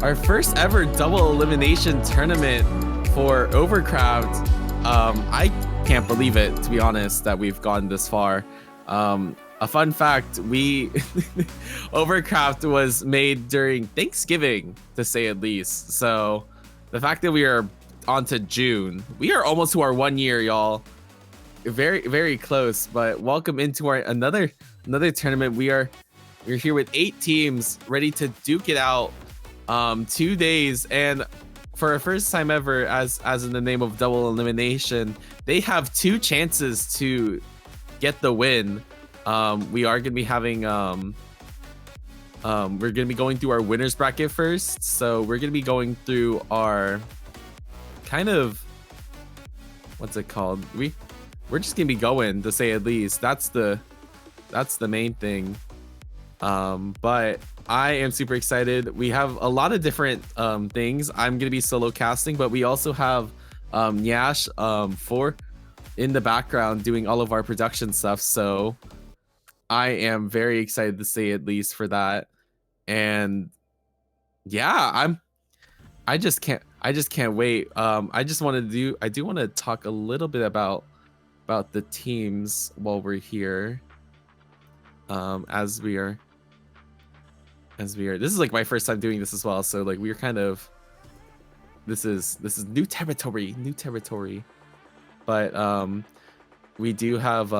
Our first ever double elimination tournament for Overcraft. I can't believe it, to be honest, that we've gone this far. A fun fact, Overcraft was made during Thanksgiving, to say at least. So the fact that we are on to June, we are almost to our 1 year, y'all. Very, very close, but welcome into our another tournament. We're here with 8 teams ready to duke it out. 2 days, and for our first time ever, as in the name of double elimination, they have 2 chances to get the win. We are gonna be having we're gonna be going through our winners bracket first. So we're gonna be going through our kind of, what's it called? We're just gonna be going, to say at least. That's the main thing. But I am super excited. We have a lot of different things. I'm gonna be solo casting, but we also have Yash in the background doing all of our production stuff. So I am very excited, to say at least, for that. And yeah, I just can't wait. I do want to talk a little bit about the teams while we're here. As we are this is like my first time doing this as well, so like we're kind of, this is new territory, but we do have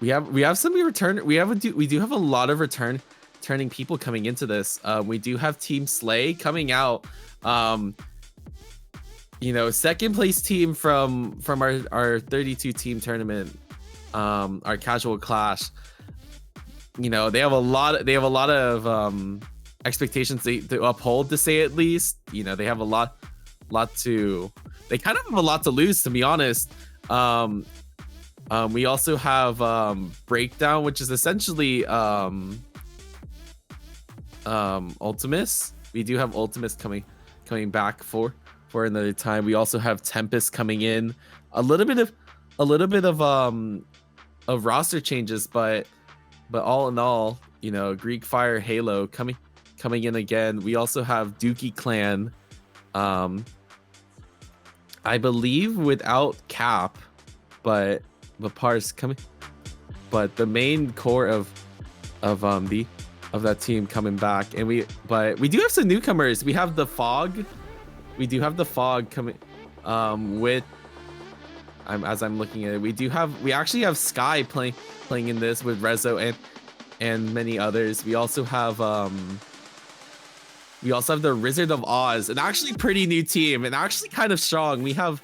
we have some return, we do have a lot of returning people coming into this. We do have Team Slay coming out, you know, second place team from our 32 team tournament, our casual clash. You know, they have a lot of expectations to uphold, to say at least. You know, they have a lot to, they kind of have a lot to lose, to be honest. We also have Breakdown, which is essentially Ultimus. We do have Ultimus coming back for another time. We also have Tempest coming in. A little bit of roster changes, but all in all, you know, Greek Fire Halo coming in again. We also have Dookie Clan, I believe without Cap, but Pars coming, but the main core of that team coming back. And we do have some newcomers. We have the Fog. We do have the Fog coming with, as I'm looking at it, we actually have Sky playing in this with Rezo and many others. We also have the Wizard of Oz, an actually pretty new team and actually kind of strong. We have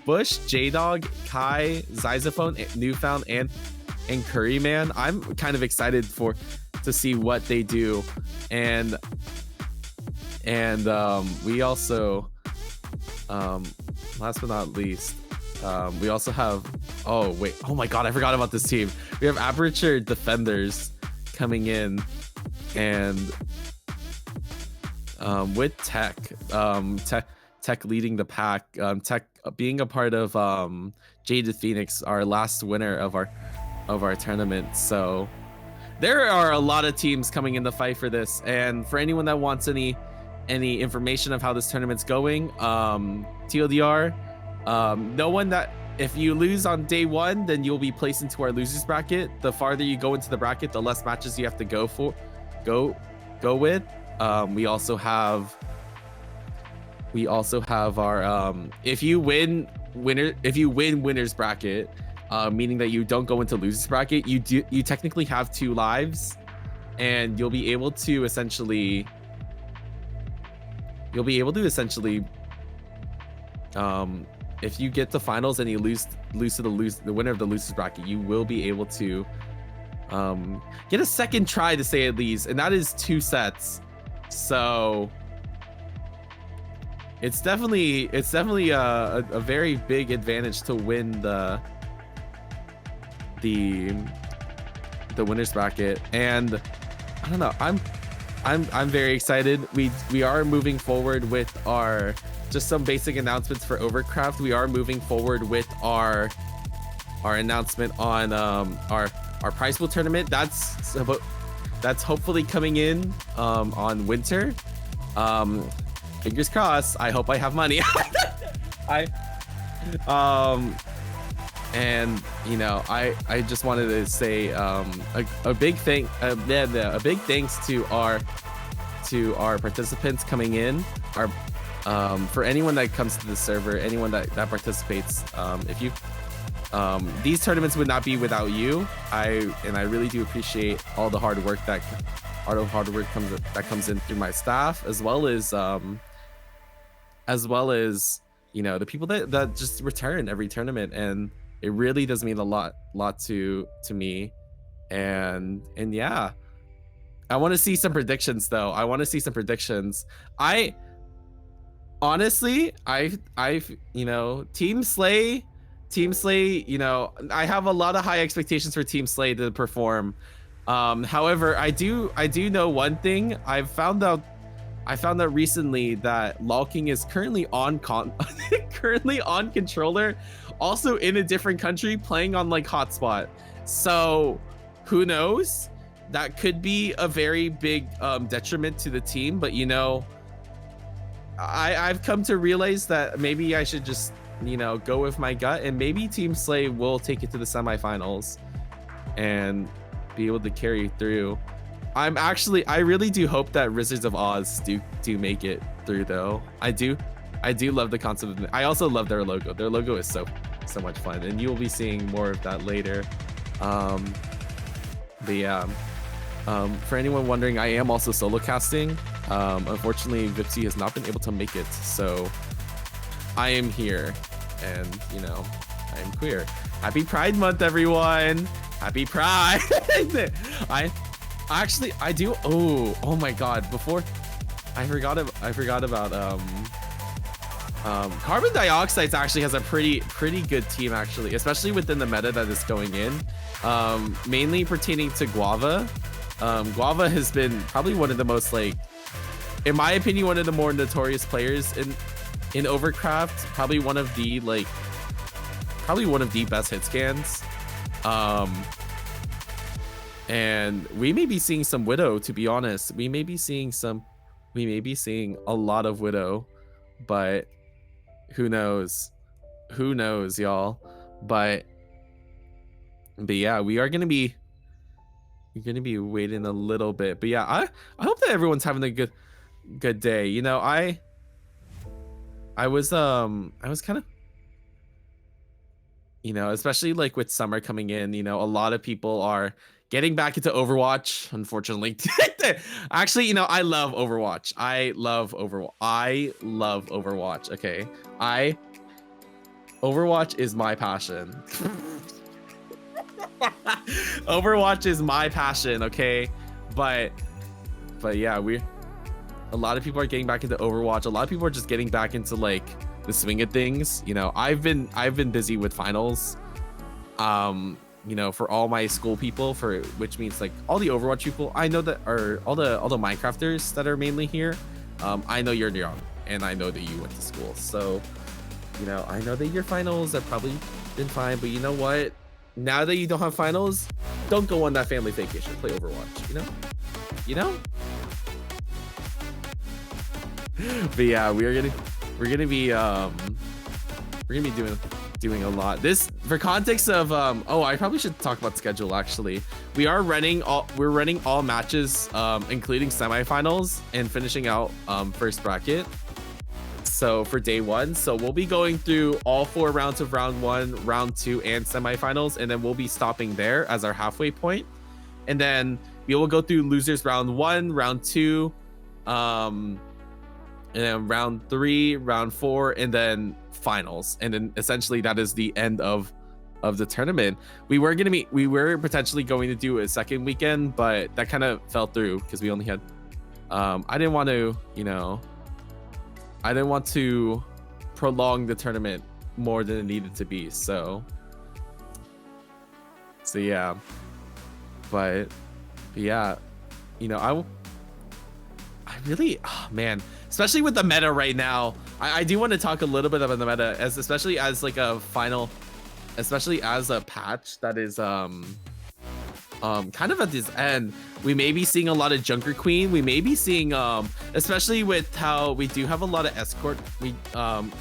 Bush, J-Dog, Kai, Zyzophone, Newfound, and Curryman. I'm kind of excited for to see what they do. And we also last but not least, we also have, oh my god, I forgot about this team. We have Aperture Defenders coming in, and with Tech leading the pack, Tech being a part of Jaded Phoenix, our last winner of our tournament. So there are a lot of teams coming in the fight for this, and for anyone that wants any information of how this tournament's going, TLDR, no one that, if you lose on day one, then you'll be placed into our losers bracket. The farther you go into the bracket, the less matches you have to go with. We also have our if you win winners bracket, meaning that you don't go into losers bracket, you technically have 2 lives, and you'll be able to essentially if you get to finals and you lose to the winner of the losers bracket, you will be able to get a second try, to say at least, and that is 2 sets. So it's definitely a very big advantage to win the winners bracket. And I don't know, I'm very excited. We are moving forward with our, just some basic announcements for Overcraft. We are moving forward with our announcement on our prize pool tournament. That's hopefully coming in on winter. Fingers crossed. I hope I have money. And you know, I just wanted to say a big thanks to our participants coming in. For anyone that comes to the server, anyone that participates, if you these tournaments would not be without you. I really do appreciate all the hard work that comes in through my staff, as well as you know, the people that just return every tournament, and it really does mean a lot to me. And yeah, I want to see some predictions though. I honestly, you know, Team Slay, you know, I have a lot of high expectations for Team Slay to perform. However, I do know one thing. I found out recently that LolKing is currently on controller, also in a different country, playing on like hotspot. So who knows? That could be a very big detriment to the team. But you know, I've come to realize that maybe I should just, you know, go with my gut, and maybe Team Slay will take it to the semifinals and be able to carry through. I really do hope that Wizards of Oz do make it through though. I do love the concept. I also love their logo. Their logo is so much fun, and you'll be seeing more of that later. But yeah, for anyone wondering, I am also solo casting. Unfortunately, Vipsy has not been able to make it, so I am here, and you know, I am queer. Happy Pride Month, everyone! Happy Pride! I do. Oh my God! Before I forgot about Carbon Dioxide actually has a pretty good team, actually, especially within the meta that is going in. Mainly pertaining to Guava. Guava has been probably one of the most, like, in my opinion, one of the more notorious players in Overcraft. Probably one of the best hit scans. And we may be seeing some Widow, to be honest. We may be seeing a lot of Widow, but who knows, y'all. But yeah, we're gonna be waiting a little bit. But yeah, I hope that everyone's having a good day. You know, I was kind of, you know, especially like with summer coming in, you know, a lot of people are getting back into Overwatch, unfortunately. Actually, you know, I love Overwatch. I love Overwatch. Okay, Overwatch is my passion. Overwatch is my passion. Okay, but yeah, a lot of people are getting back into Overwatch. A lot of people are just getting back into like the swing of things. You know, I've been busy with finals. You know, for all my school people, which means like all the Overwatch people I know that are all the Minecrafters that are mainly here. I know you're young, and I know that you went to school, so you know, I know that your finals have probably been fine, but you know what? Now that you don't have finals, don't go on that family vacation. Play Overwatch, you know? But yeah, we're gonna be doing a lot. This, for context of oh, I probably should talk about schedule actually. We're running all matches, including semifinals and finishing out first bracket. So for day one, so we'll be going through all 4 rounds of round 1, round 2, and semifinals, and then we'll be stopping there as our halfway point. And then we will go through losers round 1, round 2, and then round 3, round 4, and then finals. And then essentially that is the end of the tournament. We were potentially going to do a second weekend, but that kind of fell through because we only had I didn't want to prolong the tournament more than it needed to be. So yeah, but yeah, you know, I really, oh man, especially with the meta right now, I do want to talk a little bit about the meta, especially as like a final, especially as a patch that is kind of at this end. We may be seeing a lot of Junker Queen. We may be seeing especially with how we do have a lot of escort. We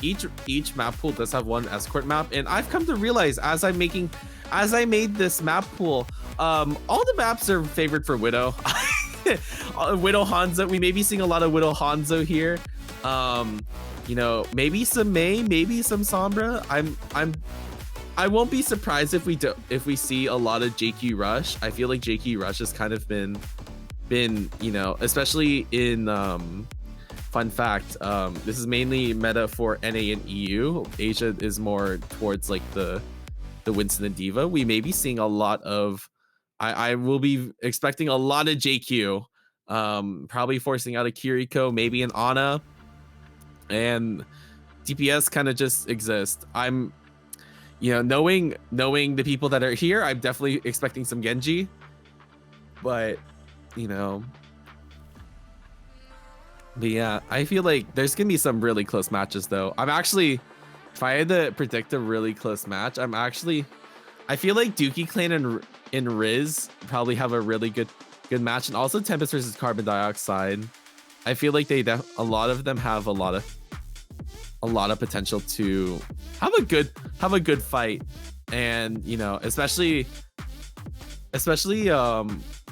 each map pool does have one escort map, and I've come to realize as I made this map pool, all the maps are favored for Widow. Widow Hanzo. We may be seeing a lot of Widow Hanzo here. You know, maybe some Mei, maybe some Sombra. I won't be surprised if we see a lot of JQ Rush. I feel like JQ Rush has kind of been, you know, especially in fun fact, this is mainly meta for NA and EU. Asia is more towards like the Winston and Diva. We may be seeing a lot of, I will be expecting a lot of JQ, probably forcing out a Kiriko, maybe an Ana, and DPS kind of just exist. You know, knowing the people that are here, I'm definitely expecting some Genji, but you know, but yeah, I feel like there's gonna be some really close matches though. I'm actually, if I had to predict a really close match, I feel like Dookie Clan and Riz probably have a really good match, and also Tempest versus Carbon Dioxide. I feel like a lot of them have a lot of potential to have a good fight, and you know, especially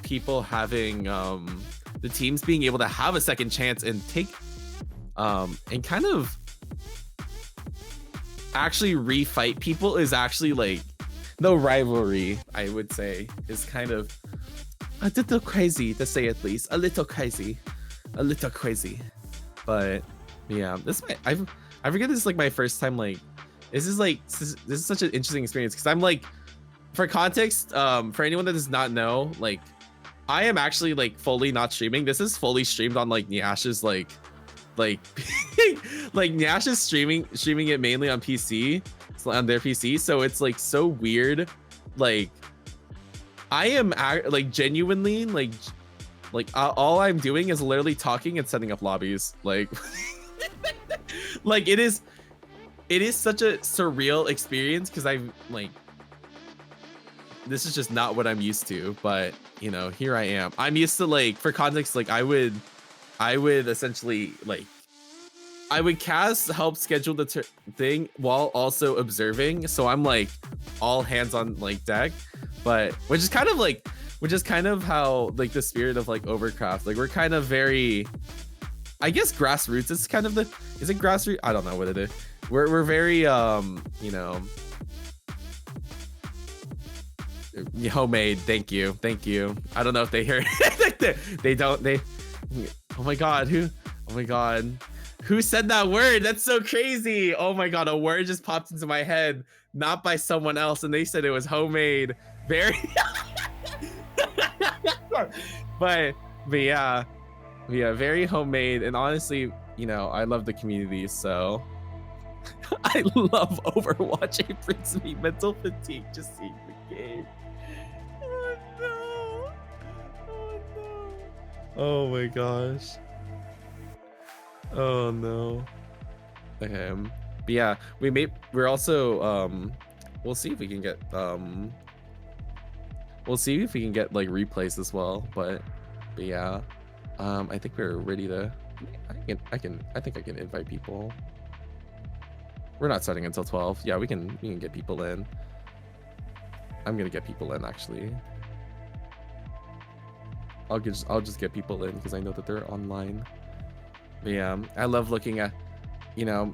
people having the teams being able to have a second chance and take and kind of actually refight people is actually like the rivalry, I would say, is kind of a little crazy, to say at least. A little crazy, but yeah, I forget this is like my first time, like this is such an interesting experience, because I'm like, for context, for anyone that does not know, like I am actually like fully not streaming. This is fully streamed on like Nyash's like like Nyash is streaming it mainly on PC, on their PC, so it's like so weird. Like I am like genuinely like all I'm doing is literally talking and setting up lobbies, like like it is such a surreal experience, because I'm like, this is just not what I'm used to, but you know, here I am. I'm used to, like, for context, like I would essentially, like, I would cast, help schedule the thing while also observing, so I'm like all hands on like deck, but which is kind of how like the spirit of like Overcraft, like we're kind of very, I guess grassroots is kind of is it grassroots? I don't know what it is. We're very you know, homemade. Thank you. I don't know if they hear it. Oh my god, who said that word? That's so crazy. Oh my god, a word just popped into my head, not by someone else, and they said it was homemade. Very but yeah, very homemade, and honestly, you know, I love the community, so I love Overwatch. It brings me mental fatigue just seeing the game. Oh no! Oh no! Oh my gosh! Oh no! Okay, but yeah, we're also we'll see if we can get we'll see if we can get like replays as well, but yeah, I think we're ready to. I think I can invite people. We're not starting until 12. Yeah, we can get people in. I'm gonna get people in actually. I'll just get people in because I know that they're online. But yeah, I love looking at, you know,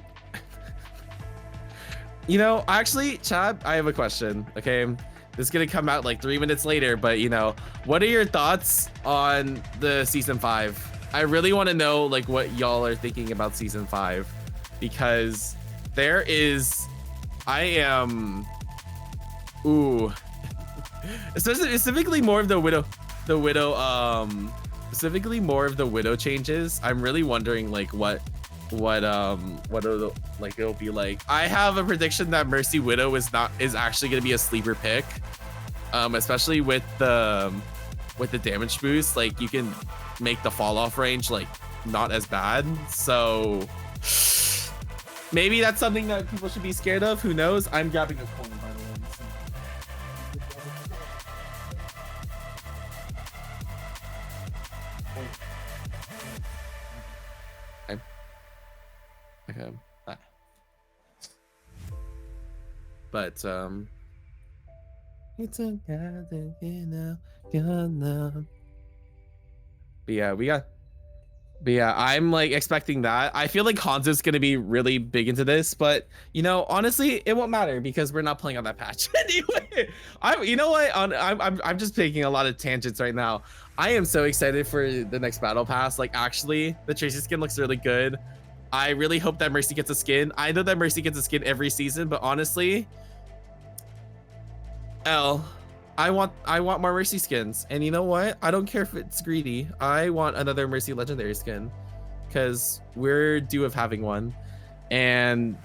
you know, actually, Chad, I have a question. Okay, this is gonna come out like 3 minutes later, but you know, what are your thoughts on the season 5? I really want to know like what y'all are thinking about season 5, because there is, I am, ooh, specifically more of the widow, specifically more of the widow changes. I'm really wondering like what it'll, like it'll be like. I have a prediction that Mercy Widow is actually gonna be a sleeper pick, especially with the damage boost. Like you can make the fall off range like not as bad, so maybe that's something that people should be scared of. Who knows? I'm grabbing a coin, by the way. Okay. But it's a gathering, you know, gonna. But yeah, I'm like expecting that. I feel like Hanzo's gonna be really big into this, but you know, honestly, it won't matter because we're not playing on that patch anyway. You know what? I'm just taking a lot of tangents right now. I am so excited for the next battle pass. Like, actually, the Tracy skin looks really good. I really hope that Mercy gets a skin. I know that Mercy gets a skin every season, but honestly, I want more Mercy skins. And you know what? I don't care if it's greedy. I want another Mercy legendary skin because we're due of having one. And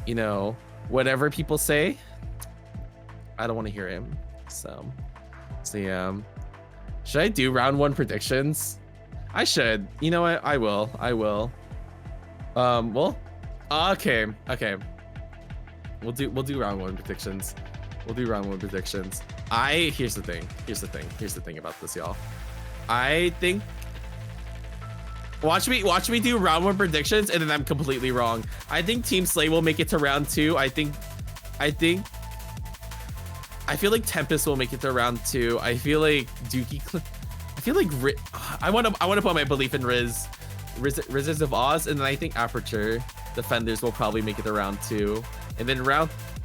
you know, whatever people say, I don't want to hear him. So yeah. Should I do round 1 predictions? I should. You know what? I will. Well, okay. We'll do round 1 predictions. Here's the thing about this, y'all. I think watch me do round 1 predictions and then I'm completely wrong. I think Team Slay will make it to round 2. I feel like Tempest will make it to round 2. I feel like I want to put my belief in Rizzes of Oz, and then I think Aperture Defenders will probably make it to round 2. And then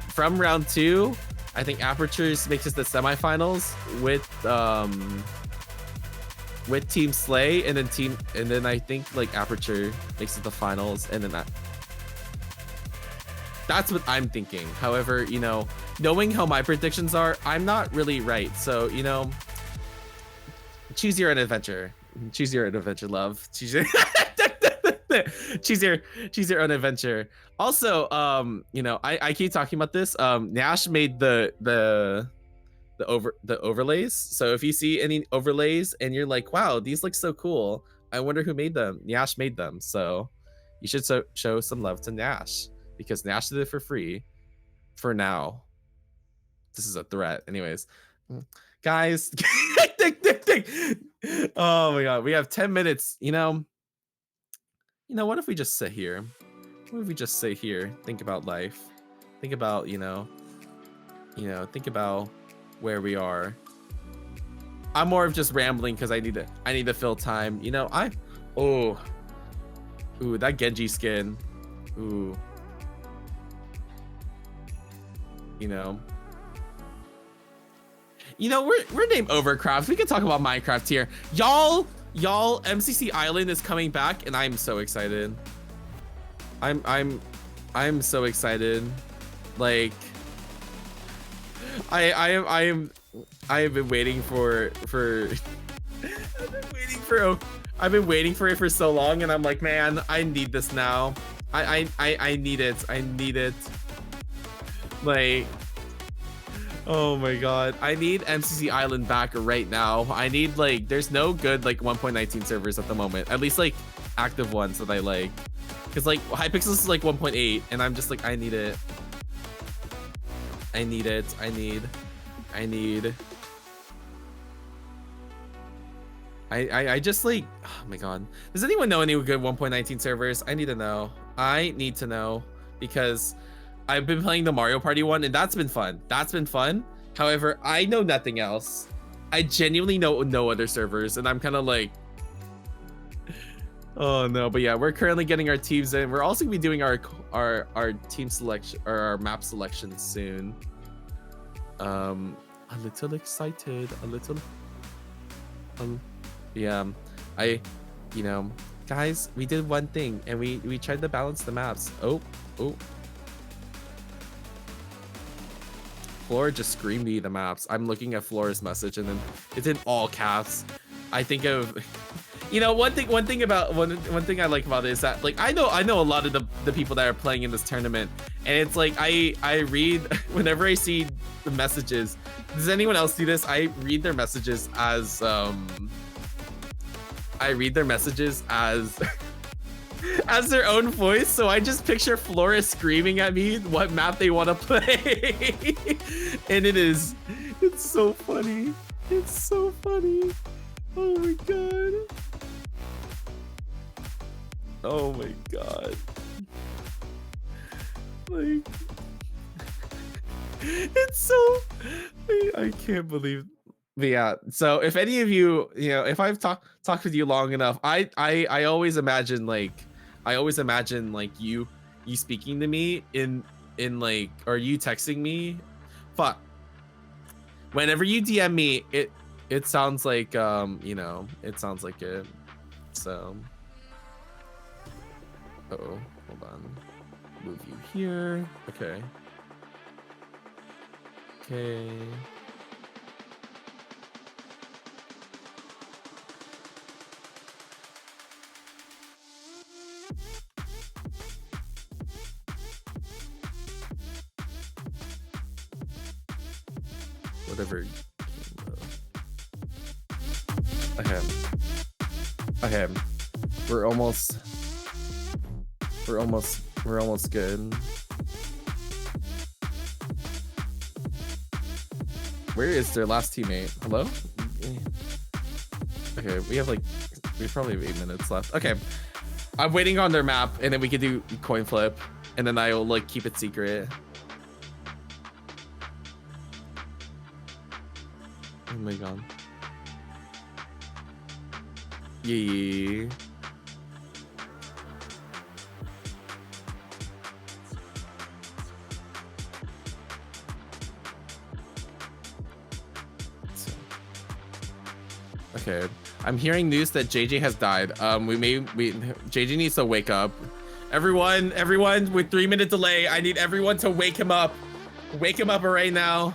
from round 2, I think Apertures makes it to the semifinals with Team Slay, and then I think like Aperture makes it to the finals, and then that's what I'm thinking. However, you know, knowing how my predictions are, I'm not really right. So, you know, choose your own adventure. Choose your own adventure, love. Choose your own adventure. Also, you know, I keep talking about this. Nash made the overlays. So if you see any overlays and you're like, wow, these look so cool, I wonder who made them. Nash made them. So you should show some love to Nash, because Nash did it for free for now. This is a threat. Anyways, guys. Oh my god, we have 10 minutes. You know, what if we just sit here? What if we just sit here, think about life, think about, think about where we are. I'm more of just rambling because I need to fill time. You know, ooh, that Genji skin. Ooh. You know, we're named Overcraft. We can talk about Minecraft here. Y'all, MCC Island is coming back, and I'm so excited. I'm so excited. Like, I have been waiting for I've been waiting for it for so long, and I'm like, man, I need this now. I need it. I need it. Like, oh my god, I need MCC Island back right now. I need, like, there's no good like 1.19 servers at the moment, at least like active ones that I like, because like Hypixel is like 1.8 and I'm just like, I need it. I need it. I need I just like, oh my god, does anyone know any good 1.19 servers? I need to know. I need to know, because I've been playing the Mario Party one and that's been fun. That's been fun. However, I know nothing else. I genuinely know no other servers, and I'm kind of like, oh no. But yeah, we're currently getting our teams in. We're also gonna be doing our team selection or our map selection soon. A little excited, a little. Yeah, you know, guys, we did one thing and we tried to balance the maps. Oh. Flora just screamed me the maps. I'm looking at Flora's message and then it's in all caps. I think of, you know, one thing I like about it is that, like, I know a lot of the people that are playing in this tournament, and it's like I read whenever I see the messages. Does anyone else see this? I read their messages as as their own voice, so I just picture Flora screaming at me what map they want to play. And it's so funny. It's so funny. Oh my god. Oh my god. Like, it's so, I can't believe. But yeah, so if any of you, you know, if I've talked with you long enough, I always imagine like you speaking to me in like, or you texting me. Fuck. Whenever you DM me, it sounds like you know, it sounds like it. So uh-oh, hold on. Move you here. Okay. Okay. Whatever. Okay. We're almost good. Where is their last teammate? Hello? Okay, we probably have 8 minutes left. Okay. I'm waiting on their map, and then we can do coin flip, and then I'll like keep it secret. Oh my god. Yeah. Okay. I'm hearing news that JJ has died. JJ needs to wake up. Everyone with 3-minute delay. I need everyone to wake him up. Wake him up right now.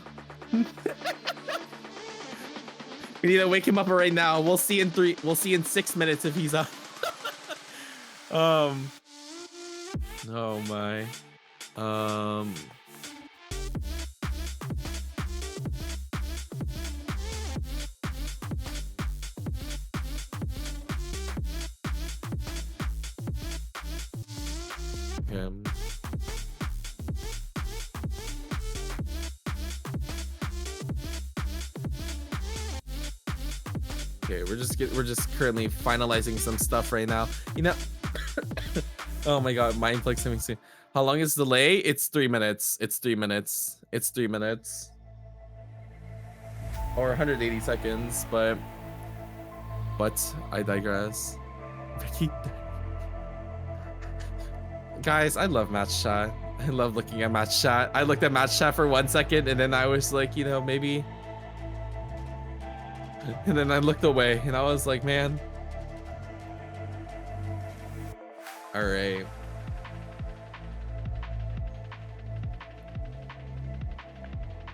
We need to wake him up right now. We'll see in 6 minutes if he's up. Oh my. Okay, we're just currently finalizing some stuff right now. You know, oh my god, mind flick something soon. How long is the delay? It's 3 minutes. It's 3 minutes. It's 3 minutes. Or 180 seconds, but I digress. Guys, I love match chat. I love looking at match chat. I looked at match chat for 1 second and then I was like, you know, maybe. And then I looked away and I was like, man. All right.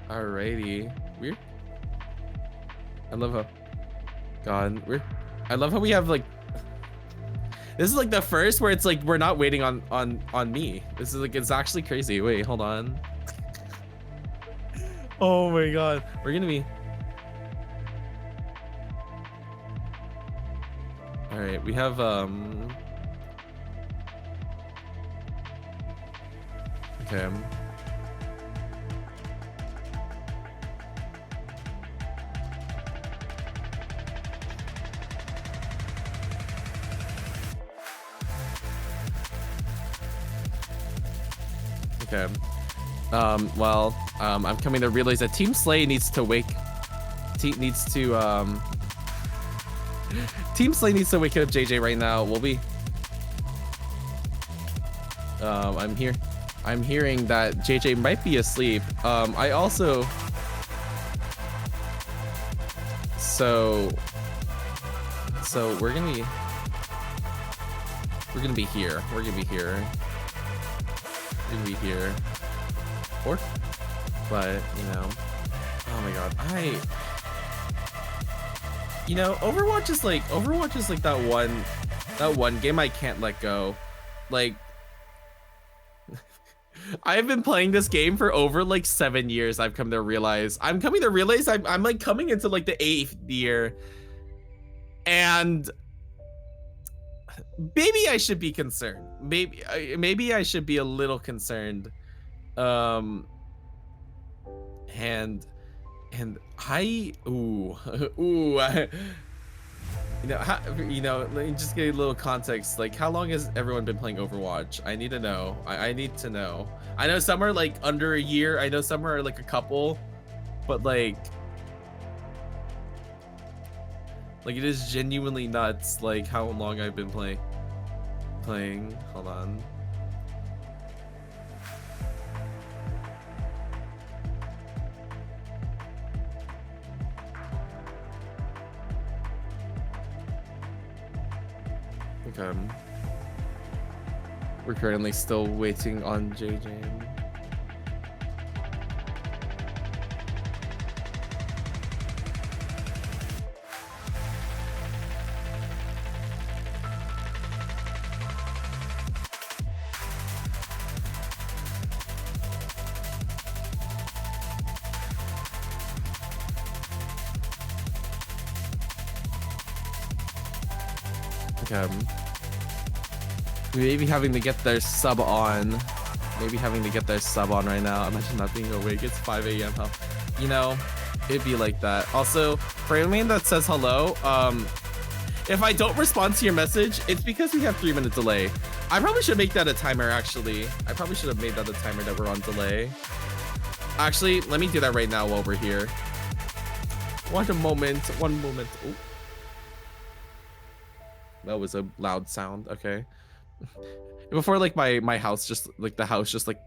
Alrighty. I love how. God, I love how we have like, this is like the first where it's like we're not waiting on me. This is like, it's actually crazy. Wait, hold on. Oh my god, we're gonna be. All right, we have okay. Okay. Well, I'm coming to realize that Team Slay needs to wake. Team Slay needs to wake up JJ right now. We'll be. I'm here. I'm hearing that JJ might be asleep. I also. So we're gonna be here. We're gonna be here. Or, but you know, oh my god, you know, Overwatch is like that one game I can't let go. Like, I've been playing this game for over like 7 years. I'm coming to realize I'm like coming into like the 8th year, and maybe I should be concerned. Maybe I should be a little concerned. And I you know, let me just get a little context. Like, how long has everyone been playing Overwatch? I need to know. I need to know. I know some are like under a year. I know some are like a couple, but like it is genuinely nuts. Like how long I've been playing. Hold on. Okay. We're currently still waiting on JJ. Okay. Maybe having to get their sub on. Maybe having to get their sub on right now. Imagine not being awake. It's 5 a.m. Huh? You know, it'd be like that. Also, for anyone that says hello, if I don't respond to your message, it's because we have 3-minute delay. I probably should make that a timer, actually. I probably should have made that a timer that we're on delay. Actually, let me do that right now while we're here. One moment. Ooh. That was a loud sound. Okay. Before, like, my house just like the house just like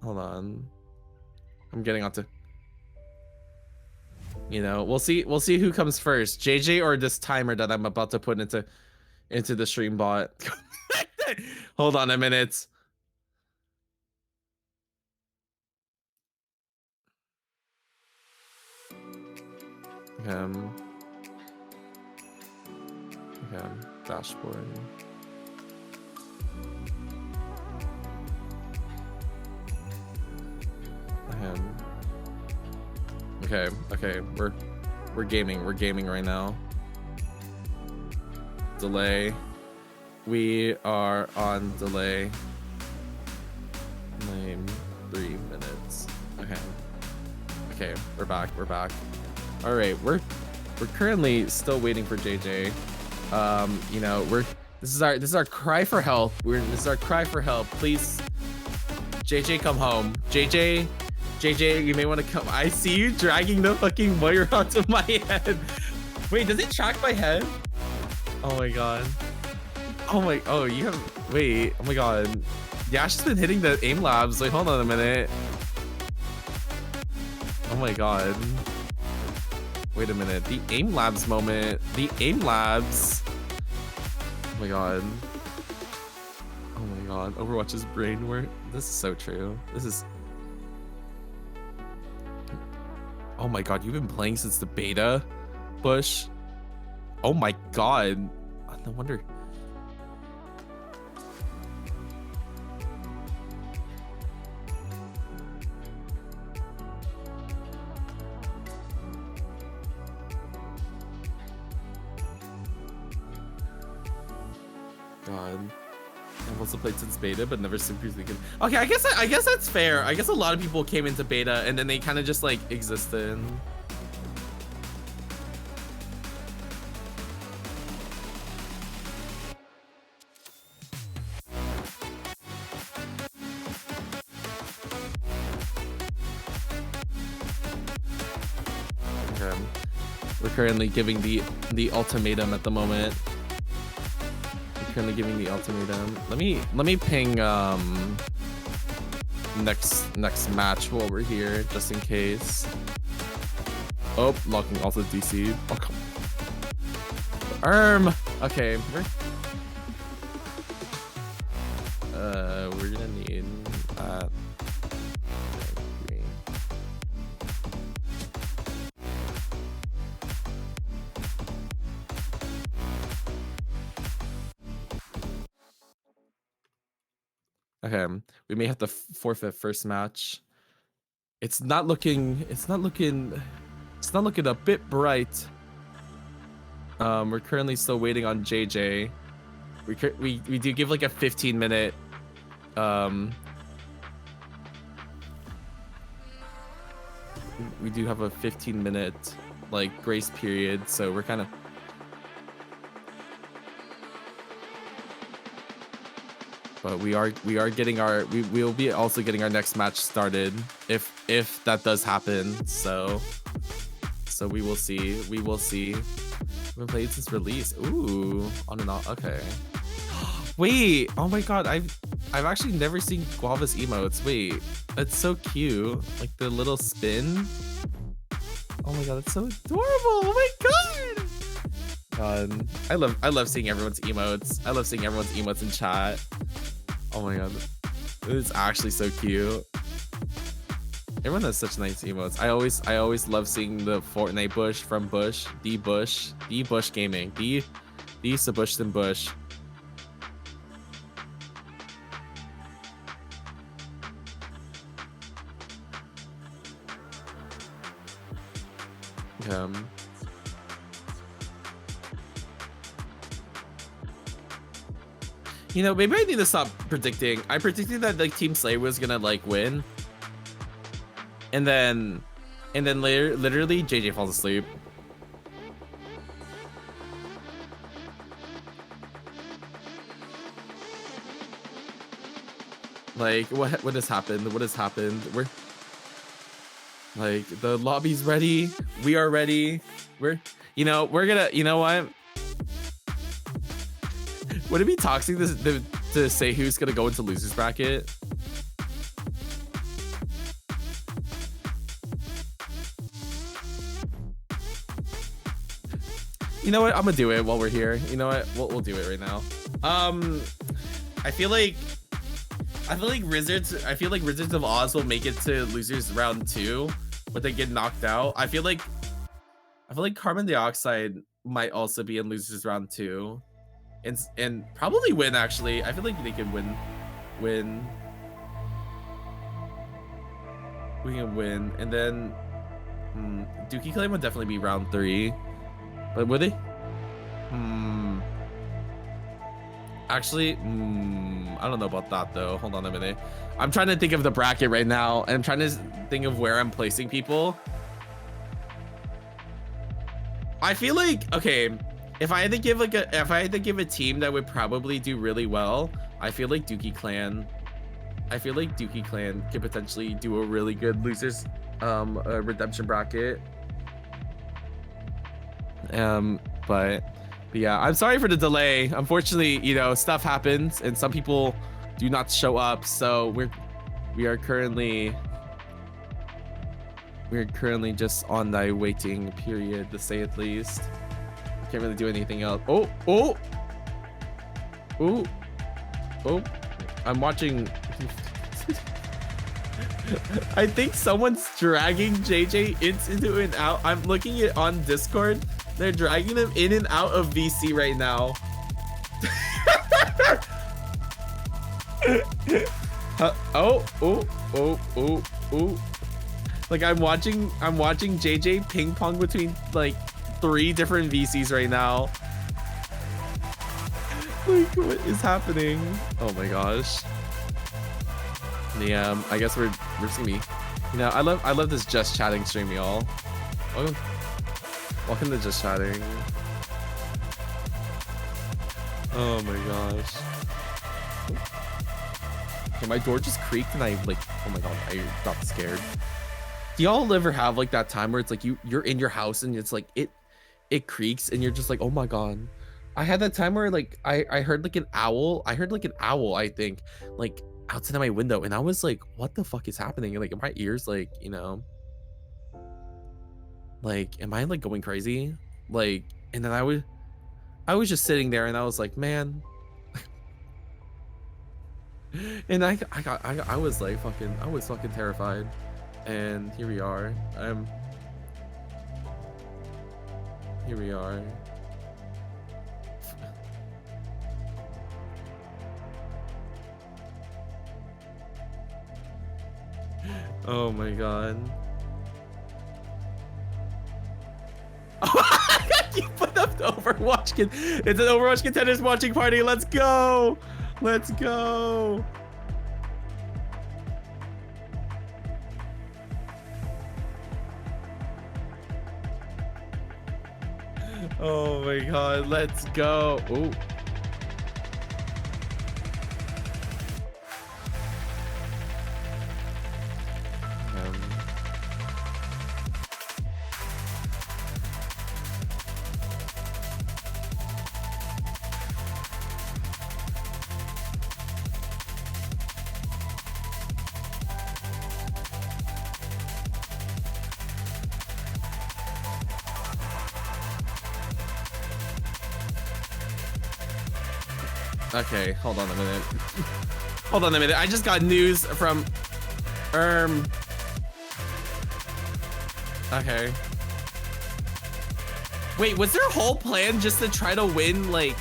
hold on. I'm getting onto, you know, we'll see who comes first, JJ or this timer that I'm about to put into the stream bot. Hold on a minute. Okay, dashboard. Okay, we're gaming right now. Delay. We are on delay. 3 minutes. Okay, we're back. All right, we're currently still waiting for JJ. You know, this is our cry for help. This is our cry for help. Please, JJ, come home. JJ, you may want to come. I see you dragging the fucking wire onto my head. Wait, does it track my head? Oh my god. Oh, you have, wait, oh my god. Yash has been hitting the aim labs. Wait, hold on a minute. Oh my god. Wait a minute. The aim labs moment. The aim labs. Oh my god. Oh my God, Overwatch's brain work. This is so true. This is. Oh my God, you've been playing since the beta, Bush. Oh my God. No wonder. God. I've also played since beta, but never seriously. Okay, I guess that's fair. I guess a lot of people came into beta and then they kind of just like existed. Okay. We're currently giving the ultimatum at the moment. Currently giving the ultimatum. Let me ping next match while we're here, just in case. Oh, locking also DC. Oh, come. Okay, we're gonna need okay, we may have to forfeit first match. It's not looking a bit bright. We're currently still waiting on JJ. We do give like a 15-minute we do have a 15-minute like grace period, so we're kind of but we are getting our we'll be also getting our next match started if that does happen, so we will see. We've been played since release. Ooh, on and off. Okay. Wait, oh my God, I've actually never seen Guava's emotes. Wait, that's so cute, like the little spin. Oh my God, that's so adorable. Oh my God. I love seeing everyone's emotes. I love seeing everyone's emotes in chat. Oh my God, it's actually so cute. Everyone has such nice emotes. I always love seeing the Fortnite Bush from Bush, the Bush Gaming, the Sebastian Bush. You know, maybe I need to stop predicting. I predicted that like Team Slay was gonna like win, and then later, literally, JJ falls asleep. Like, what has happened? What has happened? We're like, the lobby's ready. We are ready. We're gonna, you know what? Would it be toxic to say who's gonna go into losers bracket? You know what? I'm gonna do it while we're here. You know what? We'll do it right now. I feel like Wizards of Oz will make it to losers round 2, but they get knocked out. I feel like Carbon Dioxide might also be in losers round 2. And probably win, actually. I feel like they can win. We can win. And then Dookie Claim would definitely be round 3. But would they? Actually, I don't know about that though. Hold on a minute. I'm trying to think of the bracket right now, and I'm trying to think of where I'm placing people. I feel like, okay, if I had to give a team that would probably do really well, I feel like Dookie Clan. I feel like Dookie Clan could potentially do a really good losers redemption bracket. But yeah, I'm sorry for the delay. Unfortunately, you know, stuff happens and some people do not show up, so we are currently just on the waiting period, to say at least. Can't really do anything else. Oh. I'm watching. I think someone's dragging JJ into and out. I'm looking at on Discord. They're dragging him in and out of VC right now. Oh. Like I'm watching JJ ping pong between like 3 different VCs right now. Like, what is happening? Oh my gosh. Yeah, I guess we're just gonna be, you know, I love this just chatting stream, y'all. Welcome to just chatting. Oh my gosh. Okay, my door just creaked and I like, oh my god, I got scared. Do y'all ever have like that time where it's like you're in your house and it's like it creaks and you're just like, oh my god. I had that time where like I heard like an owl. I heard like an owl, I think, like outside of my window, and I was like, what the fuck is happening? Like, are my ears like, you know, like, am I like going crazy? Like, and then I was just sitting there and I was like, man. And I was like I was fucking terrified. And here we are. Here we are. Oh my god. You put up the Overwatch it's an Overwatch contenders watching party. Let's go. Let's go. Oh my god, let's go. Ooh. Okay, hold on a minute. Hold on a minute. I just got news from okay. Wait, was their whole plan just to try to win like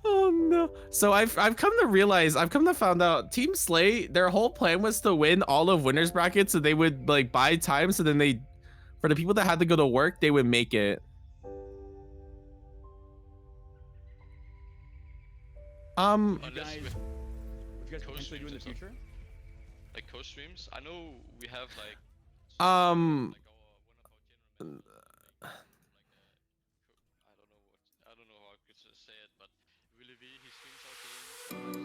Oh no. So I've come to realize, I've come to find out Team Slay, their whole plan was to win all of winners brackets so they would like buy time, so then they, for the people that had to go to work, they would make it. If you guys potentially do in the future? Like co-streams? I know we have like I don't know how I could say it, but really he streams our game.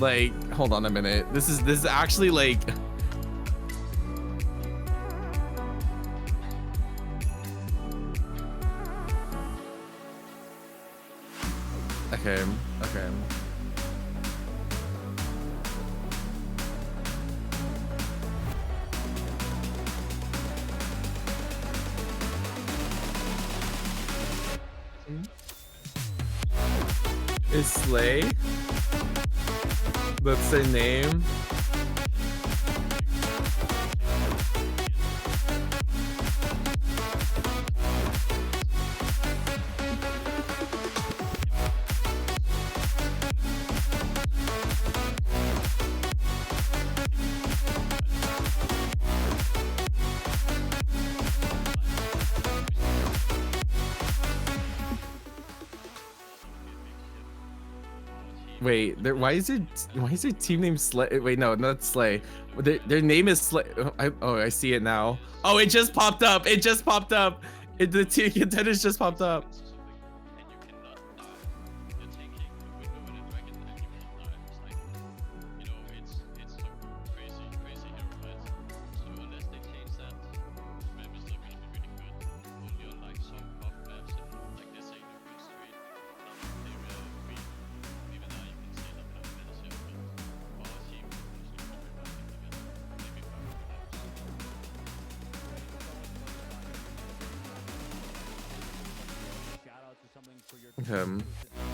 Like, hold on a minute. This is actually like okay. Is Slay? That's their name. Wait, why is your team name Slay? Wait, no, not Slay. Their name is Slay. Oh, I see it now. Oh, it just popped up. It just popped up. The team contenders just popped up.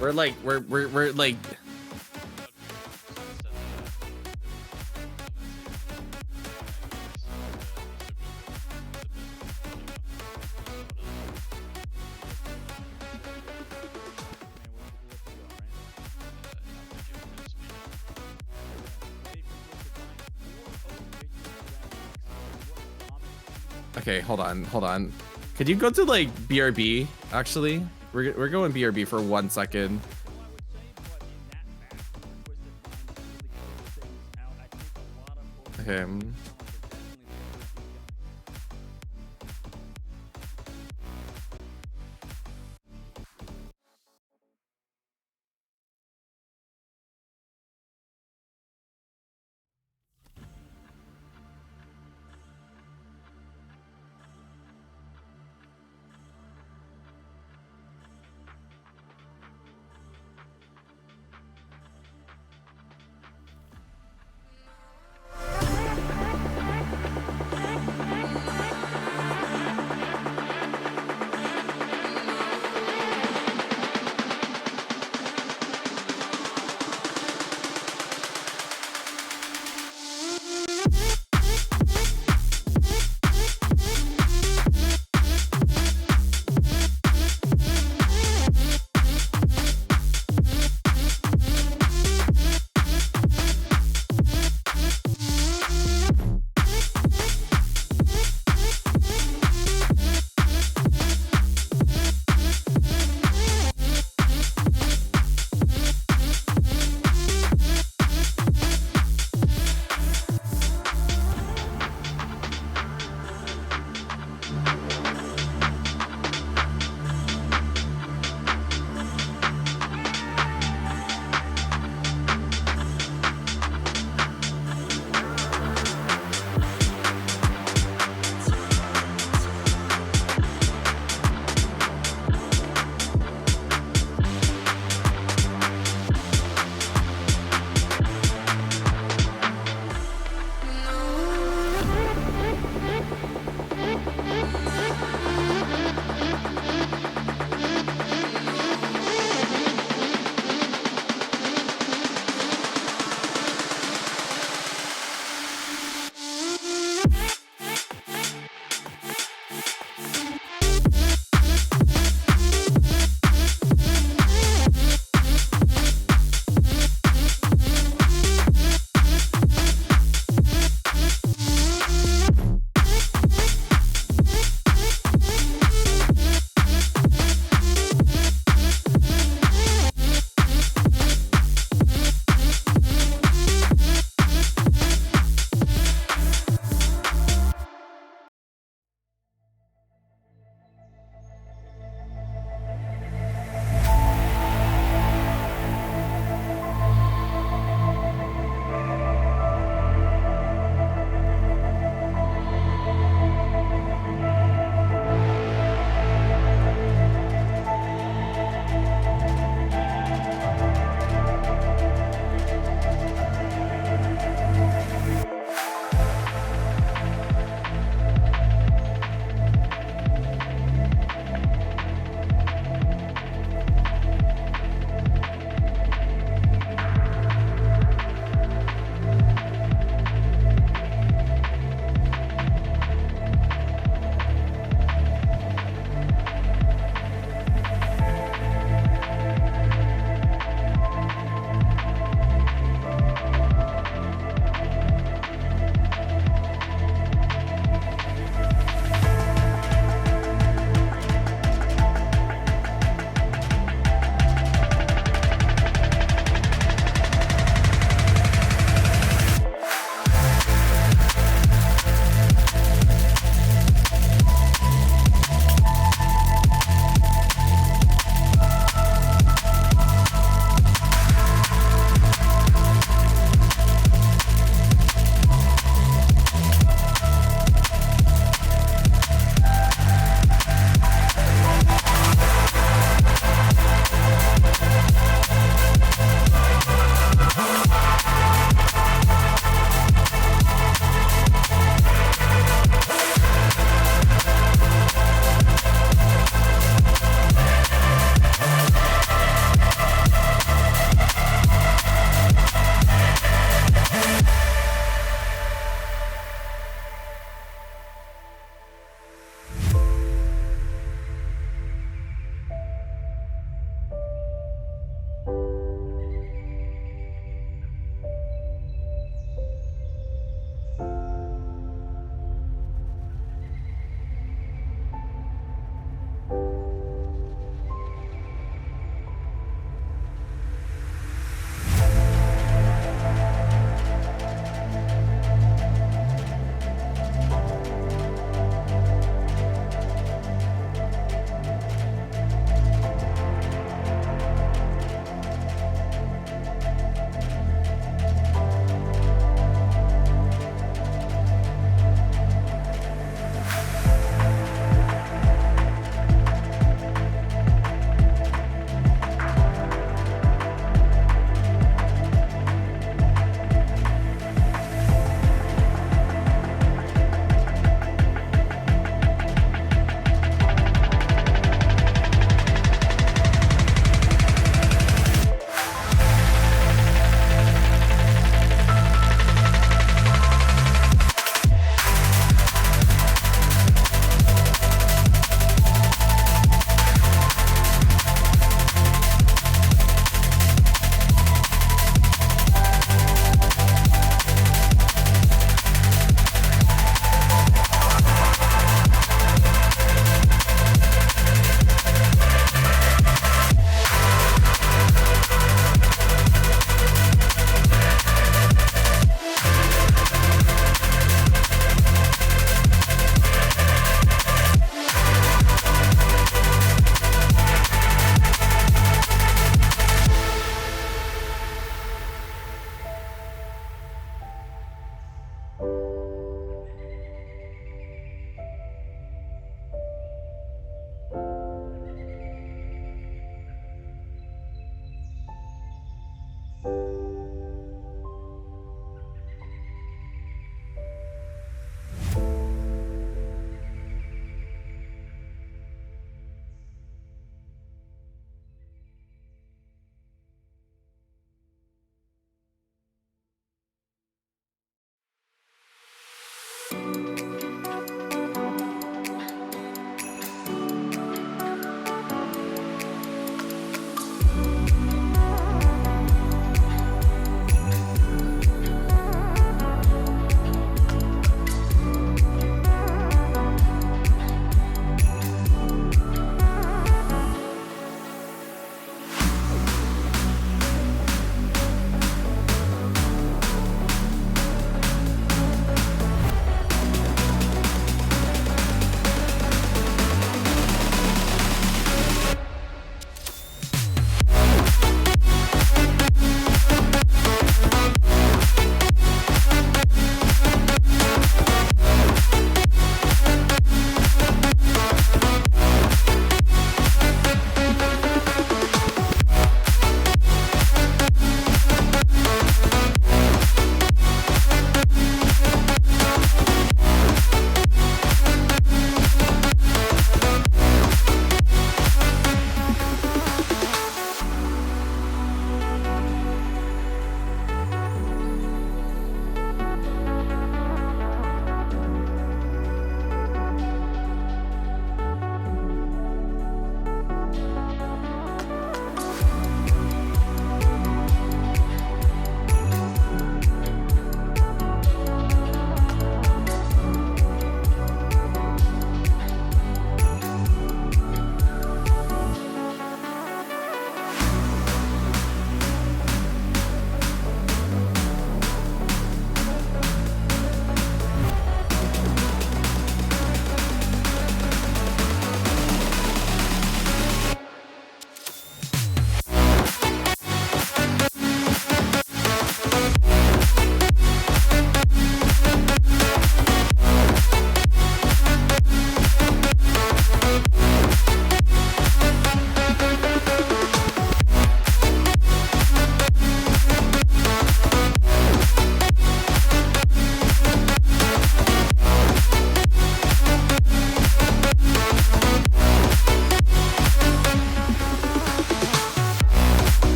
We're like we're like. Okay, hold on. Could you go to like BRB? Actually, we're going BRB for 1 second. Okay.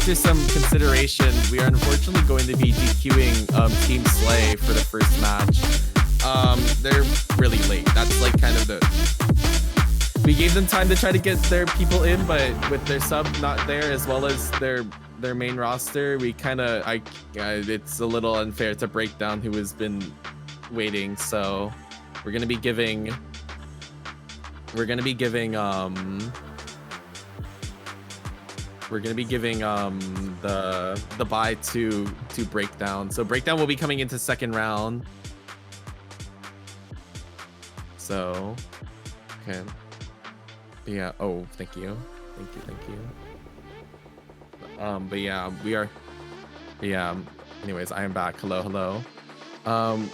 after some consideration, we are unfortunately going to be DQing Team Slay for the first match. They're really late. That's like kind of the... We gave them time to try to get their people in, but with their sub not there as well as their main roster, we kind of it's a little unfair to break down who has been waiting. So we're gonna be giving the bye to Breakdown. So Breakdown will be coming into second round. So okay. Yeah, oh, thank you. But yeah, anyways, I am back. Hello.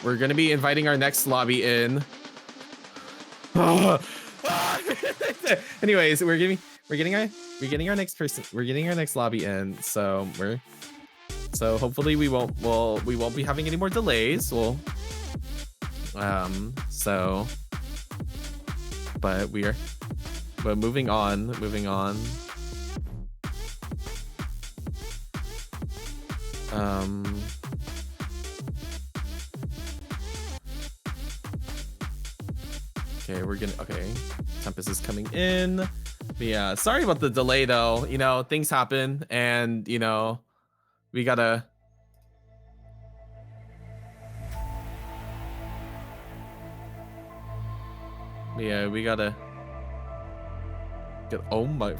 We're gonna be inviting our next lobby in. Anyways, we're getting our next person. We're getting our next lobby in. So hopefully we won't be having any more delays. But moving on. Okay, Tempest is coming in. But yeah, sorry about the delay though. You know, things happen, and you know, we gotta... Yeah, we gotta get... Oh my...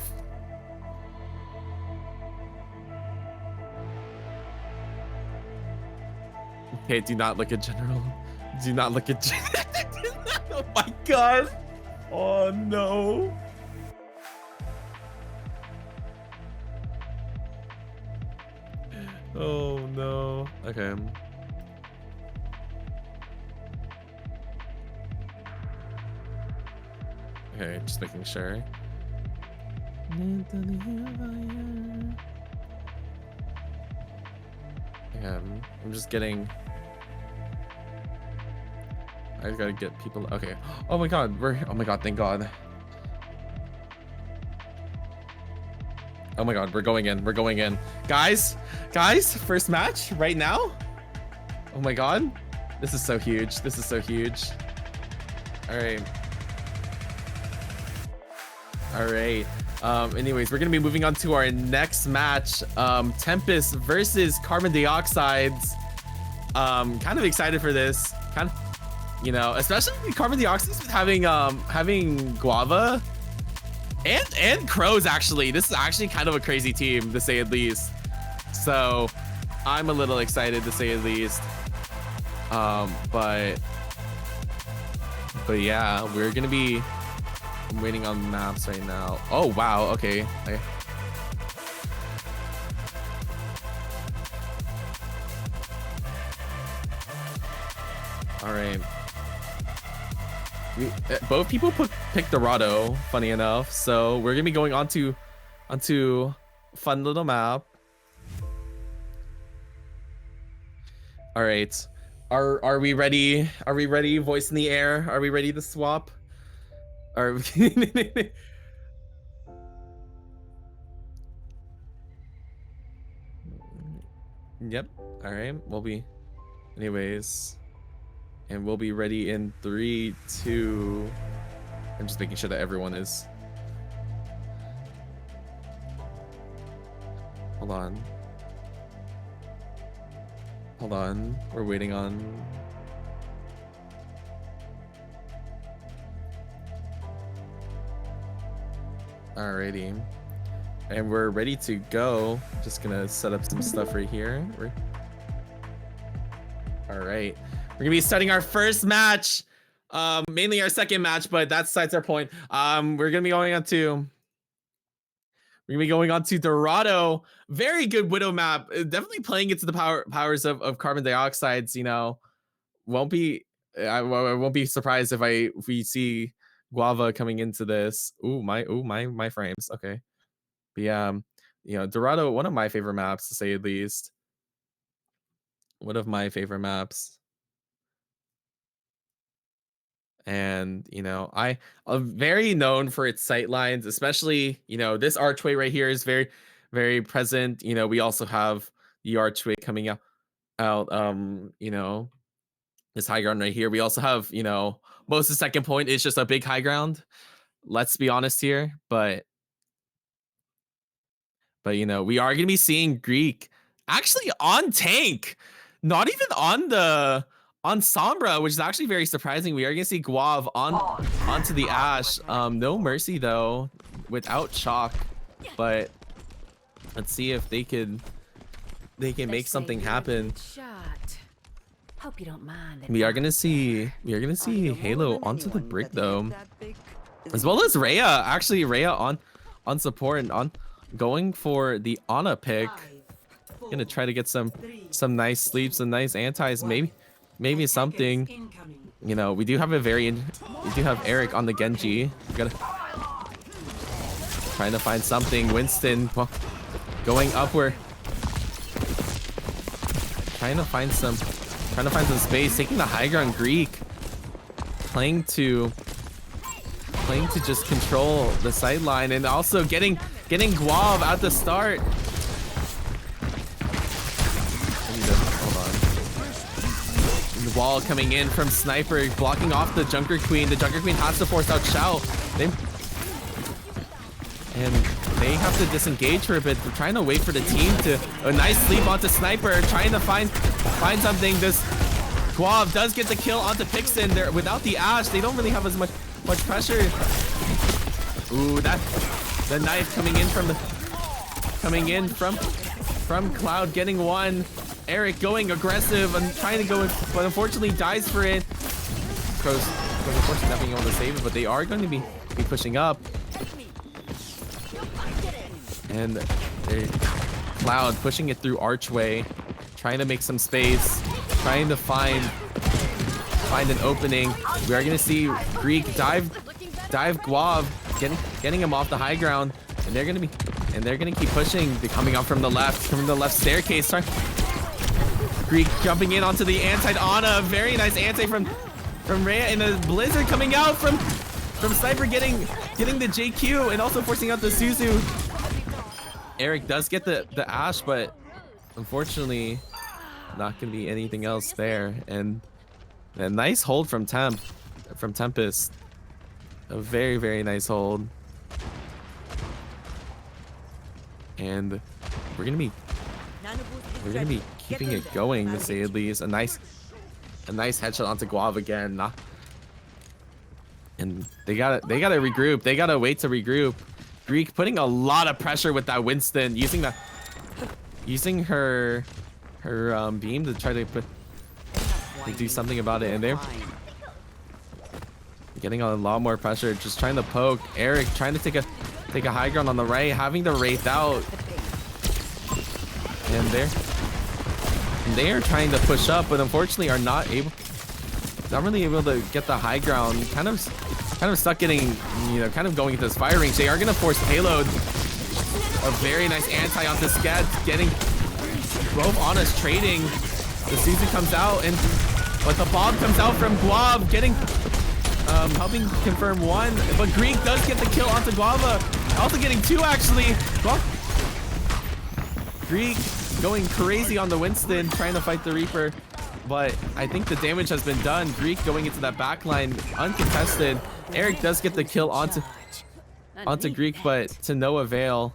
Okay, do not look at General. Do not look at Oh my god. Oh no. Oh no. Okay. Okay, just making sure. Yeah, I'm just getting... I just gotta get people... Okay. Oh my god, oh my god, thank god. Oh my god, we're going in. Guys, first match right now? Oh my god. This is so huge. Alright. Anyways, we're gonna be moving on to our next match. Tempest versus carbon dioxides. Kind of excited for this. You know, especially carbon dioxides having Guava and Crows. Actually, this is actually kind of a crazy team, to say at least. So I'm a little excited, to say at least. But yeah, we're gonna be... I'm waiting on maps right now. Oh wow, okay. All right. Both people picked Dorado, funny enough. So we're gonna be going onto fun little map. All right. Are we ready? Are we ready? Voice in the air. Are we ready to swap? Are we... Yep. All right. We'll be... Anyways. And we'll be ready in 3, 2... I'm just making sure that everyone is... Hold on. We're waiting on... Alrighty. And we're ready to go. Just gonna set up some stuff right here. Alright. We're gonna be starting our first match. Mainly our second match, but that's besides our point. We're gonna be going on to Dorado. Very good Widow map. Definitely playing into the powers of carbon dioxides. You know, I won't be surprised if we see Guava coming into this. Ooh my frames. Okay, but yeah, you know, Dorado, one of my favorite maps, to say at least. One of my favorite maps. And you know, I'm very known for its sight lines, especially, you know, this archway right here is very, very present. You know, we also have the archway coming out. You know, this high ground right here. We also have, you know, most of the second point is just a big high ground. Let's be honest here, but you know, we are gonna be seeing Greek actually on tank, not even on Sombra, which is actually very surprising. We are gonna see Guav onto the Ash. No mercy though, without shock, but let's see if they can make something happen. Hope you don't mind. We are gonna see Halo onto the brick though, as well as Rhea. Actually, Rhea on support and on going for the Ana pick. Gonna try to get some nice sleeps and nice antis, maybe something. You know, we do have Eric on the Genji. We gotta trying to find something. Winston going upward, trying to find some space, taking the high ground. Greek playing to just control the sideline, and also getting Guav at the start. Hold on. The wall coming in from Sniper, blocking off the Junker Queen. The Junker Queen has to force out Xiao. And they have to disengage for a bit. They're trying to wait for the team to a nice sleep onto Sniper, trying to find something. This Guav does get the kill onto Pixen. There without the Ash, they don't really have as much pressure. Ooh, the knife coming in from Cloud, getting one. Eric going aggressive and trying to go in, but unfortunately dies for it. Crows unfortunately not being able to save it, but they are going to be pushing up. And Cloud pushing it through archway, trying to make some space, trying to find an opening. We are gonna see Greek dive Guav, getting him off the high ground, and they're gonna keep pushing. They're coming up from the left staircase. Sorry. Greek jumping in onto the anti-Ana. Very nice anti from Rhea, and a blizzard coming out from Sniper, getting the JQ and also forcing out the Suzu. Eric does get the Ash, but unfortunately not gonna be anything else there. And a nice hold from Tempest. A very, very nice hold. And we're gonna be keeping it going, to say at least. A nice headshot onto Guav again. And they gotta regroup. They gotta wait to regroup. Greek putting a lot of pressure with that Winston, using her beam to try to do something about it, and they're getting a lot more pressure, just trying to poke. Eric trying to take a high ground on the right, having the Wraith out, and they're trying to push up, but unfortunately are not really able to get the high ground. Kind of stuck getting, kind of going into this fire range. They are gonna force payload. A very nice anti onto Scat, getting both Anas trading. The season comes out, but the bomb comes out from Guav, helping confirm one. But Greek does get the kill onto Guava, also getting two actually. Greek going crazy on the Winston, trying to fight the Reaper, but I think the damage has been done. Greek going into that backline uncontested. Eric does get the kill onto Greek, but to no avail.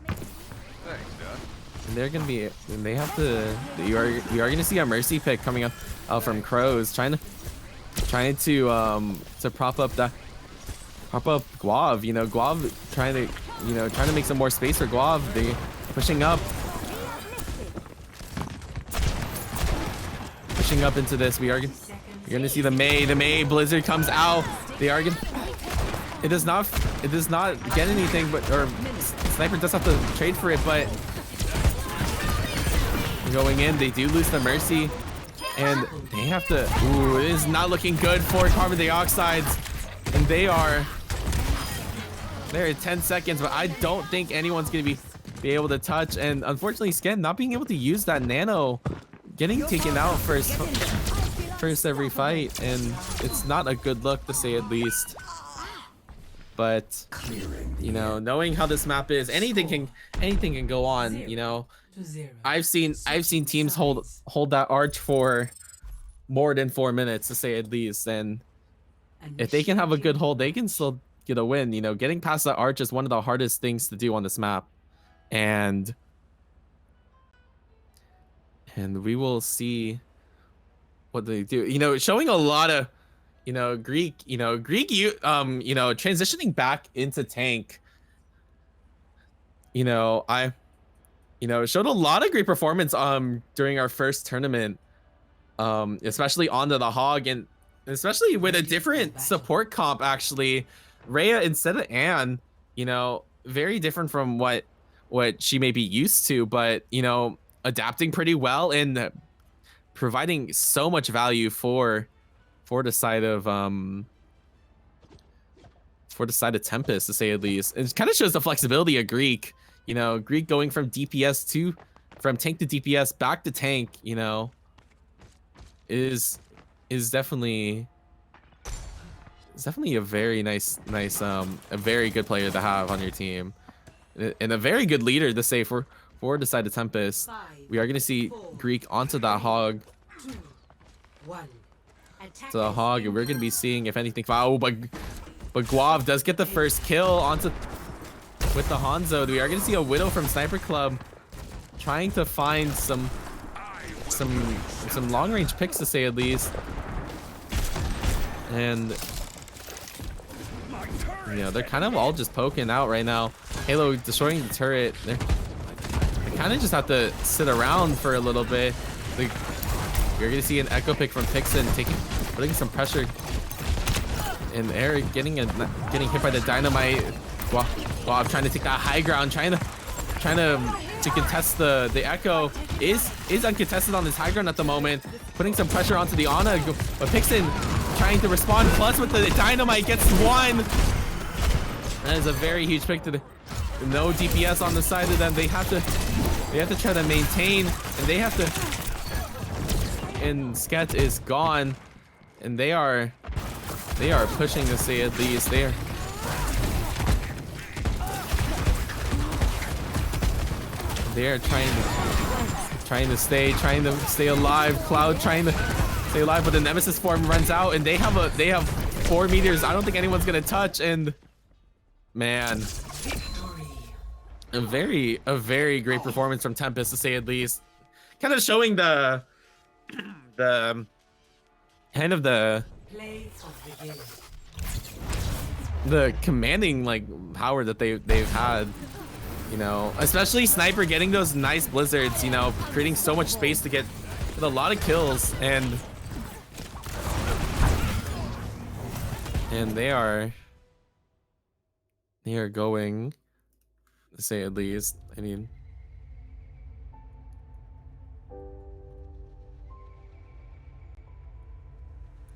And they're gonna be, and they have to. You are gonna see a mercy pick coming up from Crows, trying to prop up Guav. Guav trying to make some more space for Guav. They pushing up into this. You're gonna see the May Blizzard comes out. It does not get anything, or Sniper does have to trade for it, but going in, they do lose the mercy, and they have to. Ooh, it is not looking good for carbon dioxides, and they're at 10 seconds, but I don't think anyone's gonna be able to touch. And unfortunately, Sken not being able to use that nano, getting taken out first. first every fight, and it's not a good look, to say at least. but you know, knowing how this map is, anything can go on. You know, I've seen teams hold that arch for more than 4 minutes, to say at least, and if they can have a good hold, they can still get a win. You know, getting past that arch is one of the hardest things to do on this map, and we will see what they do. You know, showing a lot of, you know, Greek, transitioning back into tank. You know, showed a lot of great performance during our first tournament, especially onto the hog, and especially with a different support comp. Actually, Rhea instead of Anne, you know, very different from what she may be used to, but you know, adapting pretty well and providing so much value for the side of Tempest, to say at least. It kind of shows the flexibility of Greek. You know, Greek going from DPS from tank to DPS back to tank, you know, is definitely a very nice a very good player to have on your team, and a very good leader to say for the side of Tempest. We are going to see Greek onto that hog. To the hog, and we're going to be seeing if anything. Oh, but Guav does get the first kill onto with the Hanzo. We are going to see a Widow from Sniper Club trying to find some long range picks, to say at least. And you know, they're kind of all just poking out right now. Halo destroying the turret. They kind of just have to sit around for a little bit. You're gonna see an echo pick from Pixen putting some pressure. And Eric getting hit by the dynamite while I'm trying to take that high ground, trying to contest the echo. Is uncontested on this high ground at the moment, putting some pressure onto the Ana, but Pixen trying to respond, plus with the dynamite gets one. That is a very huge pick to no DPS on the side of them. They have to try to maintain, and they have to, and Sket is gone, and they are pushing to say at least. They are trying to stay alive. Cloud trying to stay alive, but the Nemesis form runs out, and they have 4 meters. I don't think anyone's gonna touch, and man, a very great performance from Tempest, to say at least. Kind of showing the kind of the commanding like power that they've had, you know, especially Sniper getting those nice blizzards, you know, creating so much space to get a lot of kills, and they are going, to say at least. I mean,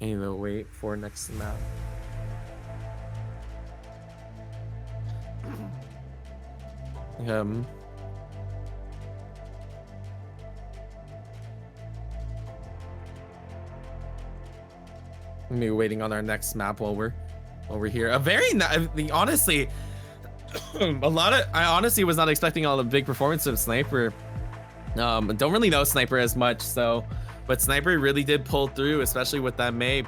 I need to wait for next map. I'm gonna be waiting on our next map while we're here. Honestly, I honestly was not expecting all the big performance of Sniper. Don't really know Sniper as much, so, but Sniper really did pull through, especially with that May.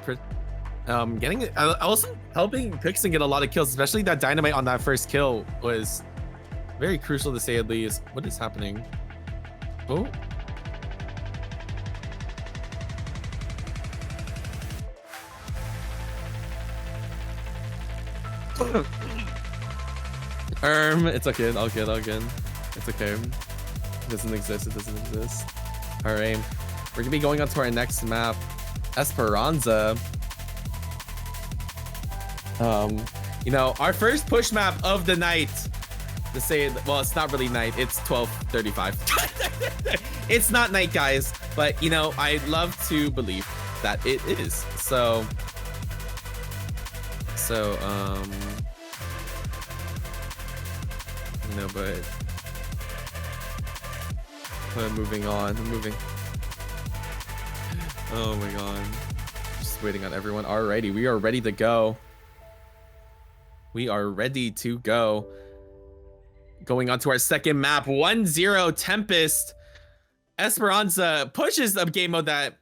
Getting also helping Pixen get a lot of kills, especially that dynamite on that first kill was very crucial, to say at least. What is happening? Oh. It's okay. All good. It's okay. It doesn't exist. All right. We're gonna be going on to our next map, Esperanza. You know, our first push map of the night. To say, well, it's not really night. It's 12:35. It's not night, guys. But you know, I love to believe that it is. So you know, but moving on. Oh my god. Just waiting on everyone. Alrighty, we are ready to go. We are ready to go. Going on to our second map, 1-0 Tempest. Esperanza pushes a game mode that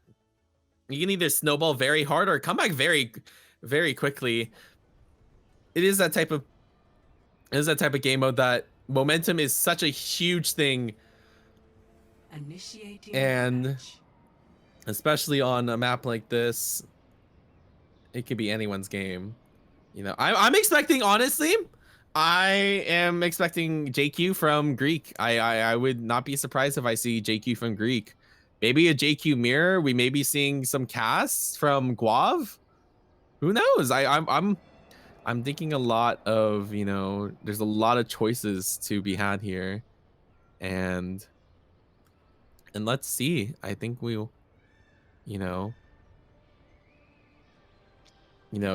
you can either snowball very hard or come back very, very quickly. It is that type of game mode that momentum is such a huge thing. And especially on a map like this, it could be anyone's game. You know, I'm expecting, honestly, I am expecting JQ from Greek. I would not be surprised if I see JQ from Greek. Maybe a JQ mirror. We may be seeing some casts from Guav. Who knows? I'm thinking a lot of, you know, there's a lot of choices to be had here. And let's see. I think we'll, you know,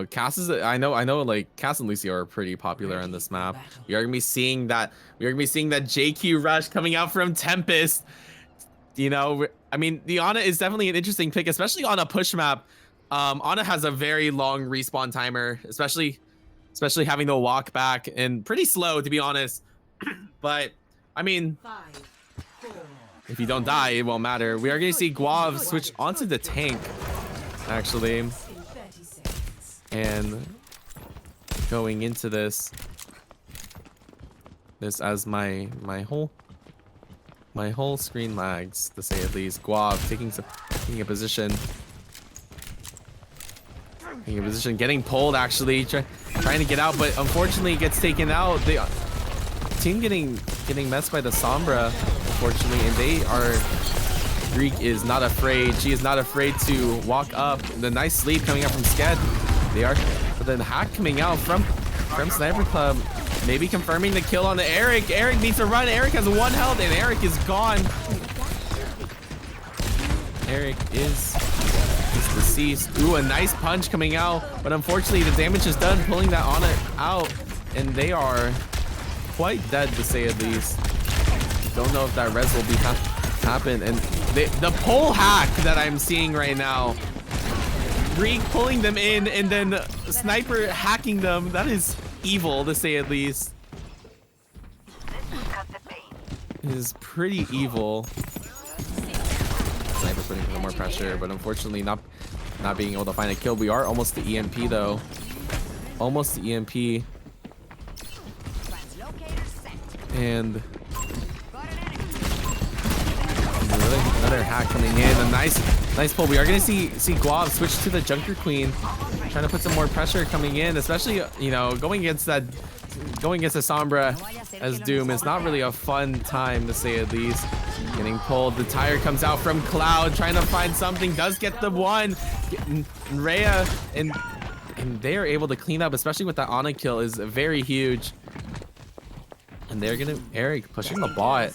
Cass is, I know like Cass and Lucio are pretty popular on this map. We are gonna be seeing that JQ rush coming out from Tempest. You know, I mean, the Ana is definitely an interesting pick, especially on a push map. Ana has a very long respawn timer, especially having to walk back, and pretty slow, to be honest. But I mean, if you don't die, it won't matter. We are gonna see Guav switch onto the tank, actually. And going into this as my whole screen lags, to say at least. Guav taking a position, getting pulled, actually trying to get out, but unfortunately gets taken out. The team getting messed by the Sombra, unfortunately, and they are. Greek is not afraid. She is not afraid to walk up. The nice sleep coming out from Sked. They are, but then hack coming out from Sniper Club, maybe confirming the kill on the Eric. Eric needs to run. Eric has 1 health, and Eric is gone. Eric is deceased. Ooh, a nice punch coming out, but unfortunately the damage is done, pulling that on it out, and they are quite dead, to say at least. Don't know if that res will be happen, and the pull hack that I'm seeing right now. Greek pulling them in and then Sniper hacking them. That is evil, to say at least. It is pretty evil. Sniper putting a little more pressure, but unfortunately not being able to find a kill. We are almost to EMP though. Almost to EMP. And another hack coming in. A nice pull. We are gonna see Guav switch to the Junker Queen, trying to put some more pressure coming in, especially, you know, going against the Sombra as Doom is not really a fun time, to say at least. Getting pulled. The tire comes out from Cloud, trying to find something. Does get the one. Rhea and they are able to clean up, especially with that Ana kill, is very huge. And they're gonna Eric pushing the bot.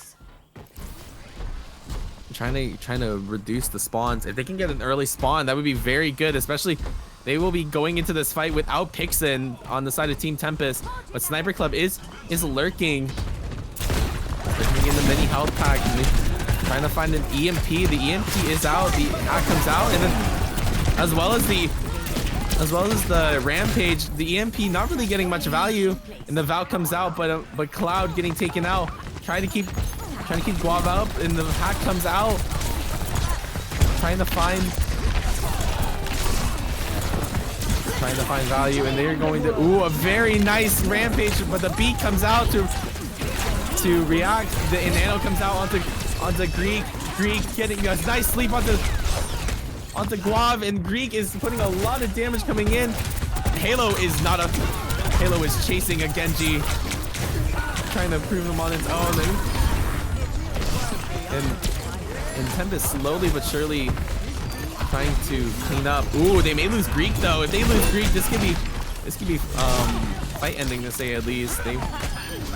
Trying to reduce the spawns. If they can get an early spawn, that would be very good, especially they will be going into this fight without Pixen on the side of Team Tempest, but Sniper Club is lurking in the mini health pack, trying to find an EMP. The EMP is out, the hack comes out, and then as well as the Rampage, the EMP not really getting much value, and the Val comes out, but Cloud getting taken out, trying to keep Guav up, and the hack comes out. Trying to find value, and they're going to a very nice Rampage, but the beat comes out to react. The Nano comes out onto Greek. Greek getting a nice sleep onto Guav, and Greek is putting a lot of damage coming in. Halo is chasing a Genji, trying to prove him on its own. And Tempest slowly but surely trying to clean up. Ooh, they may lose Greek though. If they lose Greek, this could be fight ending, to say at least. They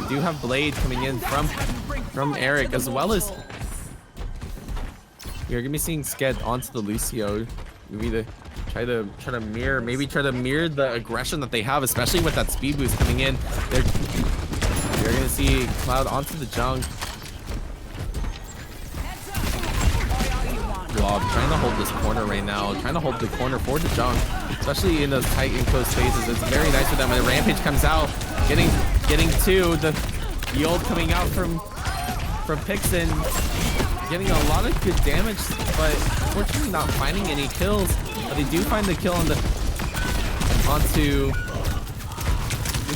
do have Blade coming in from Eric, as well as you're gonna be seeing Sked onto the Lucio. Maybe to try to mirror the aggression that they have, especially with that speed boost coming in. You're gonna see Cloud onto the junk. Glob trying to hold this corner right now, trying to hold the corner for the junk, especially in those tight enclosed spaces. It's very nice for them. And the Rampage comes out, getting to the ult coming out from Pixin, getting a lot of good damage, but unfortunately not finding any kills. But they do find the kill on the onto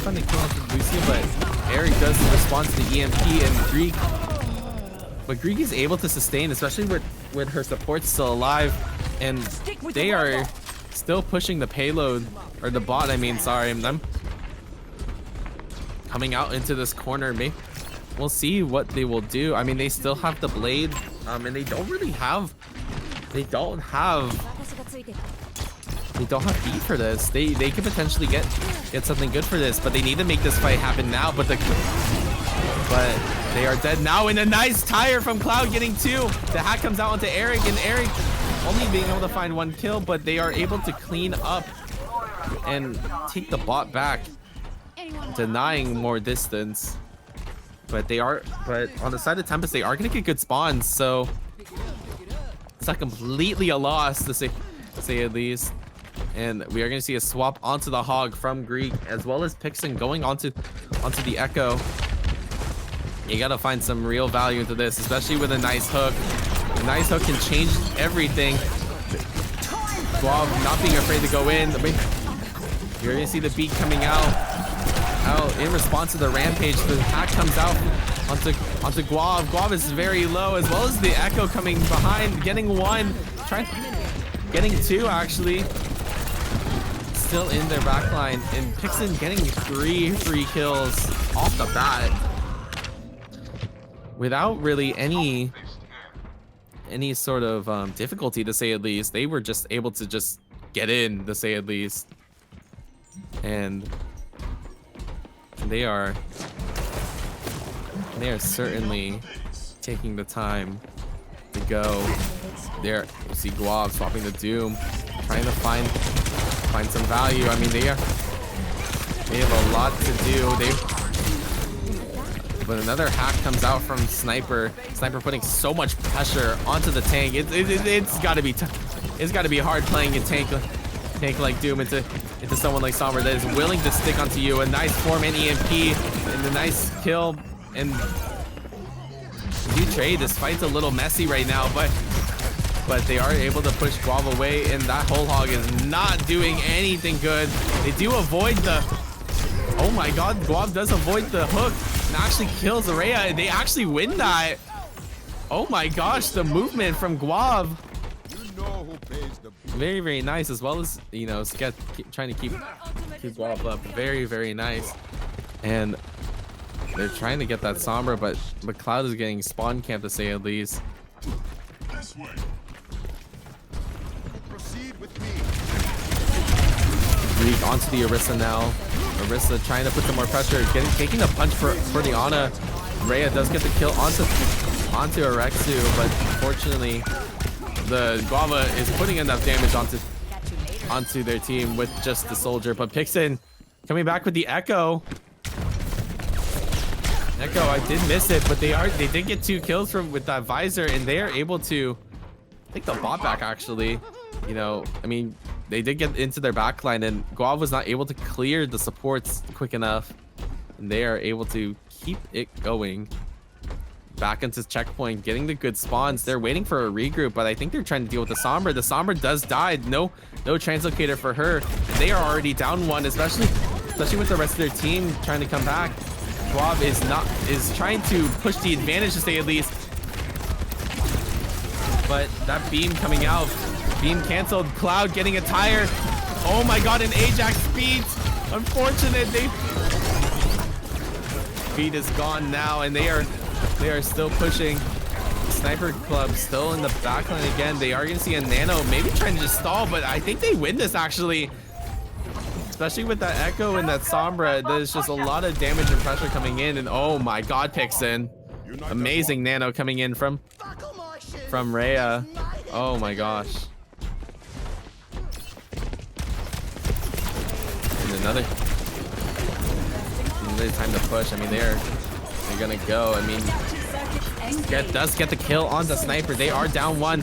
Lucio, but Eric does respond to the EMP, and Greek. But Greek is able to sustain, especially with her support still alive, and they are still pushing the payload, or the bot, I mean, sorry. I'm coming out into this corner. Maybe we'll see what they will do. I mean, they still have the blade, and they don't have beat for this. They could potentially get something good for this, but they need to make this fight happen now. But they are dead now, and a nice tire from Cloud getting 2. The hack comes out onto Eric, and Eric only being able to find 1 kill, but they are able to clean up and take the bot back, denying more distance. But on the side of Tempest, they are gonna get good spawns, so it's not completely a loss to say at least. And we are gonna see a swap onto the Hog from Greek, as well as Pixin going onto the Echo. You gotta find some real value into this, especially with a nice hook. A nice hook can change everything. Guav not being afraid to go in. You're gonna see the beat coming out in response to the Rampage. The hack comes out onto Guav. Guav is very low, as well as the Echo coming behind, getting 1, getting 2 actually. Still in their backline, and Pixin getting 3 free kills off the bat without really any sort of difficulty, to say at least. They were just able to just get in, to say at least. And they are certainly taking the time to go there. You see Guav swapping the Doom, trying to find some value. I mean, they have a lot to do. But another hack comes out from Sniper putting so much pressure onto the tank. It's got to be hard playing a tank like Doom into someone like Sombra that is willing to stick onto you. A nice form and EMP and a nice kill. And you trade. This fight's a little messy right now, but they are able to push Guav away, and that whole Hog is not doing anything good. They do avoid the... Oh my god, Guav does avoid the hook and actually kills Araya, and they actually win that. Oh my gosh, the movement from Guav. Very, very nice, as well as, you know, trying to keep Guav up. Very, very nice. And they're trying to get that Sombra, but Cloud is getting spawn camp, to say at least. This way. Greek onto the Orisa now. Orisa trying to put some more pressure, taking a punch for the Ana. Rhea does get the kill onto Arexu, but unfortunately the Guava is putting enough damage onto their team with just the soldier. But Pixin coming back with the Echo. I did miss it, but they did get 2 kills with that visor, and they are able to take the bot back actually. You know, I mean, they did get into their backline, and Guav was not able to clear the supports quick enough, and they are able to keep it going back into checkpoint, getting the good spawns. They're waiting for a regroup, but I think they're trying to deal with the Sombra. The Sombra does die. No translocator for her, and they are already down 1, especially with the rest of their team trying to come back. Guav is trying to push the advantage, to say at least, but that beam coming out, beam canceled. Cloud getting a tire. Oh my god, an Ajax speed. Unfortunate. Speed is gone now, and they are still pushing. Sniper Club still in the backline again. They are gonna see a Nano maybe trying to just stall, but I think they win this actually. Especially with that Echo and that Sombra, there's just a lot of damage and pressure coming in, and oh my god, Pixin. Amazing Nano coming in from Rhea. Oh my gosh. And another time to push. I mean, they're gonna go. I mean, does get the kill on the Sniper. They are down 1.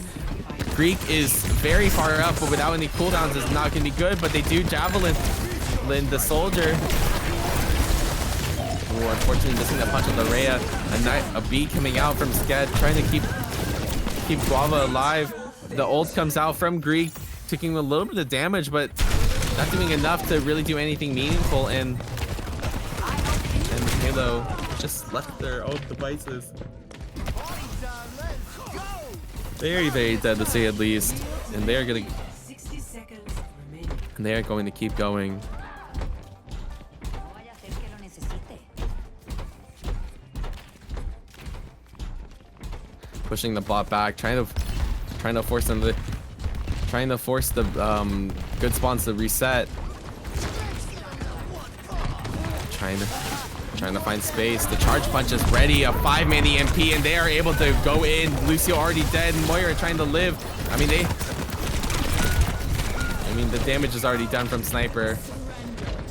Greek is very far up, but without any cooldowns is not going to be good. But they do javelin the soldier. Ooh, unfortunately missing the punch on the Rhea. A beat coming out from Sked, trying to keep Guava alive. The ult comes out from Greek, taking a little bit of damage, but not doing enough to really do anything meaningful. And Halo just left their own devices. Very, very dead to say at least. And they are going to keep going. Pushing the bot back, trying to force them to good spawns to reset. Trying to find space. The charge punch is ready. A 5-man EMP, and they are able to go in. Lucio already dead. Moira trying to live. I mean, the damage is already done from Sniper.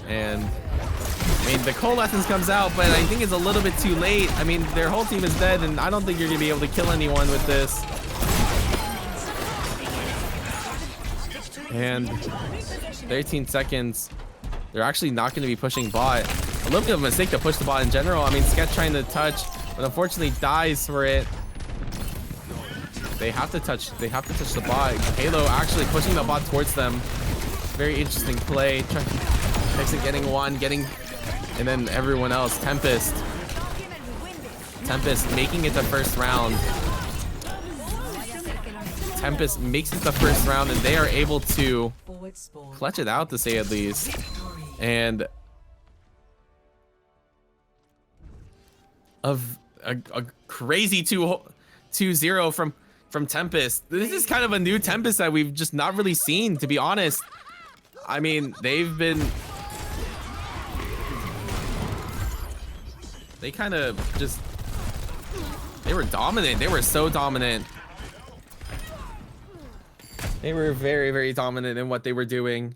And I mean, the Coalescence comes out, but I think it's a little bit too late. I mean, their whole team is dead, and I don't think you're gonna be able to kill anyone with this. And 13 seconds. They're actually not going to be pushing bot. A little bit of a mistake to push the bot in general. I mean, Sketch trying to touch, but unfortunately dies for it. They have to touch the bot. Halo actually pushing the bot towards them. Very interesting play. Texan getting one, and then everyone else. Tempest making it the first round. Tempest makes it the first round, and they are able to clutch it out, to say at least. And a crazy 2-0 from Tempest. This is kind of a new Tempest that we've just not really seen, to be honest. I mean, they kind of just, they were dominant. They were so dominant. They were very, very dominant in what they were doing.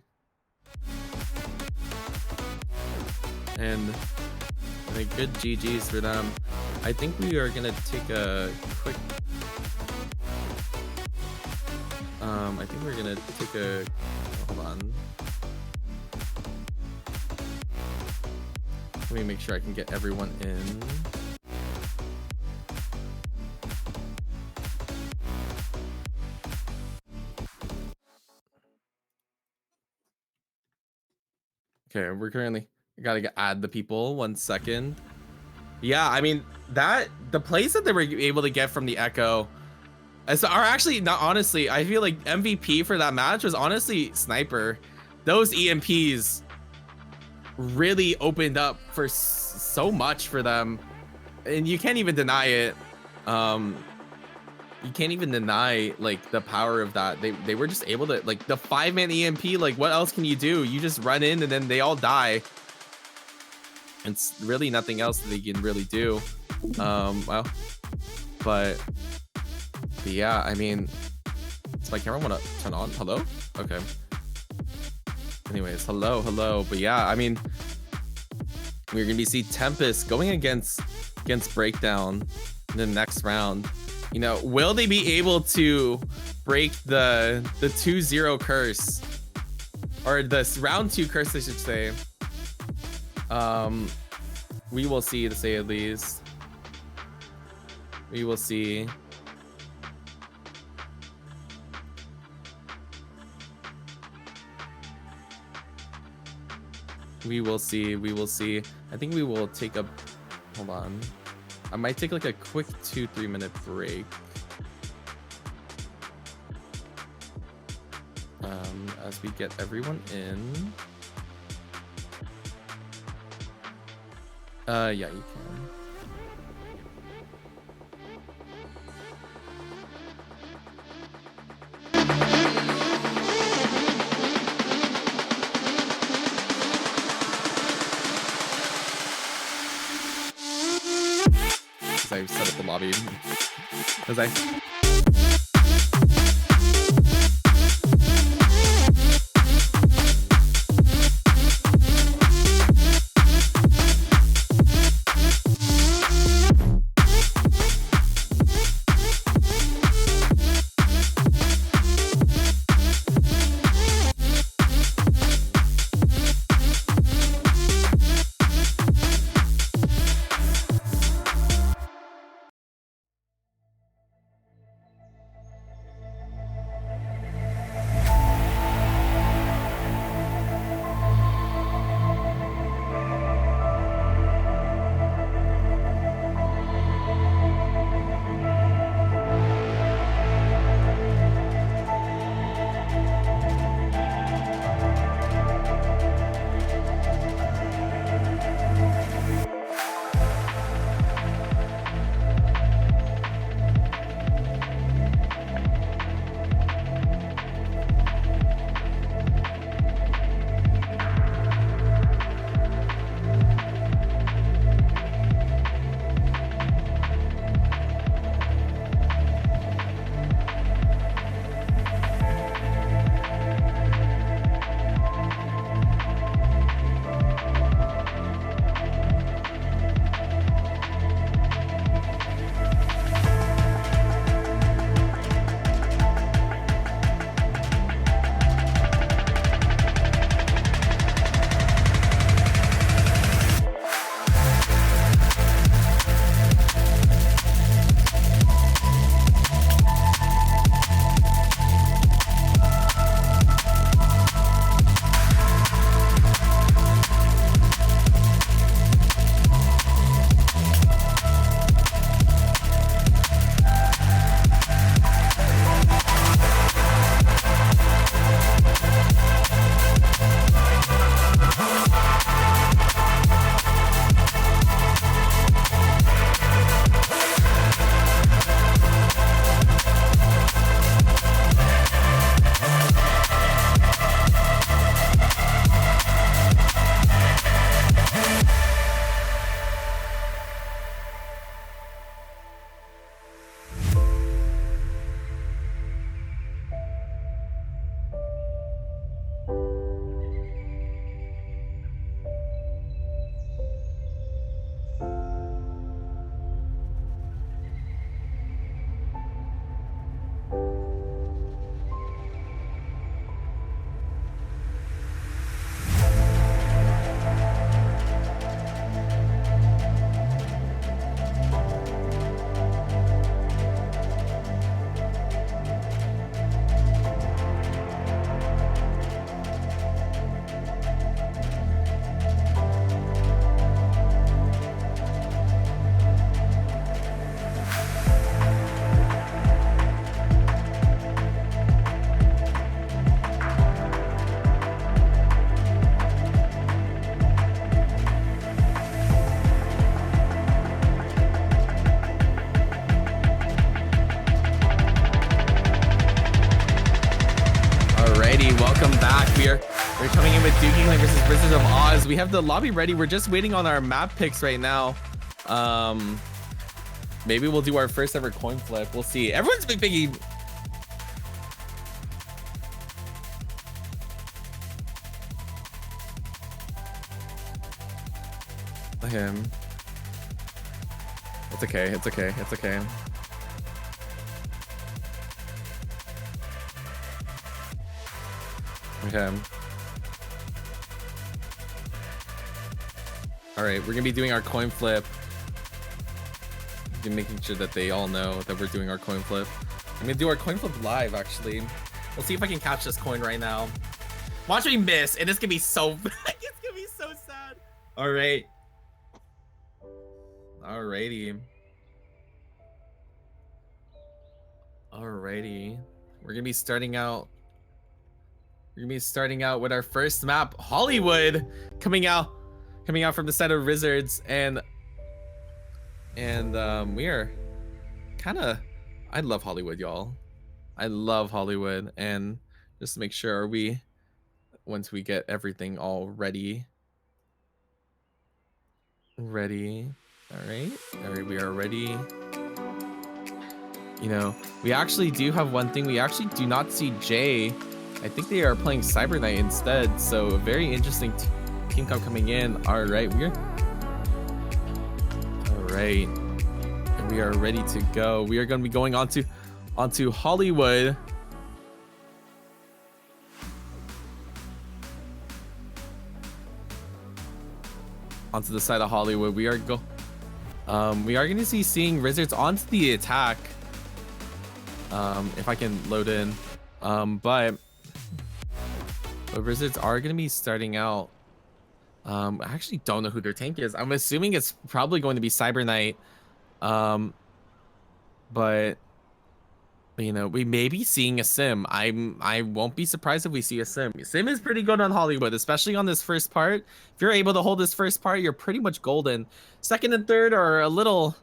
And a good GG's for them. I think we are gonna take a quick hold on. Let me make sure I can get everyone in. Okay, we're currently gotta add the people. 1 second. Yeah, I mean, the plays that they were able to get from the Echo are actually not, honestly, I feel like MVP for that match was honestly Sniper. Those EMPs really opened up for so much for them, and you can't even deny it. You can't even deny like the power of that. They were just able to, like, the 5-man EMP, like, what else can you do? You just run in and then they all die. It's really nothing else that they can really do. Well, but yeah, I mean, does my camera want to turn on? Hello? Okay. Anyways, hello. But yeah, I mean, we're gonna see Tempest going against Breakdown in the next round. You know, will they be able to break the 2-0 curse, or the round 2 curse, I should say? We will see, to say at least. We will see. We will see. I think we will take a, hold on. I might take like a quick 2-3 minute break. As we get everyone in. Yeah, you can. I set up the lobby because I versus Wizards of Oz. We have the lobby ready. We're just waiting on our map picks right now. Maybe we'll do our first ever coin flip. We'll see. Everyone's been picking. Him. It's okay. It's okay. It's okay. Okay. All right, we're gonna be doing our coin flip. Making sure that they all know that we're doing our coin flip. I'm gonna do our coin flip live, actually. We'll see if I can catch this coin right now. Watch me miss, and it's gonna be so. It's gonna be so sad. All right. Alrighty. Alrighty. We're gonna be starting out. We're gonna be starting out with our first map, Hollywood, coming out from the side of Wizards, and we are kind of. I love Hollywood, y'all. I love Hollywood, and just to make sure, once we get everything all ready. All right, we are ready. You know, we actually do have one thing. We actually do not see Jay. I think they are playing Cyber Knight instead. So a very interesting team coming in. All right, and we are ready to go. We are going to be going onto Hollywood. Onto the side of Hollywood. We are going to be seeing Wizards onto the attack. If I can load in. But Wizards are going to be starting out. I actually don't know who their tank is. I'm assuming it's probably going to be Cyber Knight. But you know, we may be seeing a sim. I won't be surprised if we see a sim. Sim is pretty good on Hollywood, especially on this first part. If you're able to hold this first part, you're pretty much golden. Second and third are a little.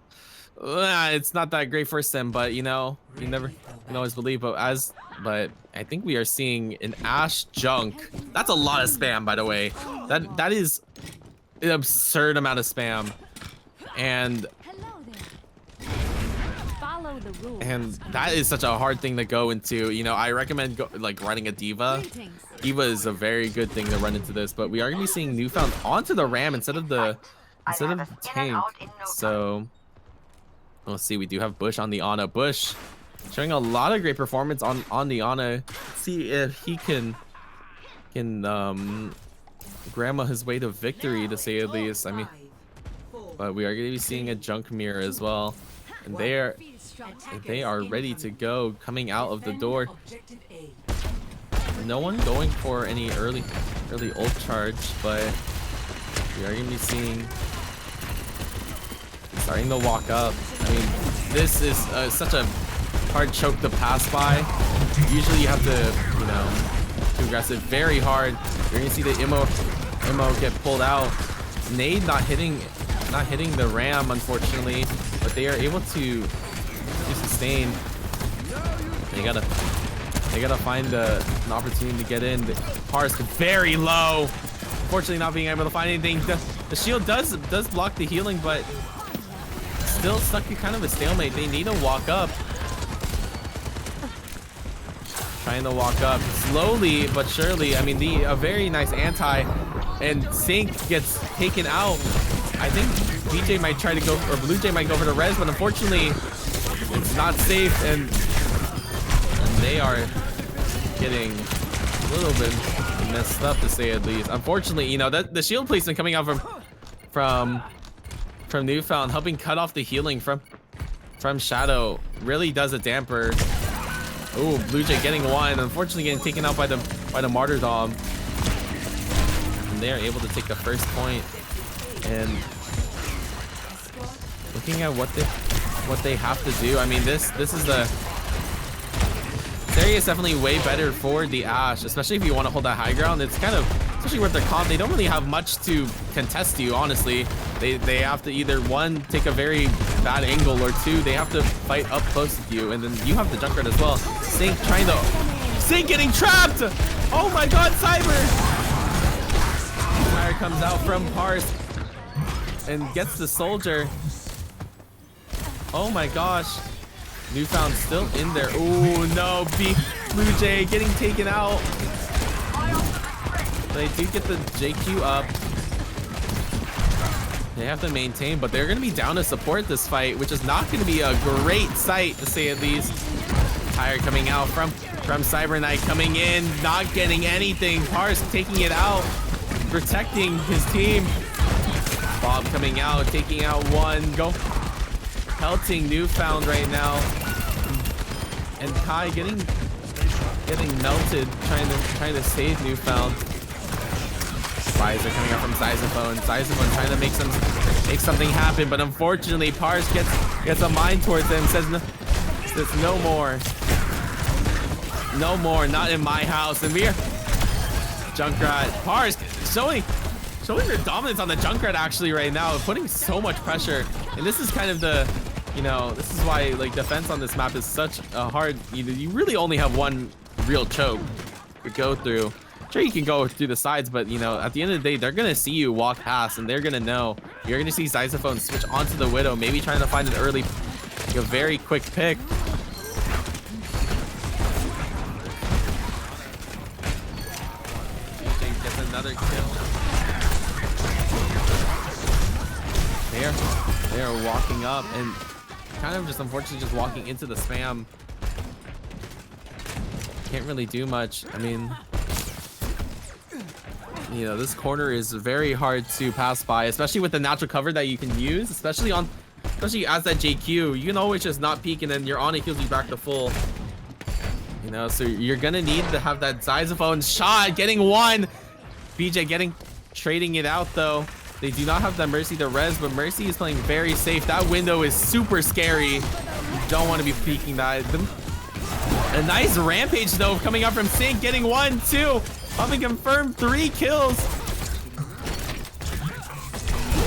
It's not that great for sim, but you know, you can always believe. But I think we are seeing an Ashe junk. That's a lot of spam, by the way. That is an absurd amount of spam, and that is such a hard thing to go into. You know, I recommend running a Diva. Diva is a very good thing to run into this, but we are gonna be seeing Newfound onto the Ram instead of the tank. So let's see. We do have Bush on the Ana. Bush showing a lot of great performance on the Ana. Let's see if he can grandma his way to victory, to say the least. I mean, but we are gonna be seeing a junk mirror as well, and they are ready to go coming out of the door. No one going for any early ult charge, but we are gonna be seeing starting to walk up. I mean, this is such a hard choke to pass by. Usually you have to, you know, too aggressive, very hard. You're gonna see the Immo get pulled out. Nade not hitting the Ram, unfortunately, but they are able to sustain. They gotta find an opportunity to get in. The Pars very low. Unfortunately, not being able to find anything. The shield does block the healing, but still stuck in kind of a stalemate. They need to walk up. Trying to walk up slowly but surely. I mean, a very nice anti, and Sync gets taken out. I think BJ might try to go, or Blue Jay might go for the res, but unfortunately, it's not safe, and they are getting a little bit messed up, to say at least. Unfortunately, you know, that the shield placement coming out from Newfound, helping cut off the healing from Shadow, really does a damper. Oh, Blue Jay getting one, unfortunately getting taken out by the Martyrdom. And they are able to take the first point. And looking at what they have to do, I mean, this is the area is definitely way better for the Ashe, especially if you want to hold that high ground. It's kind of, especially with their comp, they don't really have much to contest you, honestly. They have to either, one, take a very bad angle, or two, they have to fight up close with you, and then you have the Junkrat as well. Sync getting trapped! Oh my god, Cyber! comes out from Parse and gets the soldier. Oh my gosh. Newfound still in there. Oh no, Blue Jay getting taken out. They do get the JQ up. They have to maintain, but they're going to be down to support this fight, which is not going to be a great sight, to say at least. Tire coming out from Cyber Knight, coming in, not getting anything. Parse taking it out, protecting his team. Bob coming out, taking out one. Pelting Newfound right now. And Kai getting melted, trying to save Newfound. Spies are coming up from Sizophone. Sizophone trying to make something happen, but unfortunately Parse gets a mind towards him, says no more. No more, not in my house. And we're Junkrat. Parse showing their dominance on the Junkrat actually right now, putting so much pressure. And this is kind of the, this is why like defense on this map is such a hard, you really only have one real choke to go through. Sure, you can go through the sides, but at the end of the day, they're gonna see you walk past, and they're gonna know. You're gonna see Sizophone switch onto the Widow, maybe trying to find an early, a very quick pick. DJ gets another kill. They are walking up, and kind of just unfortunately just walking into the spam. Can't really do much. I mean, this corner is very hard to pass by, especially with the natural cover that you can use, especially as that JQ. You can always just not peek, and then your on it heals you back to full. So you're gonna need to have that Sizophone shot, getting one. BJ trading it out though. They do not have that Mercy to res, but Mercy is playing very safe. That window is super scary. You don't want to be peeking that. A nice rampage though coming up from Sync, getting 1, 2. Having confirmed 3 kills.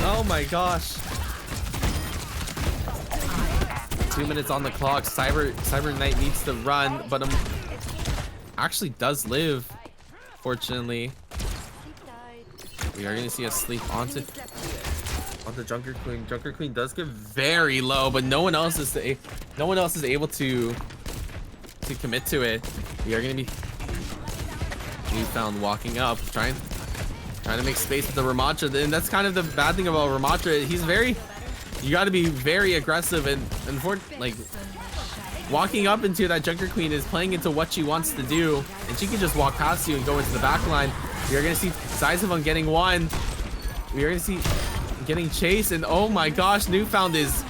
Oh my gosh. 2 minutes on the clock. Cyber Knight needs to run, but actually does live, fortunately. We are going to see a sleep onto Junker Queen. Junker Queen does get very low, but no one else is able to commit to it. We are going to be Newfound walking up, trying to make space with the Ramattra, and that's kind of the bad thing about Ramattra. You got to be very aggressive, and for like walking up into that Junker Queen is playing into what she wants to do, and she can just walk past you and go into the back line. You're gonna see Sizophone getting one. We are gonna see getting chased, and oh my gosh, Newfound is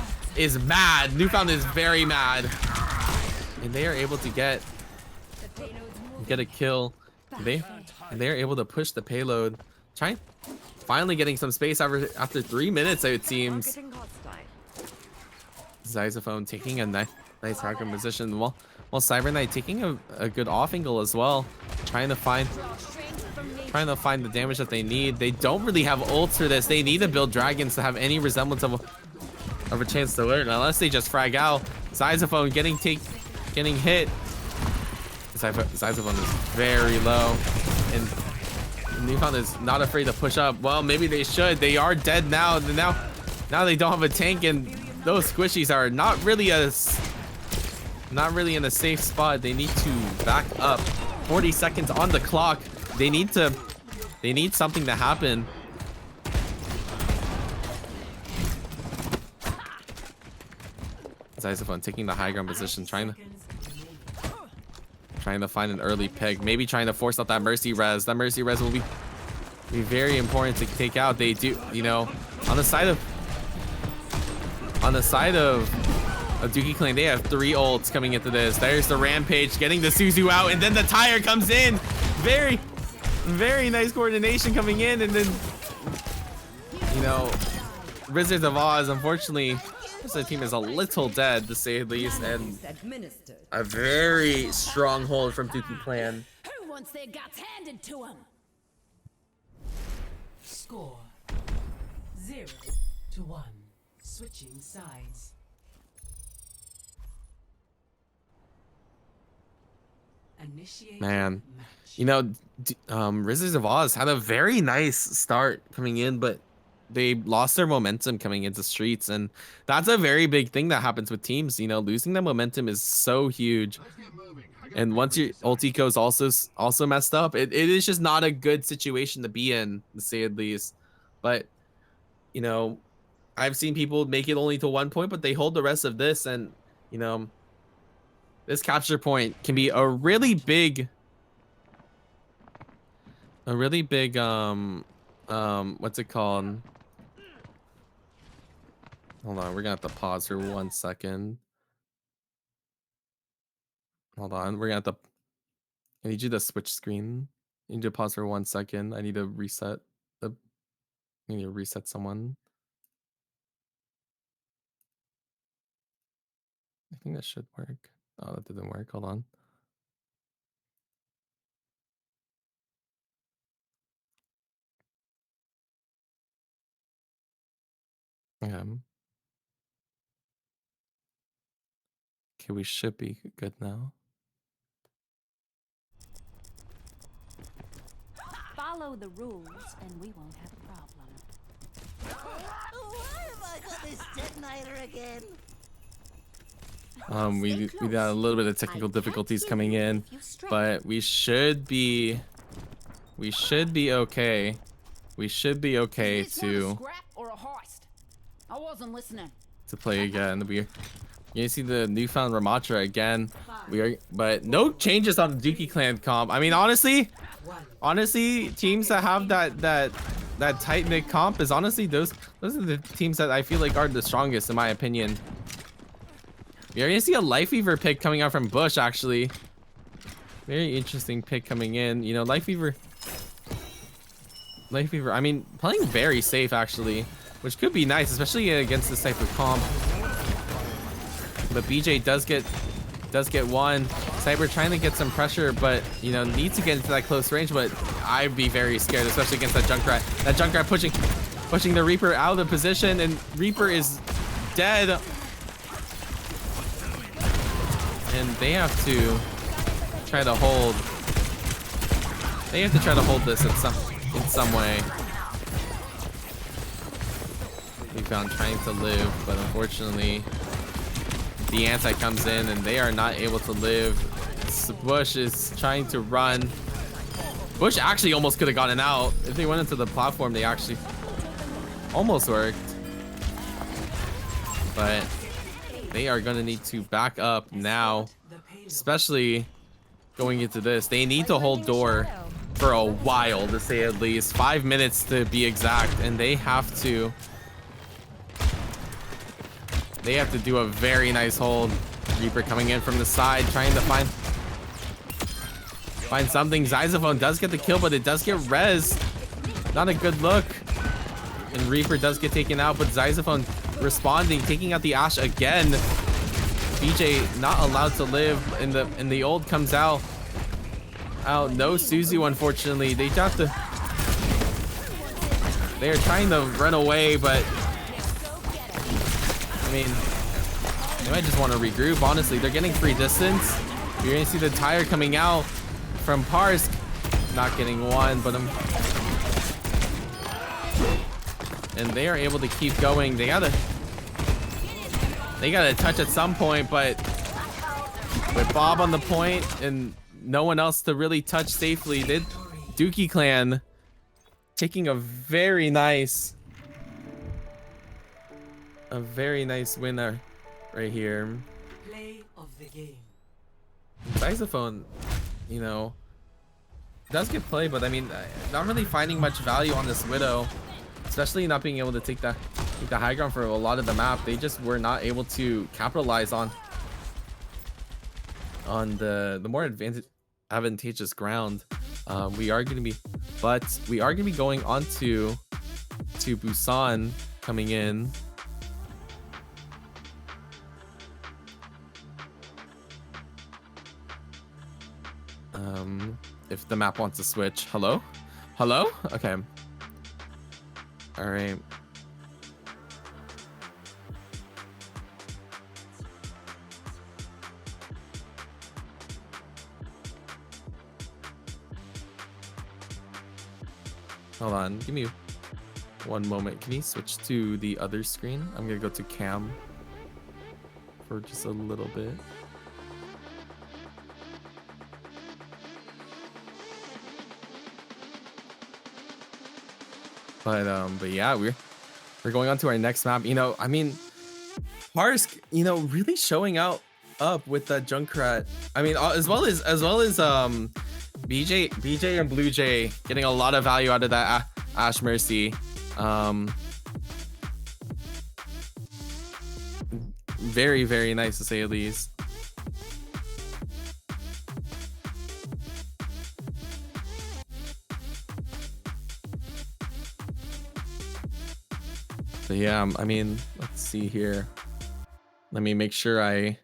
mad. Newfound is very mad, and they are able to get a kill. They are able to push the payload. Finally getting some space after 3 minutes, it seems. Sizophone taking a nice hacker position, while Cyber Knight taking a good off angle as well, trying to find the damage that they need. They don't really have ults for this. They need to build dragons to have any resemblance of a chance to win, unless they just frag out. Sizophone getting hit. Sizophone is very low, and Newfound is not afraid to push up. Well, maybe they should. They are dead now. Now they don't have a tank, and those squishies are not really in a safe spot. They need to back up. 40 seconds on the clock. They need something to happen. Sizophone taking the high ground position, trying to find an early pick, maybe trying to force out that Mercy res. That Mercy res will be very important to take out. They do, on the side of Dookie Clan, they have 3 ults coming into this. There's the Rampage getting the Suzu out, and then the Tire comes in. Very nice coordination coming in, and then Wizards of Oz, unfortunately, this team is a little dead, to say the least, and a very strong hold from Dookie Clan. Who wants their guts handed to them? Score 0-1. Switching sides. Initiate Man, match. you know, Wizards of Oz had a very nice start coming in, but they lost their momentum coming into Streets, and that's a very big thing that happens with teams. You know, losing that momentum is so huge. Let's get moving. I got And once your ultico's also messed up, it is just not a good situation to be in, to say at least. But you know, I've seen people make it only to 1 point, but they hold the rest of this, and you know, this capture point can be a really big what's it called? Hold on, we're gonna have to pause for 1 second. Hold on, we're gonna have to. I need you to switch screen. I need you to pause for 1 second. I need to reset the. I need to reset someone. I think that should work. Oh, that didn't work. Hold on. Okay, we should be good now. Follow the rules, and we won't have a problem. Why have I got this detonator again? We got a little bit of technical difficulties coming in, but we should be okay. We should be okay to Scrap or a heist? I wasn't listening. play again. You see the newfound Ramatra again. But no changes on the Dookie Clan comp. I mean, honestly, teams that have that tight knit comp is honestly those are the teams that I feel like are the strongest in my opinion. You're gonna see a Life Weaver pick coming out from Bush actually. Very interesting pick coming in. You know, Life Weaver. I mean, playing very safe actually, which could be nice, especially against this type of comp. But BJ does get one. Cyber trying to get some pressure, but you know, needs to get into that close range. But I'd be very scared, especially against that Junkrat. That Junkrat pushing the Reaper out of the position, and Reaper is dead. And they have to try to hold. They have to try to hold this in some way. We found trying to live, but unfortunately, the anti comes in and they are not able to live. Bush is trying to run. Bush actually almost could have gotten out. If they went into the platform, they actually almost worked. But they are going to need to back up now, especially going into this. They need to hold door for a while, to say at least 5 minutes to be exact, and they have to do a very nice hold. Reaper coming in from the side, trying to find something. Zyzophone does get the kill, but it does get res. Not a good look. And Reaper does get taken out, but Zyzophone responding, taking out the Ashe again. BJ not allowed to live, and the ult comes out. No Suzu, unfortunately. They are trying to run away, but I mean, they might just want to regroup. Honestly, they're getting free distance. You're gonna see the tire coming out from Parsk, not getting one, but and they are able to keep going. They gotta touch at some point, but with Bob on the point and no one else to really touch safely, Dookie Clan taking a very nice winner right here. Play of the game. Saxophone, you know, does get play, but I mean, not really finding much value on this Widow, especially not being able to take the high ground for a lot of the map. They just were not able to capitalize on the more advantageous ground. We are going to be going on to Busan coming in. If the map wants to switch. Hello? Okay. All right. Hold on, give me one moment. Can you switch to the other screen? I'm gonna go to cam for just a little bit. But yeah, we're going on to our next map. You know, I mean, Parsk, you know, really showing up with that Junkrat. I mean, as well as BJ and Blue Jay getting a lot of value out of that Ash Mercy. Very, very nice to say the least. So yeah, I mean, let's see here. Let me make sure I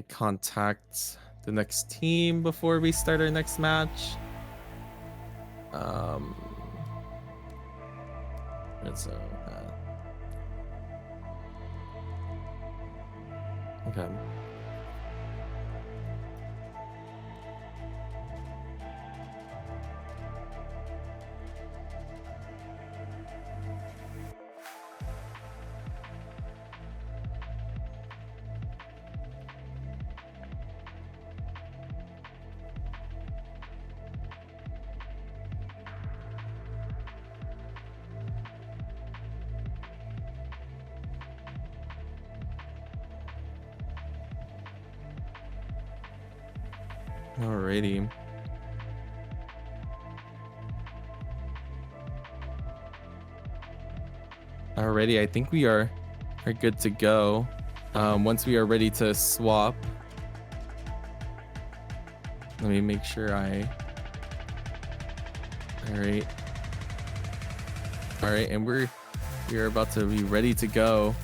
contact the next team before we start our next match. It's okay. Alrighty. Alrighty, I think we are good to go. Once we are ready to swap, let me make sure I. Alright, and we are about to be ready to go.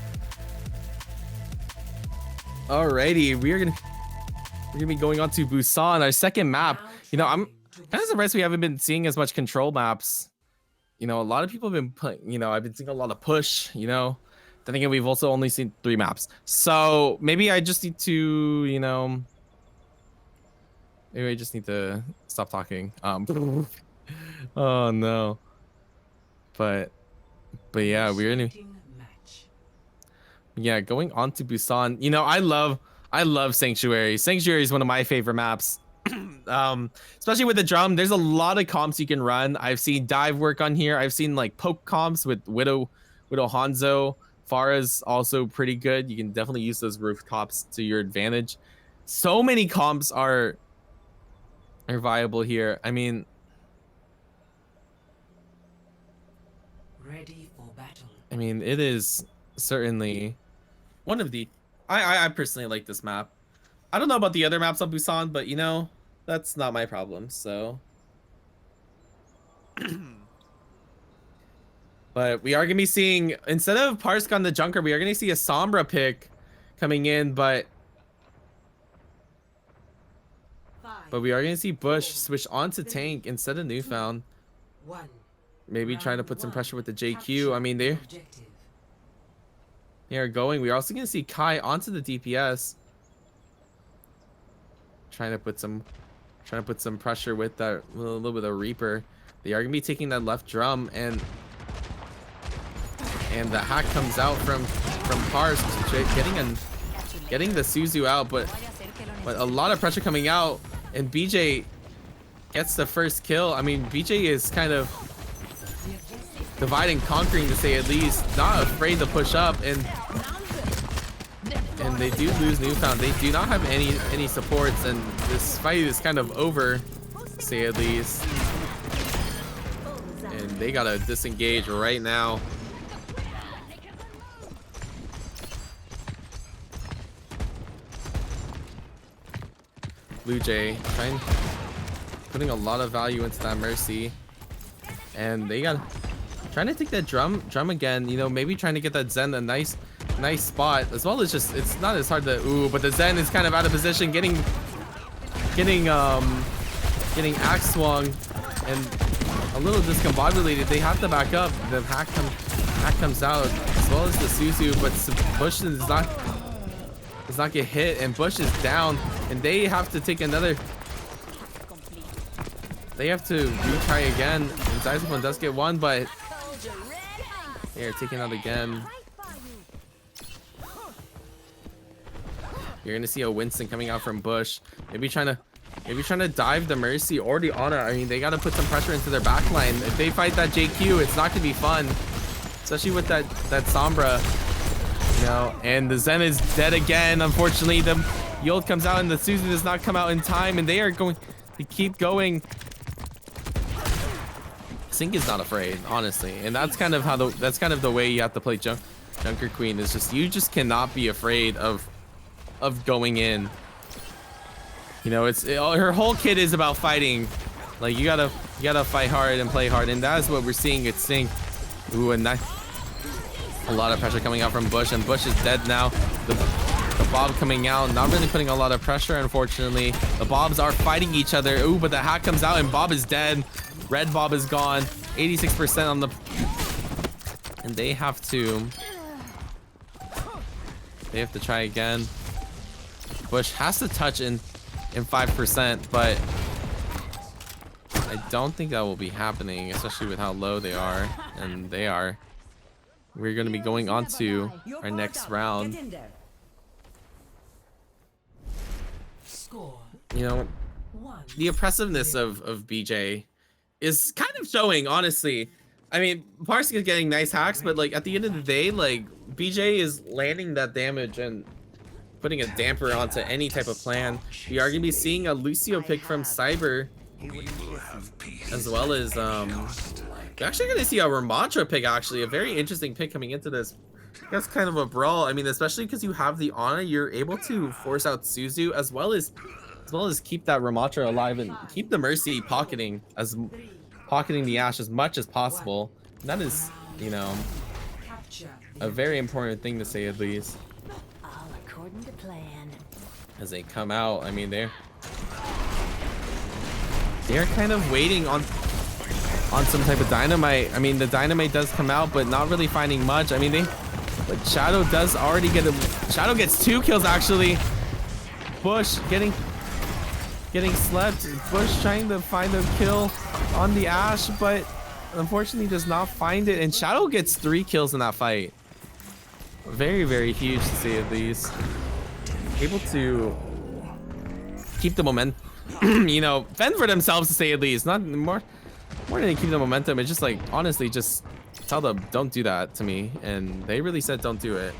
Alrighty, we're gonna be going on to Busan, our second map. You know, I'm kind of surprised we haven't been seeing as much control maps. You know, a lot of people have been playing, you know, I've been seeing a lot of push, you know. Then again, we've also only seen 3 maps. So maybe I just need to, you know, maybe I just need to stop talking. Oh no. But yeah, we're gonna, yeah, going on to Busan. You know, I love Sanctuary. Sanctuary is one of my favorite maps. Especially with the drum, there's a lot of comps you can run. I've seen dive work on here. I've seen like poke comps with Widow Hanzo. Pharah's also pretty good. You can definitely use those rooftops to your advantage. So many comps are viable here. I mean, Ready for battle. I mean, it is certainly one of the. I personally like this map. I don't know about the other maps on Busan, but you know, that's not my problem. So, but we are gonna be seeing, instead of Parsk on the Junker, we are gonna see a Sombra pick coming in, but we are gonna see Bush switch onto tank instead of Newfound. Maybe trying to put some pressure with the JQ. I mean, they are going. We're also gonna see Kai onto the DPS. Trying to put some pressure with that little bit of Reaper. They are gonna be taking that left drum, and the hack comes out from Parsk, getting the Suzu out, but a lot of pressure coming out, and BJ gets the first kill. I mean, BJ is kind of divide and conquering, to say at least, not afraid to push up, and they do lose Newfound. They do not have any supports, and this fight is kind of over, to say at least. And they gotta disengage right now. Blue Jay putting a lot of value into that Mercy, and they got trying to take that drum again. You know, maybe trying to get that Zen a nice spot, as well as just, it's not as hard to but the Zen is kind of out of position, getting axe swung and a little discombobulated. They have to back up. The hack comes out, as well as the Suzu, but Bush does not get hit, and Bush is down, and they have to take another they have to retry again. And Zyzofone does get one, but they're taking out again. You're gonna see a Winston coming out from Bush. Maybe trying to dive the Mercy or the Ana. I mean, they gotta put some pressure into their backline. If they fight that JQ, it's not gonna be fun. Especially with that Sombra. You know, and the Zen is dead again. Unfortunately, the Yolt comes out and the Susan does not come out in time, and they are going to keep going. Sink is not afraid, honestly, and that's kind of how the way you have to play Junker Queen is just you just cannot be afraid of going in. You know, her whole kit is about fighting. Like you gotta fight hard and play hard, and that is what we're seeing at Sink. Ooh, and that a lot of pressure coming out from Bush, and Bush is dead now. The Bob coming out, not really putting a lot of pressure, unfortunately. The Bobs are fighting each other. Ooh, but the hack comes out and Bob is dead. Red Bob is gone. 86% on the, and they have to try again. Bush has to touch in 5%, but I don't think that will be happening, especially with how low they are, and they are. We're going to be going on to our next round. You know, the oppressiveness of BJ is kind of showing, honestly. I mean, Parsec is getting nice hacks, but like at the end of the day, like BJ is landing that damage and putting a damper onto any type of plan. We are going to be seeing a Lucio pick from Cyber, as well as we're actually going to see a Ramontra pick, actually a very interesting pick coming into this. That's kind of a brawl. I mean, especially because you have the Ana, you're able to force out Suzu as well as keep that Ramontra alive and keep the Mercy pocketing the Ashe as much as possible. And that is, you know, a very important thing to say, at least. All according to plan. As they come out, I mean, they're kind of waiting on some type of dynamite. I mean, the dynamite does come out, but not really finding much. I mean, but Shadow does already get Shadow gets 2 kills, actually. Bush getting slept. Bush trying to find a kill on the Ashe, but unfortunately does not find it. And Shadow gets 3 kills in that fight. Very, very huge to say at least. Able to keep the momentum, you know, fend for themselves to say at least. Not more than keep the momentum. It's just like, honestly, just tell them, don't do that to me. And they really said, don't do it.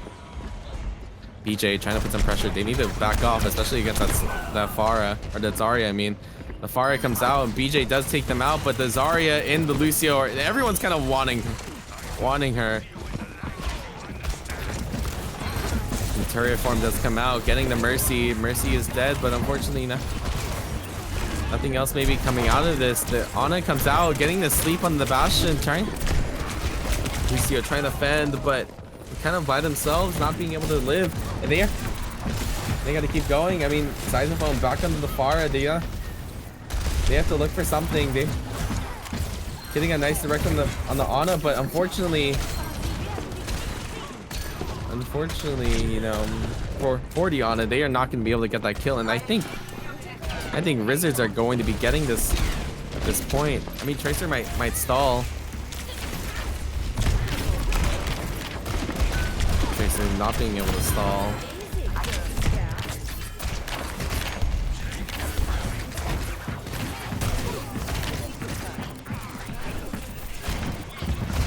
BJ trying to put some pressure. They need to back off, especially against that Pharah, or the Zarya, I mean. The Pharah comes out and BJ does take them out, but the Zarya in the Lucio, everyone's kind of wanting her. The Turret form does come out, getting the Mercy. Mercy is dead, but unfortunately nothing else maybe coming out of this. The Ana comes out, getting the sleep on the Bastion, Lucio trying to fend, but kind of by themselves, not being able to live. And they got to keep going. I mean, Zyzofone back onto the Pharah. They have to look for something. They getting a nice direct on the Ana, but unfortunately, you know, for the Ana, they are not going to be able to get that kill. And I think Wizards are going to be getting this at this point. I mean, Tracer might stall. Tracer not being able to stall.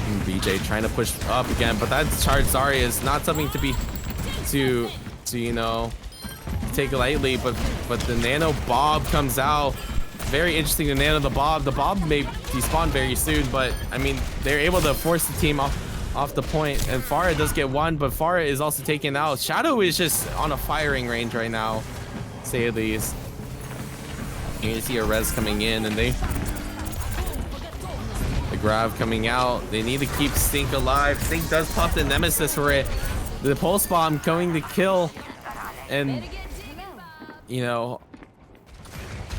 And BJ trying to push up again, but that charge Zarya is not something to you know, take lightly. But the Nano Bob comes out. Very interesting to Nano the Bob. The Bob may despawn very soon, but I mean, they're able to force the team off the point, and Pharah does get one, but Pharah is also taken out. Shadow is just on a firing range right now, to say at least. You can see a res coming in, and the grab coming out. They need to keep Stink alive. Stink does pop the Nemesis for it. The pulse bomb going to kill, and you know,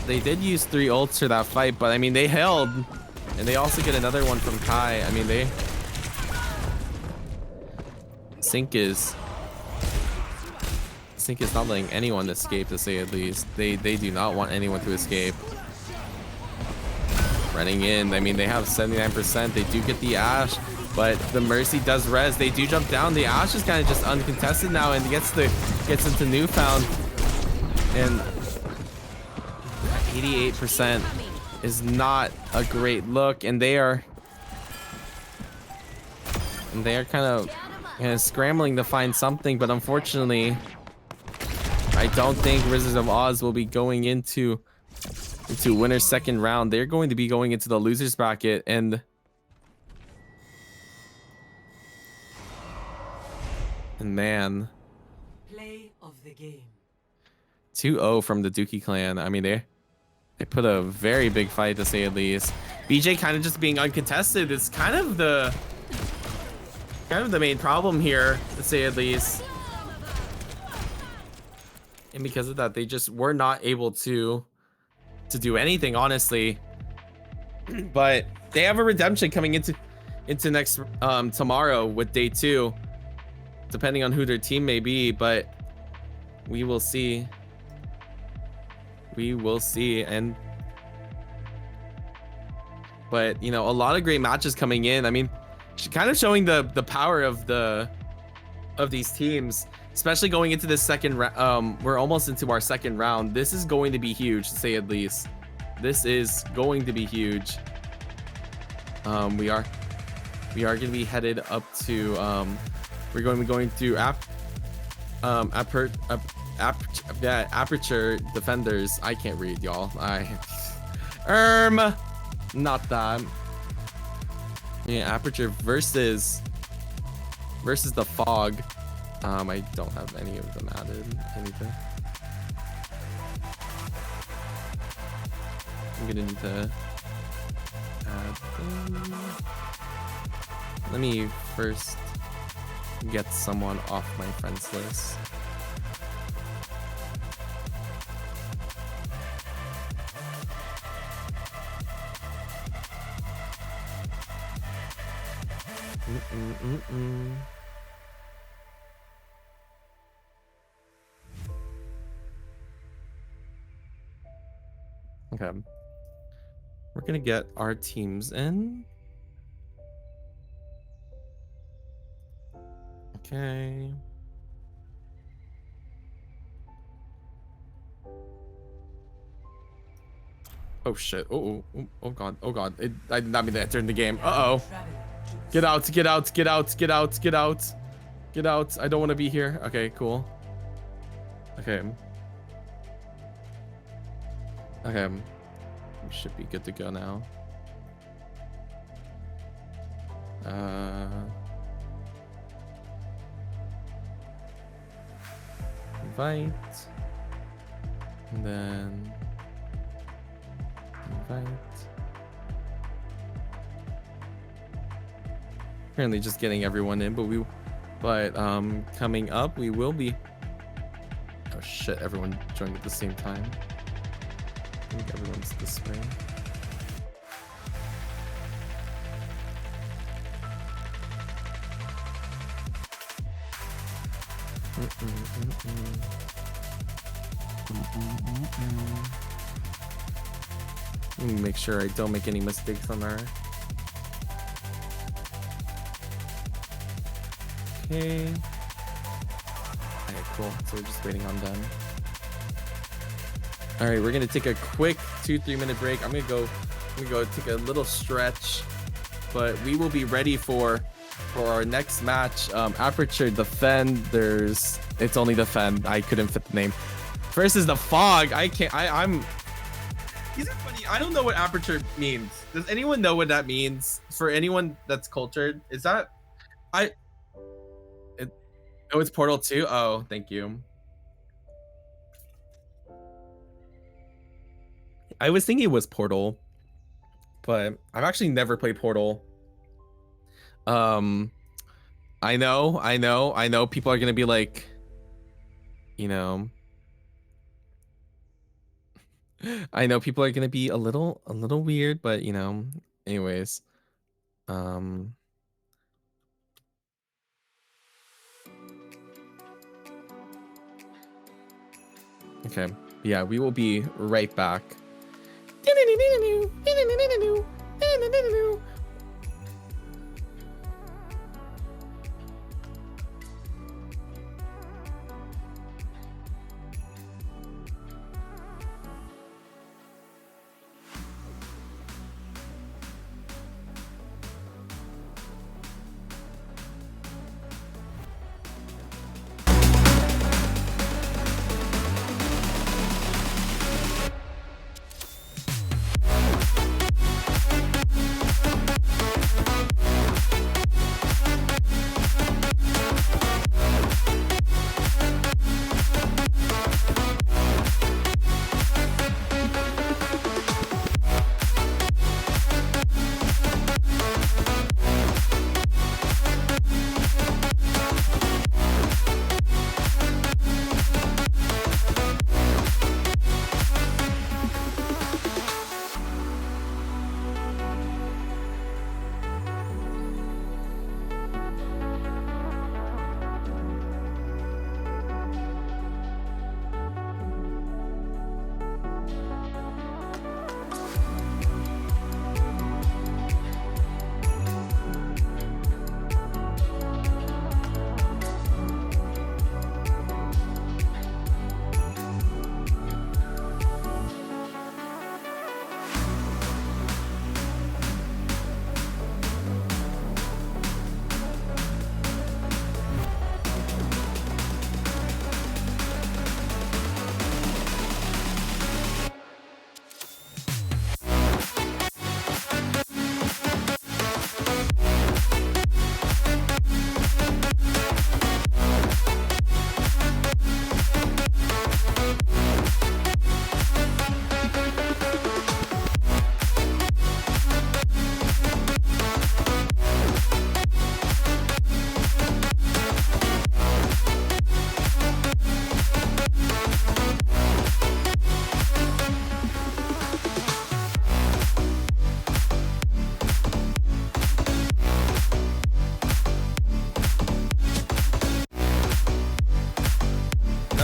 they did use 3 ults for that fight, but I mean, they held, and they also get another one from Kai. I mean, Sink is not letting anyone escape, to say at least. They do not want anyone to escape. running in. I mean, they have 79%. They do get the Ash, but the Mercy does res. They do jump down. The Ash is kind of just uncontested now and gets into Newfound. And 88% is not a great look, and they are kind of scrambling to find something, but unfortunately, I don't think Wizards of Oz will be going into winner's second round. They're going to be going into the losers bracket, and man, Play of the game. 2-0 from the Dookie clan. I mean, they put a very big fight, to say at least. BJ kind of just being uncontested is kind of the main problem here, to say at least. And because of that, they just were not able to do anything, honestly. But they have a redemption coming into next tomorrow with day 2, depending on who their team may be. But we will see. But you know, a lot of great matches coming in. I mean, kind of showing the power of these teams, especially going into this second round. We're almost into our second round. This is going to be huge, to say at least. This is going to be huge. We are going to be headed up to we're going to be going through Aperture Defenders. I can't read, y'all. Not that. Yeah, Aperture versus the Fog. I don't have any of them added. Anything. I'm gonna need to add them. Let me first get someone off my friends list. Okay. We're gonna get our teams in. Okay. Oh shit. Oh god. Oh god. I did not mean to enter in the game. Uh-oh. Get out. Get out. Get out. Get out. Get out. Get out. I don't want to be here. Okay, cool. Okay. Okay. We should be good to go now. Invite. And then invite. Apparently just getting everyone in, but coming up we will be. Oh shit, everyone joined at the same time. I think everyone's this way. Let me make sure I don't make any mistakes on our. Okay. Okay, cool. So we're just waiting on them. All right, we're gonna take a quick 2-3 minute break. I'm gonna go take a little stretch, but we will be ready for our next match. Aperture Defenders. It's only Defend. I couldn't fit the name. First is the Fog. I'm. These are funny. I don't know what Aperture means. Does anyone know what that means? For anyone that's cultured, is that Oh, it's Portal 2? Oh, thank you. I was thinking it was Portal, but I've actually never played Portal. I know people are gonna be like, you know, I know people are gonna be a little weird, but you know, anyways, okay, yeah, we will be right back.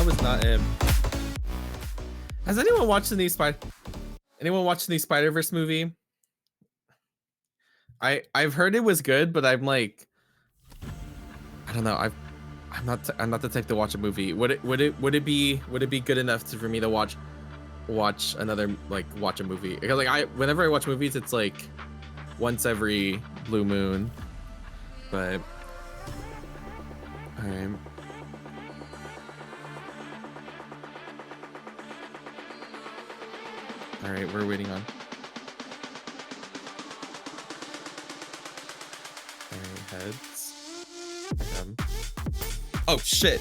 that was not him. Has anyone watched the new Spider-Verse movie? I've heard it was good, but I'm like, I don't know. I'm not the type to watch a movie. Would it be good enough for me to watch another, like, watch a movie? Because like whenever I watch movies, it's like once every blue moon. But all right. All right, we're waiting on. All right, heads. Oh shit!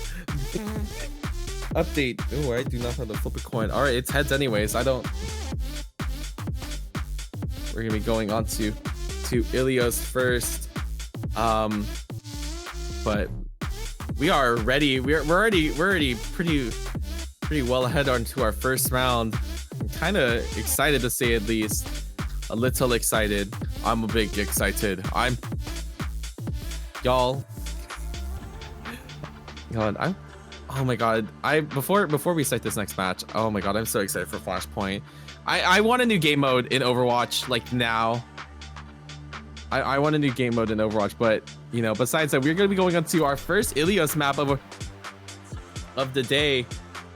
Update. Oh, I do not have to flip a coin. All right, it's heads anyways. I don't. We're gonna be going on to Ilios first. But we are ready. We're already pretty well ahead onto our first round. I'm kind of excited, to say at least. A little excited. I'm a big excited. Y'all. God, oh my god. Before we start this next match, oh my god, I'm so excited for Flashpoint. I want a new game mode in Overwatch, like, now. I want a new game mode in Overwatch, but you know, besides that, we're gonna be going on to our first Ilios map of the day.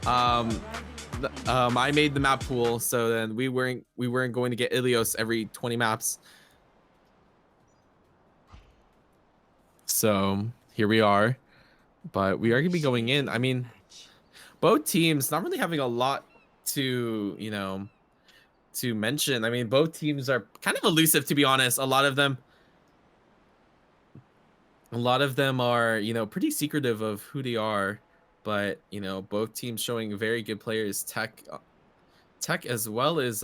I made the map pool, so then we weren't going to get Ilios every 20 maps. So here we are, but we are gonna be going in. I mean, both teams not really having a lot to, you know, to mention. I mean, both teams are kind of elusive, to be honest. A lot of them are, you know, pretty secretive of who they are, but you know, both teams showing very good players. Tech as well as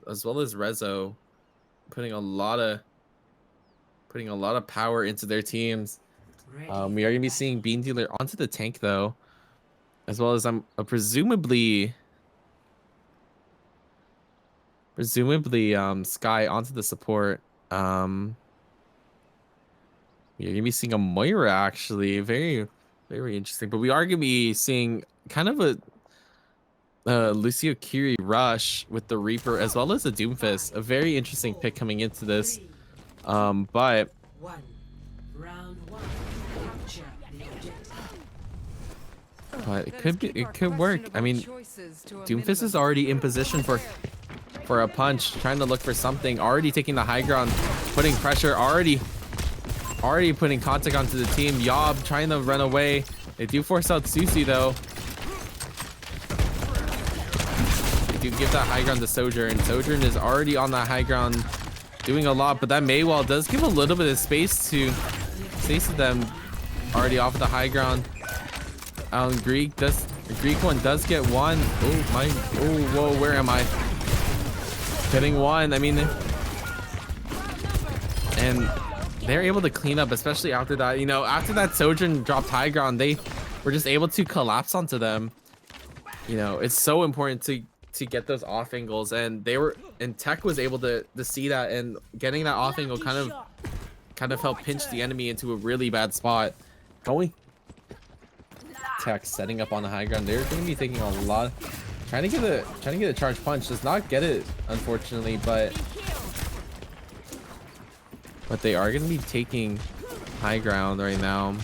Rezo putting a lot of power into their teams. We are gonna be seeing Bean Dealer onto the tank though, as well as presumably Sky onto the support. You're gonna be seeing a Moira, actually. Very interesting. But we are gonna be seeing kind of a Lucio Kiri rush with the Reaper, as well as a Doomfist. A very interesting pick coming into this. But it could work. I mean, Doomfist is already in position for a punch, trying to look for something. Already taking the high ground, putting pressure. Already putting contact onto the team. Yob trying to run away. They do force out Susie though. They do give that high ground to Sojourn. Sojourn is already on that high ground, doing a lot, but that Maywall does give a little bit of space to them. Already off of the high ground. Greek one does get one. Oh whoa, where am I? Getting one. I mean, and they're able to clean up, especially after that. You know, after that Sojourn dropped high ground, they were just able to collapse onto them. You know, it's so important to get those off angles, and Tech was able to see that, and getting that off angle kind of helped pinch the enemy into a really bad spot. Tech setting up on the high ground. They're going to be taking a lot, trying to get a charge punch. Does not get it, unfortunately, but they are going to be taking high ground right now.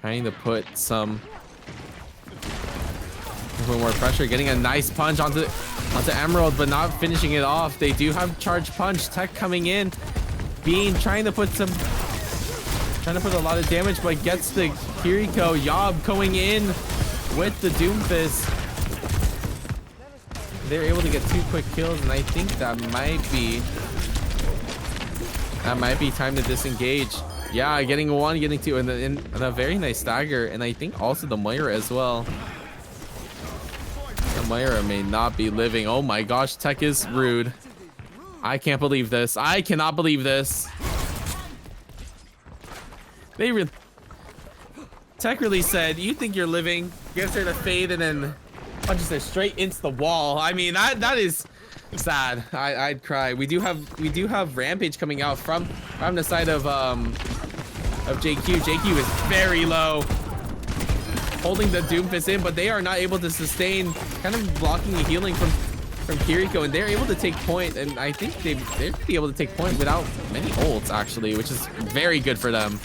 Trying to put more pressure, getting a nice punch onto Emerald, but not finishing it off. They do have charge punch. Tech coming in. Bean trying to put a lot of damage, but gets the Kiriko. Yob going in with the Doomfist. They're able to get 2 quick kills, and I think that might be time to disengage. Yeah, getting 1, getting 2, and a very nice stagger, and I think also the Moira as well. The Moira may not be living. Oh my gosh, Tech is rude. I can't believe this. I cannot believe this. Tech really said, "You think you're living?" Gives her the fade and then punches her straight into the wall. I mean, that is sad. I'd cry. We do have Rampage coming out from the side of of JQ. JQ is very low, holding the Doomfist in, but they are not able to sustain, kind of blocking the healing from Kiriko, and they're able to take point, and I think they'd be able to take point without many ults, actually, which is very good for them.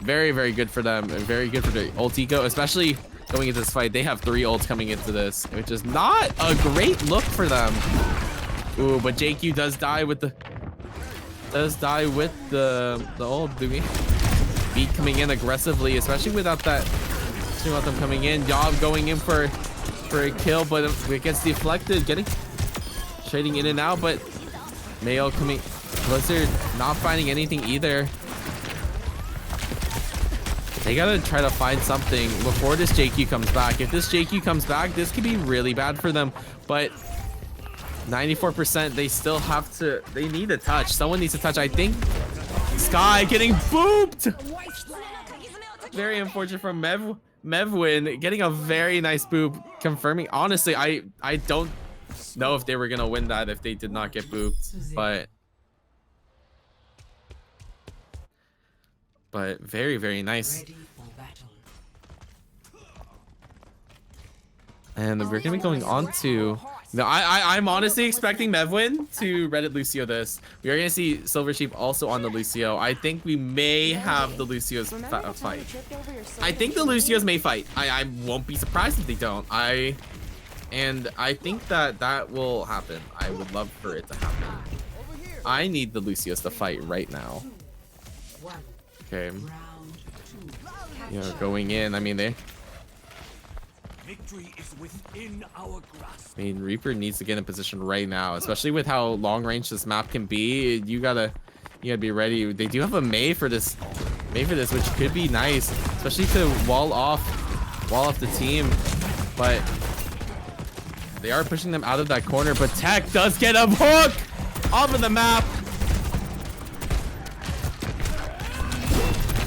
Very, very good for them, and very good for the ult eco, especially going into this fight. They have 3 ults coming into this, which is not a great look for them. Ooh, but JQ does die with the ult. Do we beat coming in aggressively, especially without that, without them coming in. Yob going in for a kill, but it gets deflected, trading in and out. But Mayo coming, Blizzard not finding anything either. They gotta try to find something before this JQ comes back. If this JQ comes back, this could be really bad for them. But 94%, they still have to, they need a touch. Someone needs a touch. I think Sky getting booped. Very unfortunate from Mevwin getting a very nice boop, confirming. Honestly, I don't know if they were gonna win that if they did not get booped, but very, very nice. And we're gonna be going on to, I'm honestly expecting Mevwin to Reddit Lucio this. We are gonna see Silver Sheep also on the Lucio. I think we may have the Lucio's fight. I think the Lucios may fight. I won't be surprised if they don't. And I think that will happen. I would love for it to happen. I need the Lucios to fight right now. Okay. You know, going in. I mean, Victory is within our grasp. I mean, Reaper needs to get in position right now, especially with how long range this map can be. You gotta be ready. They do have a Mei for this, which could be nice, especially to wall off the team. But they are pushing them out of that corner. But Tech does get a hook off of the map.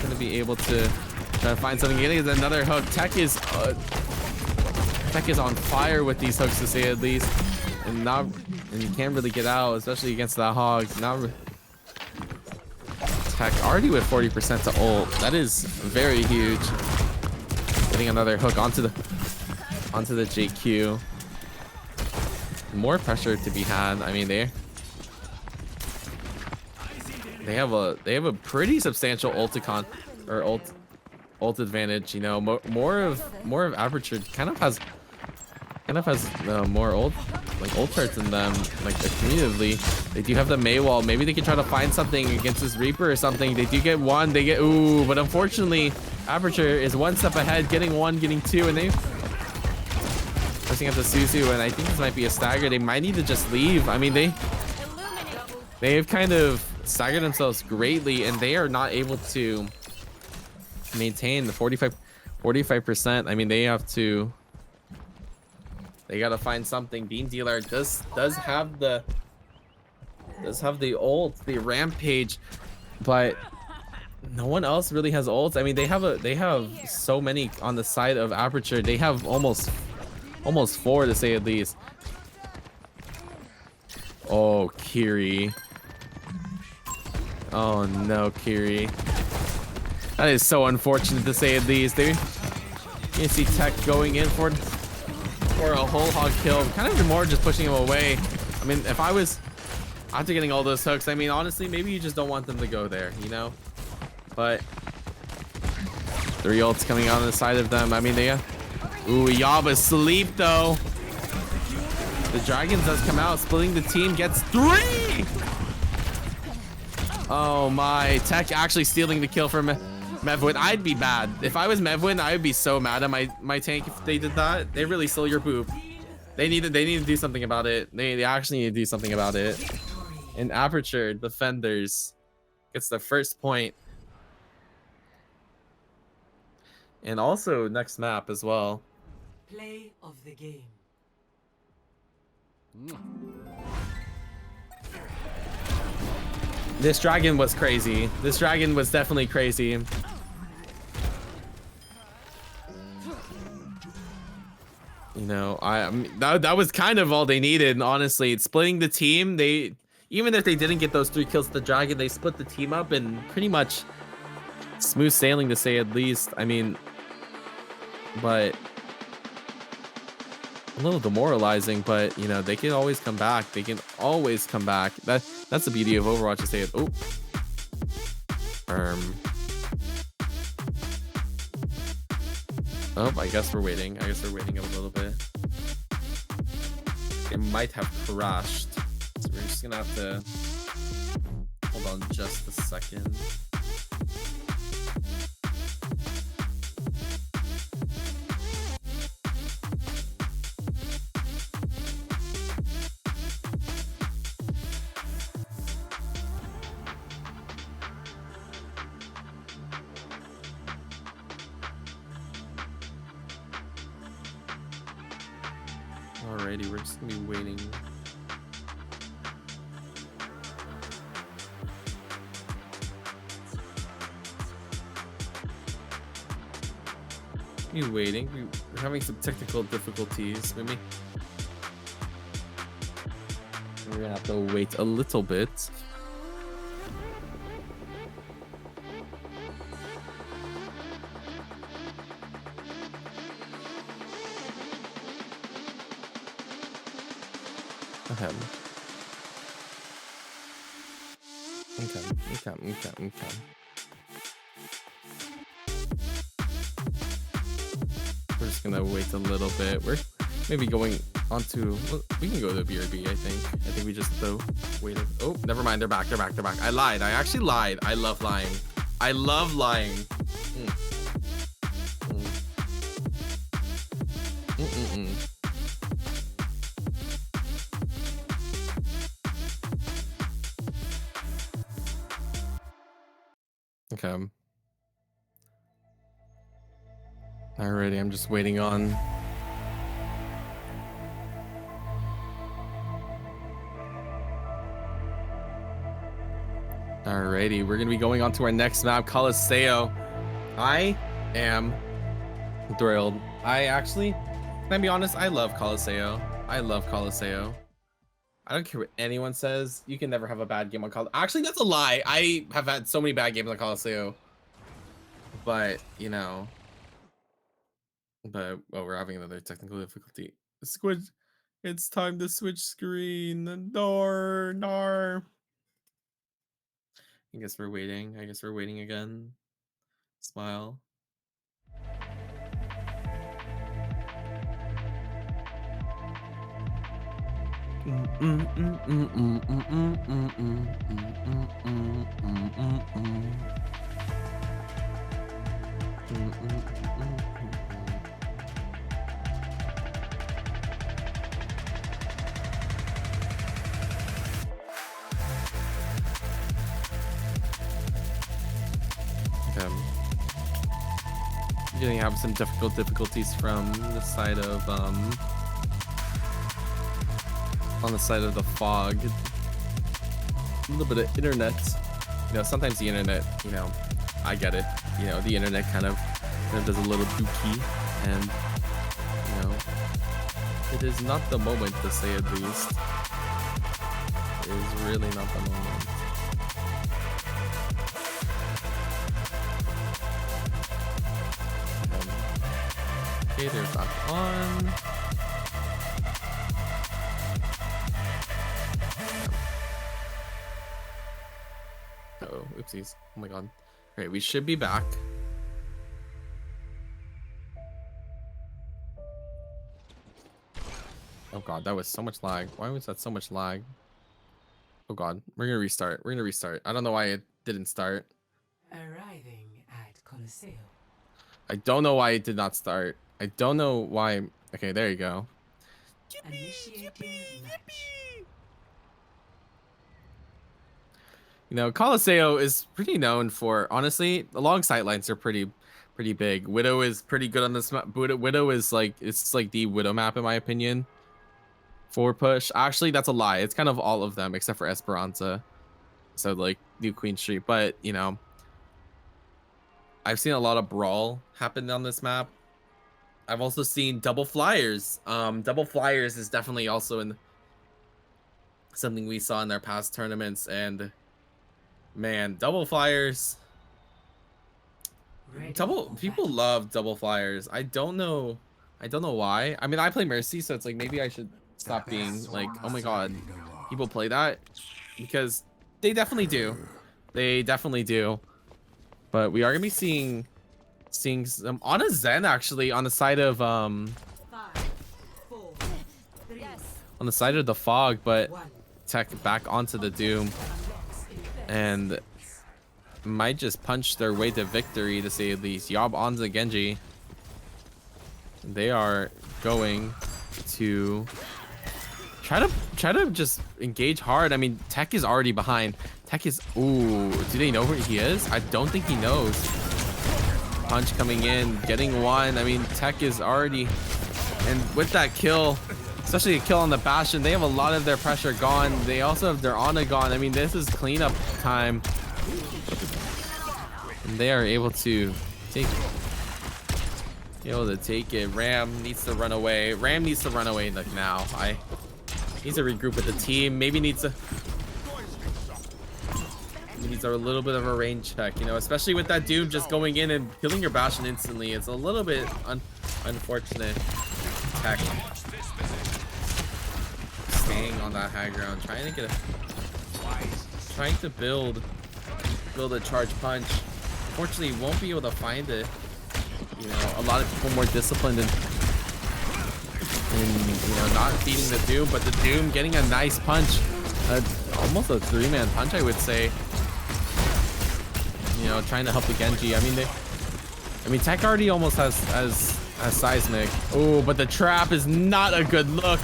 Gonna be able to try to find something. Getting another hook. Tech is on fire with these hooks, to say at least, and you can't really get out, especially against that hog. Tech already with 40% to ult. That is very huge. Getting another hook onto the JQ. More pressure to be had. I mean, they have a pretty substantial ulticon or ult advantage. You know, more of Aperture kind of has more ult charts in them, like cumulatively. They do have the Mei wall. Maybe they can try to find something against this Reaper or something. They do get one. They get but unfortunately, Aperture is one step ahead, getting one, getting two, and they pressing up the Suzu. And I think this might be a stagger. They might need to just leave. I mean, they've kind of staggered themselves greatly, and they are not able to maintain the 45%. I mean, they gotta find something. Bean Dealer does have the ult, the rampage, but no one else really has ults. I mean, they have so many on the side of Aperture. They have almost 4, to say at least. Oh, Kiri. Oh no, Kiri. That is so unfortunate, to say at least. You can see Tech going in for a whole hog kill, kind of more just pushing him away. I mean, if I was after getting all those hooks, I mean, honestly, maybe you just don't want them to go there, you know. But 3 ults coming out on the side of them. I mean, Yob asleep though. The Dragons does come out, splitting the team, gets 3. Oh my, Tech actually stealing the kill from Mevwin. I'd be mad. If I was Mevwin, I would be so mad at my tank if they did that. They really stole your boop. They need to do something about it. They actually need to do something about it. And Aperture Defenders gets the first point. And also next map as well. Play of the game. This dragon was crazy. This dragon was definitely crazy. You know, I mean, that was kind of all they needed, honestly. It's splitting the team. Even if they didn't get those 3 kills with the dragon, they split the team up and pretty much Smooth sailing to say at least. I mean, but a little demoralizing, but you know, they can always come back. They can always come back. That's the beauty of Overwatch to say it. Oh. Oh, I guess we're waiting. I guess we're waiting a little bit. It might have crashed. So we're just gonna have to hold on just a second. Alrighty, we're just gonna be waiting. We're having some technical difficulties. Maybe we're gonna have to wait a little bit. Okay. We're just gonna wait a little bit. We're maybe going on to, well, we can go to BRB, I think. I think we just waited. Oh, never mind. They're back. I lied. I actually lied. I love lying. I love lying. Okay. Alrighty, I'm just waiting on. Alrighty, we're gonna be going on to our next map, Colosseo. I am thrilled. Can I be honest? I love Colosseo. I don't care what anyone says. You can never have a bad game on Colosseo. Actually, that's a lie. I have had so many bad games on Colosseo. But, you know. But, well, we're having another technical difficulty. Squid, it's time to switch screen. Nar. I guess we're waiting. Again. Smile. You're gonna have some difficulties from the side of on the side of the fog. A little bit of internet. You know, sometimes the internet, you know, I get it. You know, the internet kind of does a little dookie, and you know, it is not the moment, to say at least. It is really not the moment. Okay, they're back on. Uh-oh, oopsies. Oh my god. Alright, we should be back. Oh god, that was so much lag. Why was that so much lag? Oh god, we're gonna restart. I don't know why it didn't start. Arriving at Colosseo. I don't know why it did not start. I don't know why. Okay, there you go. Initiating match. You know, Colosseo is pretty known for, honestly, the long sightlines are pretty big. Widow is pretty good on this map. Widow is like, it's like the Widow map in my opinion. For push. Actually, that's a lie. It's kind of all of them except for Esperanza. So like New Queen Street, but you know, I've seen a lot of brawl happen on this map. I've also seen double flyers. Double flyers is definitely also in something we saw in their past tournaments, and man, double flyers. People love double flyers. I don't know why. I mean, I play Mercy, so it's like maybe I should stop being like, oh my god, people play that, because they definitely do. They definitely do. But we are gonna be seeing some on a Zen actually on the side of 5, 4, 3, on the side of the fog, but Tech back onto the Doom and might just punch their way to victory, to say the least. Yob on the Genji. They are going to try to just engage hard. I mean, Tech is already behind. Tech is, ooh, do they know where he is? I don't think he knows. Punch coming in, getting one. I mean, Tech is already, and with that kill, especially a kill on the Bastion, they have a lot of their pressure gone. They also have their Ana gone. I mean, this is cleanup time. And they are able to take it. Ram needs to run away. Ram needs to run away like now. Needs to regroup with the team. Maybe needs a little bit of a range check, you know, especially with that Doom just going in and killing your Bastion instantly. It's a little bit unfortunate. Tech staying on that high ground, trying to build a charge punch. Unfortunately, won't be able to find it. You know, a lot of people more disciplined and you know, not beating the Doom, but the Doom getting a nice punch, almost a 3-man punch, I would say. You know, trying to help the Genji. I mean, Tech already almost has seismic. Oh, but the trap is not a good look.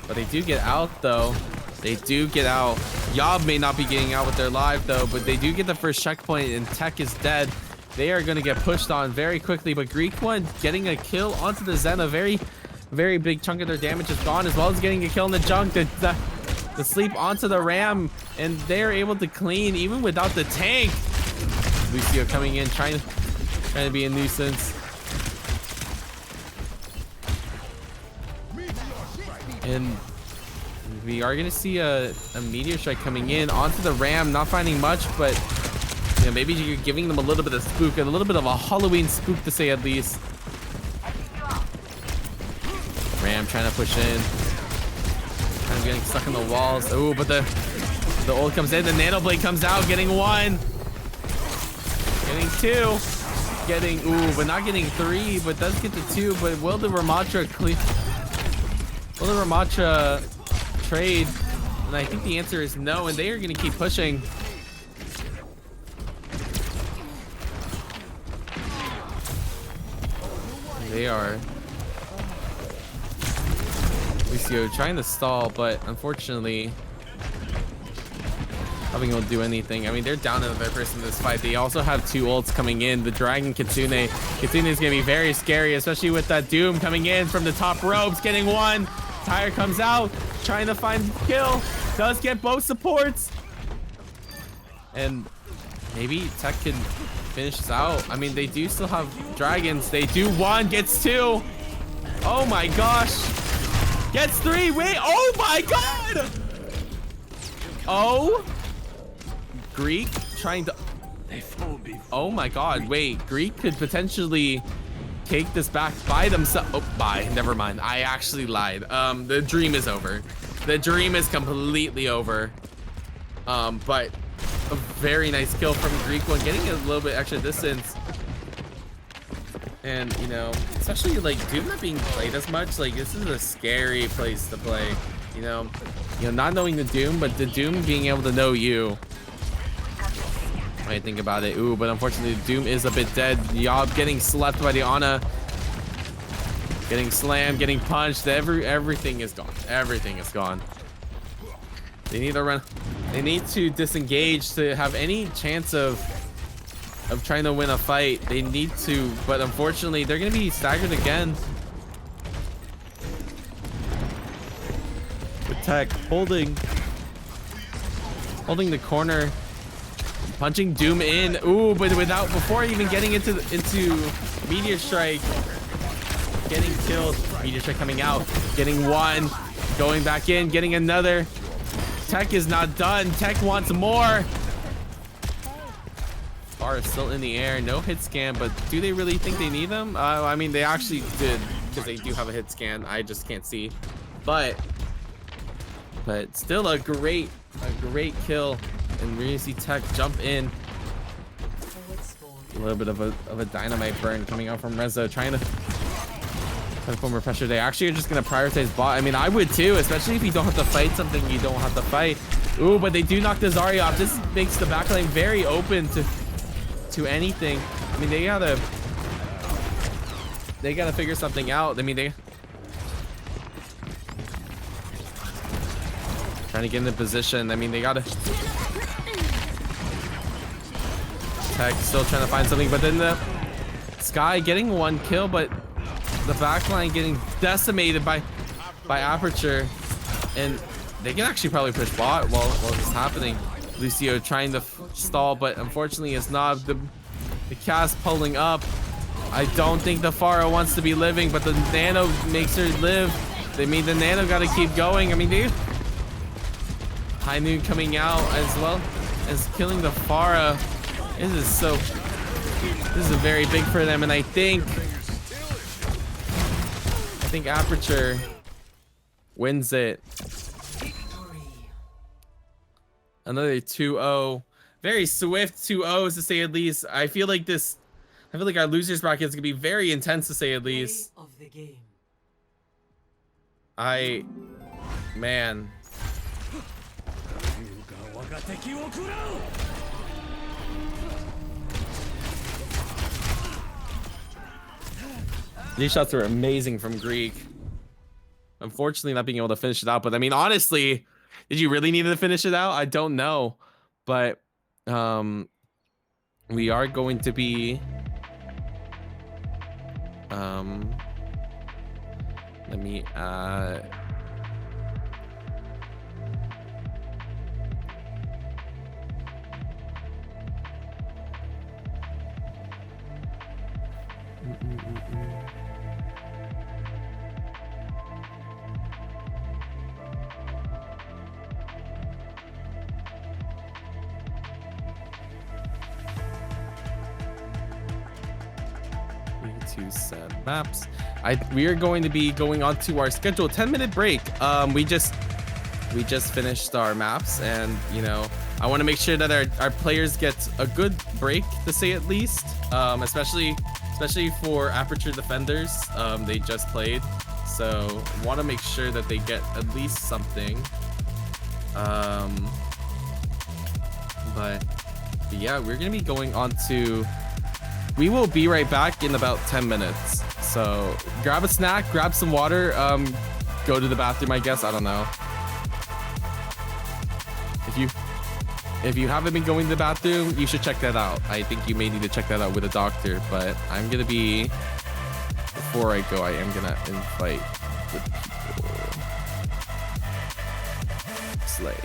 But they do get out though. They do get out. Yob may not be getting out with their life though, but they do get the first checkpoint and Tech is dead. They are going to get pushed on very quickly, but Greek one getting a kill onto the Zen. A very, very big chunk of their damage is gone, as well as getting a kill in the junk. The sleep onto the Ram, and they're able to clean even without the tank. Lucio coming in, trying to be a nuisance. And we are going to see a meteor strike coming in onto the Ram, not finding much, but you know, maybe you're giving them a little bit of spook, a little bit of a Halloween spook to say at least. Ram trying to push in. Kind of getting stuck in the walls. Oh, but the ult comes in, the Nano Blade comes out, getting one. Getting two. Getting, ooh, but not getting three, but does get the two. But will the Ramatra trade? And I think the answer is no, and they are going to keep pushing. They are. Lucio trying to stall, but unfortunately, not being able to do anything. I mean, they're down another person in this fight. They also have two ults coming in. The Dragon Kitsune. Kitsune is going to be very scary, especially with that Doom coming in from the top ropes, getting one. Tyre comes out, trying to find kill. Does get both supports. And maybe Tech can finish this out. I mean, they do still have dragons. They do one, gets two. Oh my gosh. Gets three. Wait. Oh my god. Oh. Greek trying to. Oh my god. Wait. Greek could potentially take this back by themselves. Oh, bye. Never mind. I actually lied. The dream is over. The dream is completely over. But a very nice kill from Greek one, getting a little bit extra distance. And you know, especially like Doom not being played as much, like this is a scary place to play. You know, not knowing the Doom, but the Doom being able to know you. I think about it. Ooh, but unfortunately the Doom is a bit dead. Yob getting slept by the Ana. Getting slammed, getting punched. Everything is gone. Everything is gone. They need to run. They need to disengage to have any chance of trying to win a fight. They need to, but unfortunately they're gonna be staggered again. With Tech holding the corner, punching Doom in. Ooh, but before even getting into Meteor Strike, getting killed. Meteor Strike coming out, getting one, going back in, getting another. Tech is not done. Tech wants more. Bar is still in the air, no hit scan, but do they really think they need them? I mean, they actually did, because they do have a hit scan. I just can't see. But still a great kill. And we're gonna see Tech jump in. A little bit of a dynamite burn coming out from Reza, trying to put more pressure. They actually are just gonna prioritize bot. I mean, I would too, especially if you don't have to fight something you don't have to fight. Ooh, but they do knock the Zarya off. This makes the backline very open to anything. I mean, they gotta figure something out. I mean, they trying to get into position. I mean, they gotta. Tech still trying to find something, but then the Sky getting one kill, but the backline getting decimated by Aperture, and they can actually probably push bot while this is happening. Lucio trying to stall, but unfortunately it's not. The cast pulling up. I don't think the Pharah wants to be living, but the Nano makes her live. They mean the Nano got to keep going. I mean, dude, High Noon coming out as well as killing the Pharah. This is very big for them, and I think Aperture wins it. Another 2-0. Very swift 2-0s to say at least. I feel like our losers bracket is gonna be very intense to say at least. Man. These shots are amazing from Greek. Unfortunately, not being able to finish it out. But I mean, honestly, did you really need to finish it out? I don't know. But we are going to be let me to set maps. We are going to be going on to our scheduled 10-minute break. We just finished our maps, and you know, I want to make sure that our players get a good break, to say at least, especially for Aperture defenders. They just played, so want to make sure that they get at least something. But yeah, we're gonna be going on to. We will be right back in about 10 minutes. So grab a snack, grab some water, go to the bathroom, I guess. I don't know. If you haven't been going to the bathroom, you should check that out. I think you may need to check that out with a doctor, but I'm gonna be, before I go, I am gonna invite the people. Slay.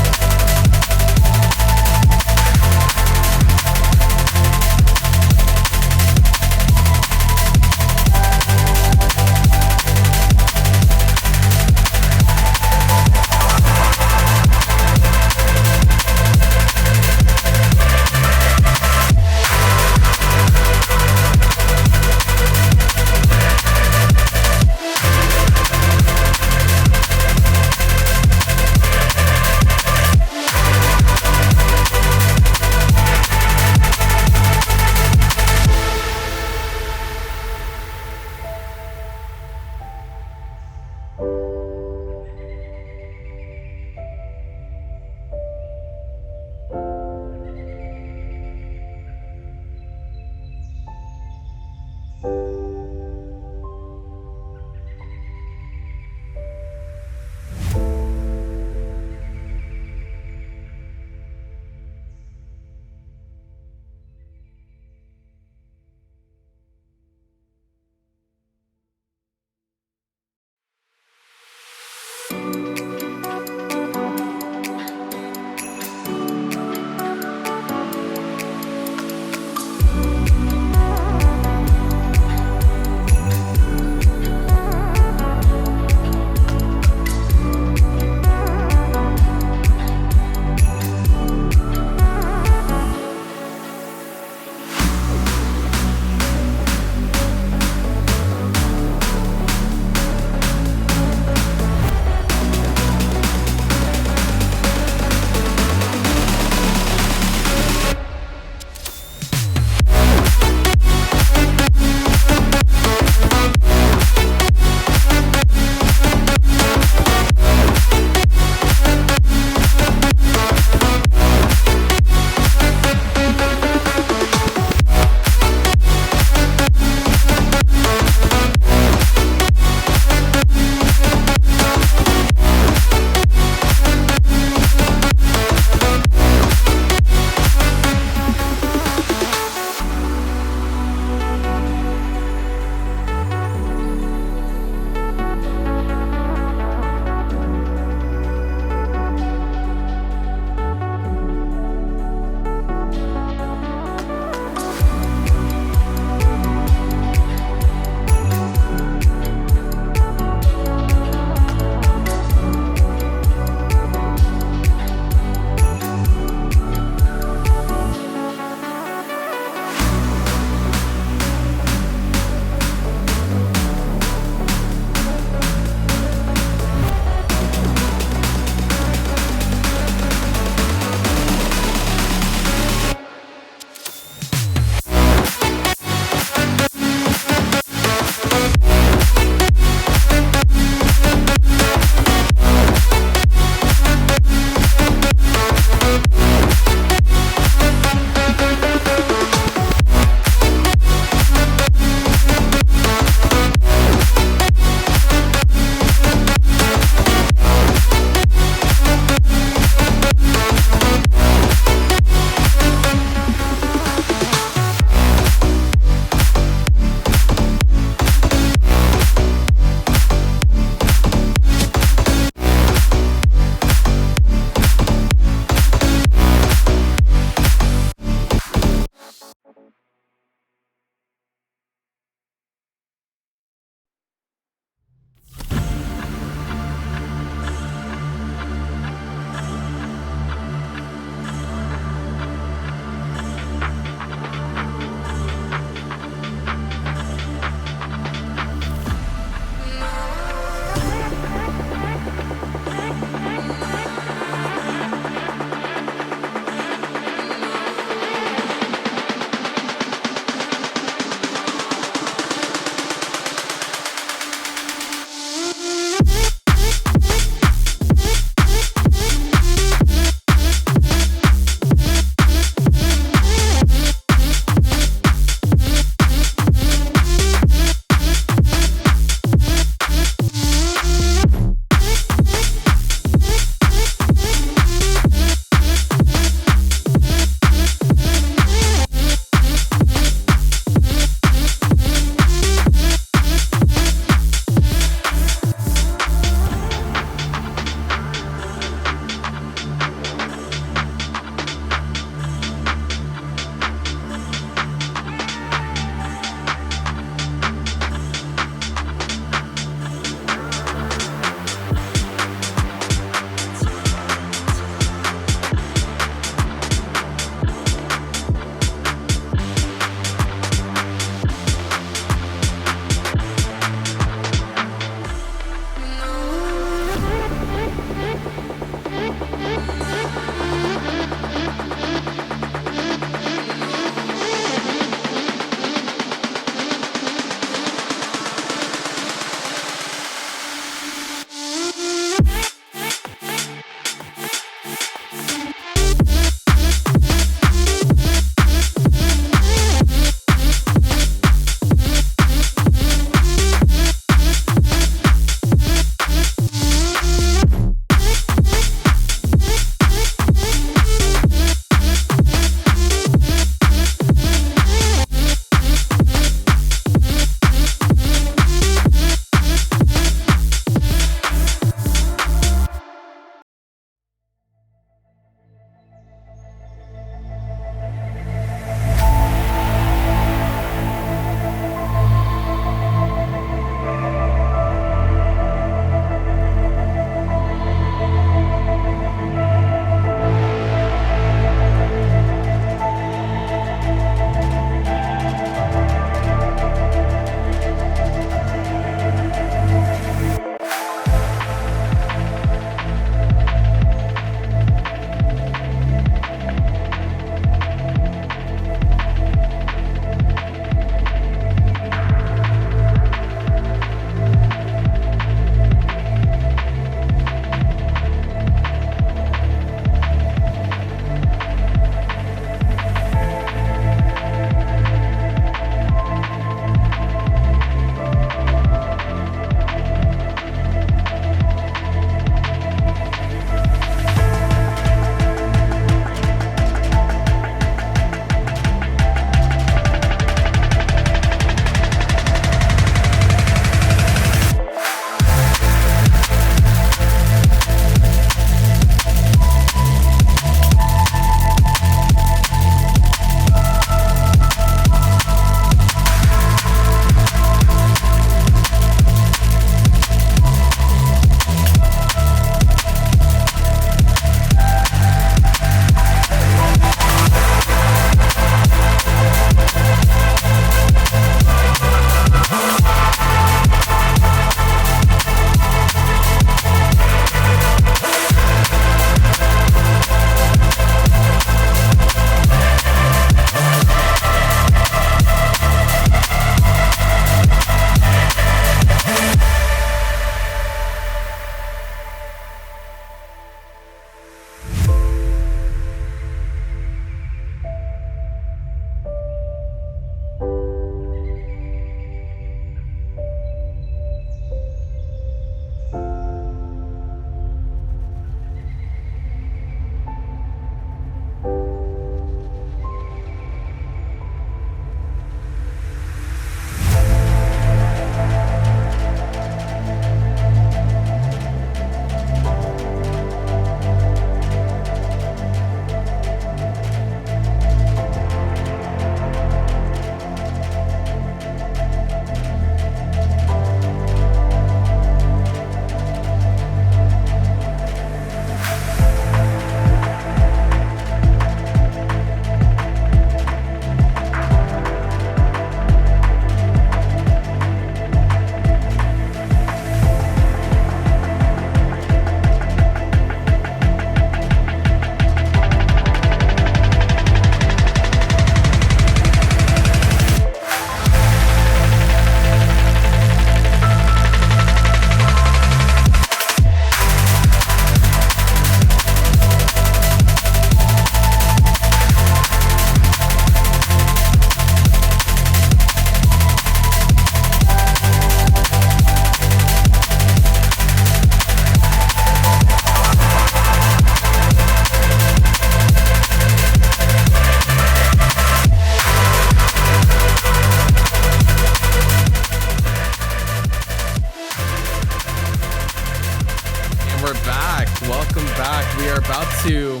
about to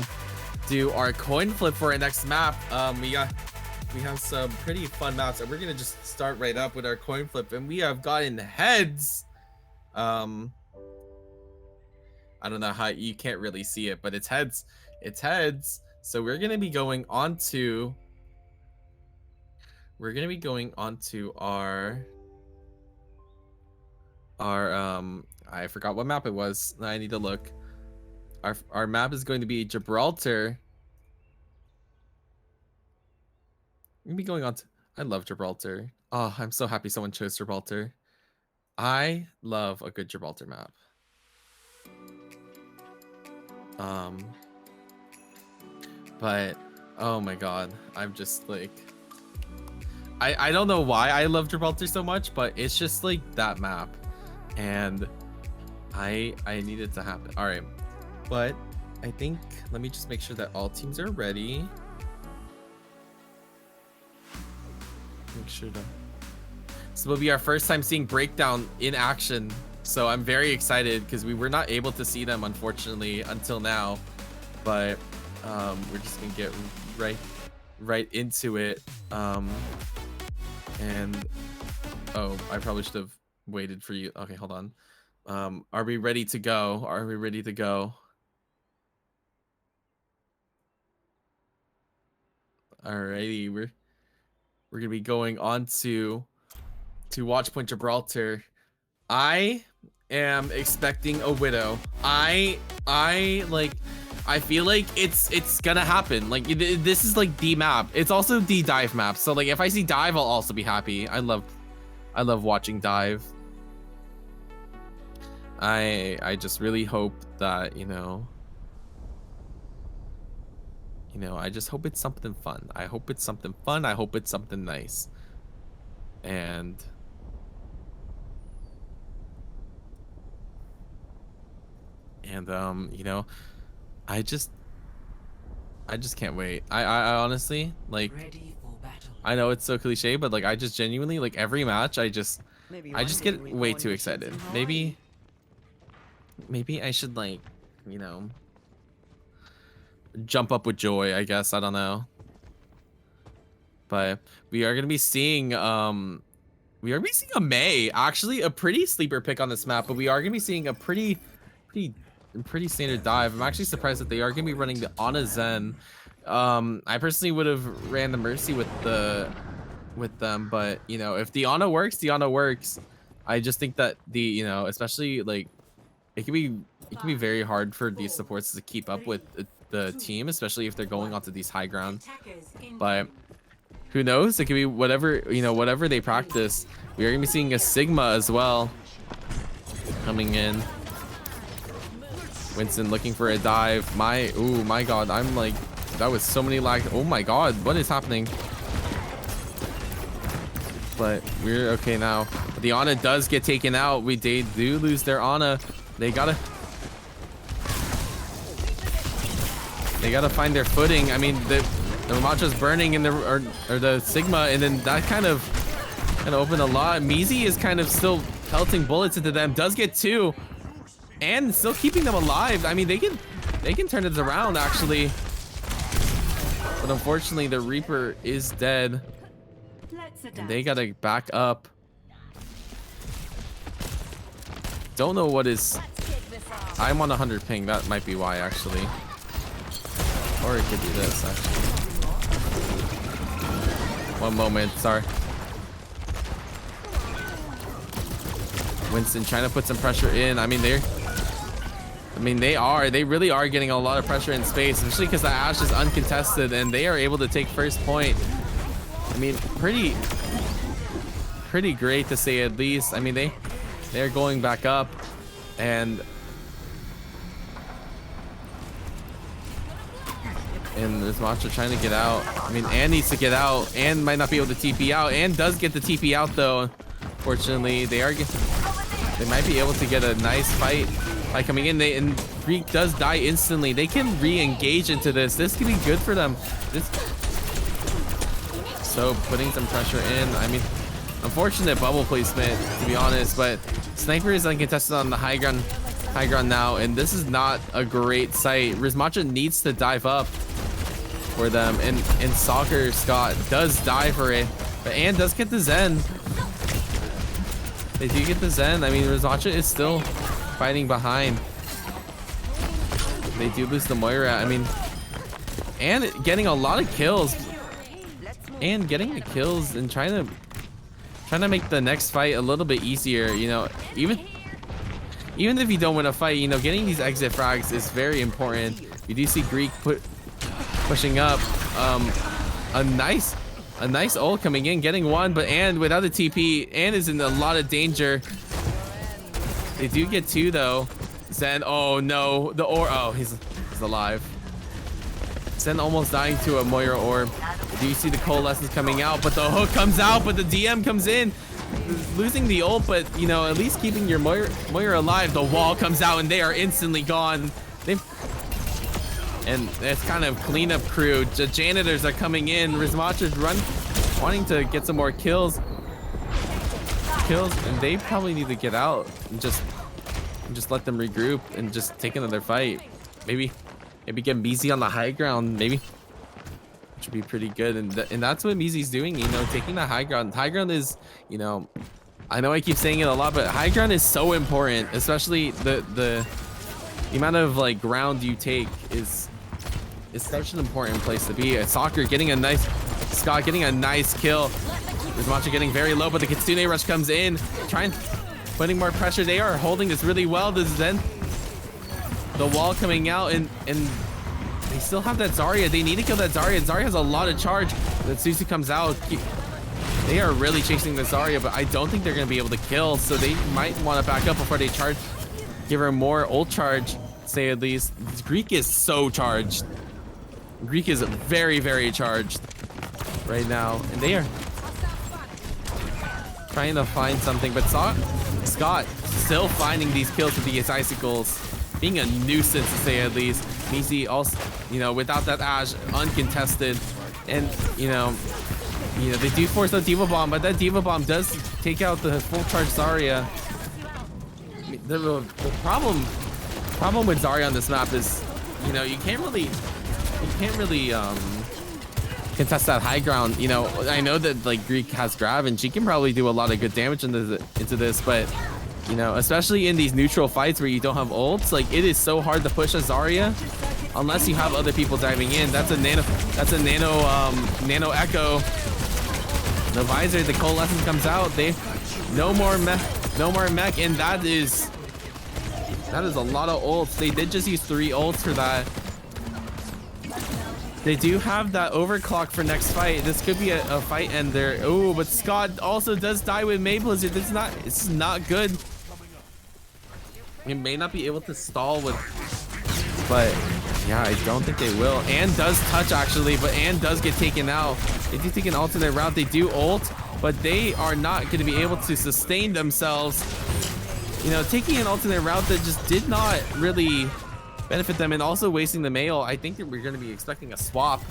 do our coin flip for our next map. We have some pretty fun maps, and we're gonna just start right up with our coin flip, and we have gotten heads. I don't know how you can't really see it, but it's heads. It's heads. So we're gonna be going on to our I forgot what map it was. I need to look. Our map is going to be Gibraltar. We're gonna be going on to, I love Gibraltar. Oh, I'm so happy someone chose Gibraltar. I love a good Gibraltar map. But oh my god, I'm just like, I don't know why I love Gibraltar so much, but it's just like that map, and I need it to happen. All right, but I think let me just make sure that all teams are ready. Make sure to. This will be our first time seeing Breakdown in action, so I'm very excited because we were not able to see them unfortunately until now, but we're just gonna get right into it. And oh, I probably should have waited for you. Okay, hold on. Are we ready to go? Are we ready to go? Alrighty, we're gonna be going on to Watchpoint Gibraltar. I am expecting a Widow. I feel like it's gonna happen. Like this is like the map. It's also the dive map. So like if I see dive, I'll also be happy. I love watching dive. I just really hope that I just hope it's something fun. I hope it's something fun. I hope it's something nice. And I just can't wait. I honestly, like, I know it's so cliche, but like I just genuinely, like, every match I just get way too excited. Maybe I should, like, jump up with joy, I guess. I don't know. But we are gonna be seeing a May, actually a pretty sleeper pick on this map, but we are gonna be seeing a pretty standard dive. I'm actually surprised that they are gonna be running the Ana Zen. I personally would have ran the Mercy with them, but if the Ana works, the Ana works. I just think that especially like it can be very hard for these supports to keep up with the team, especially if they're going onto these high ground. But who knows? It could be whatever they practice. We are gonna be seeing a Sigma as well coming in. Winston looking for a dive. Oh my god, I'm like, that was so many lag. Oh my god, what is happening? But we're okay now. The Ana does get taken out. They do lose their Ana. They gotta find their footing. I mean, the Macho's burning in or the Sigma, and then that kind of opened a lot. Mizi is kind of still pelting bullets into them. Does get 2. And still keeping them alive. I mean, they can turn it around actually, but unfortunately the Reaper is dead, and they gotta back up. Don't know what is. I'm on 100 ping. That might be why actually, or it could be this actually. One moment, sorry. Winston trying to put some pressure in. I mean, they really are getting a lot of pressure in space, especially because the Ashe is uncontested and they are able to take first point. I mean, pretty great to say at least. I mean, they're going back up, and there's Macho trying to get out. I mean, Ann needs to get out. Ann might not be able to TP out. Ann does get the TP out though. Fortunately, they might be able to get a nice fight by coming in. And Greek does die instantly. They can re-engage into this. This could be good for them. So putting some pressure in. I mean, unfortunate bubble placement to be honest, but Sniper is uncontested on the high ground. high ground now, and this is not a great sight. Rizmacha needs to dive up for them, and Soccer Scott does die for it, but Ann does get the Zen. They do get the Zen. I mean, Rizmacha is still fighting behind. They do lose the Moira. I mean, and getting a lot of kills, and getting the kills and trying to make the next fight a little bit easier. You know, even if you don't win a fight, you know, getting these exit frags is very important. You do see Greek pushing up. A nice ult coming in, getting one, but and without the TP, and is in a lot of danger. They do get two though. Zen, oh no, the orb. Oh, he's alive. Zen almost dying to a Moira orb. Do you see the coalescence coming out? But the hook comes out, but the DM comes in, losing the ult, but you know, at least keeping your Moira alive. The wall comes out and they are instantly gone. And it's kind of cleanup crew. The janitors are coming in. Rizmacha's wanting to get some more kills, and they probably need to get out and just let them regroup and just take another fight. Maybe get Meezy on the high ground, maybe, which would be pretty good. And that's what Meezy's doing, you know, taking the high ground. High ground is, you know, I know I keep saying it a lot, but high ground is so important, especially the amount of like ground you take is such an important place to be. Soccer getting a nice, Scott getting a nice kill. Rizmacha getting very low, but the Kitsune rush comes in, putting more pressure. They are holding this really well. This is then the wall coming out, and they still have that Zarya. They need to kill that Zarya. Zarya has a lot of charge. That Suzu comes out. They are really chasing the Zarya, but I don't think they're going to be able to kill, so they might want to back up before they charge. Give her more ult charge, say at least. Greek is so charged. Greek is very, very charged right now, and they are trying to find something, but Scott still finding these kills with these icicles, being a nuisance to say at least. Meezy also, you know, without that Ash, uncontested, and you know they do force a Diva Bomb, but that Diva Bomb does take out the full charge Zarya. The problem with Zarya on this map is, you know, you can't really contest that high ground. You know, I know that like Greek has grab and she can probably do a lot of good damage into this, but you know, especially in these neutral fights where you don't have ults, like it is so hard to push a Zarya unless you have other people diving in. That's a nano echo. The visor, the coalescence comes out. They no more mech, and that is a lot of ults. They did just use 3 ults for that. They do have that overclock for next fight. This could be a fight ender. Oh, but Scott also does die with May Blizzard. It's not good. He may not be able to stall with, but yeah, I don't think they will. Ann does touch actually, but Ann does get taken out. They do take an alternate route. They do ult, but they are not going to be able to sustain themselves. You know, taking an alternate route that just did not really benefit them, and also wasting the mail. I think that we're going to be expecting a swap.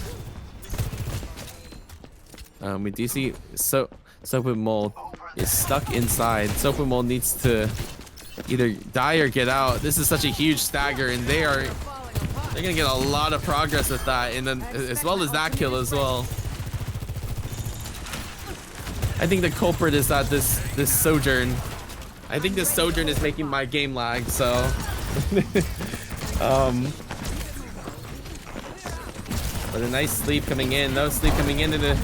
We do see Soap and Mold is stuck inside. Soap and Mold needs to either die or get out. This is such a huge stagger, and they're gonna get a lot of progress with that, and then as well as that kill as well. I think the culprit is that this Sojourn. I think this Sojourn is making my game lag, so but a nice sleep coming in. No sleep coming into the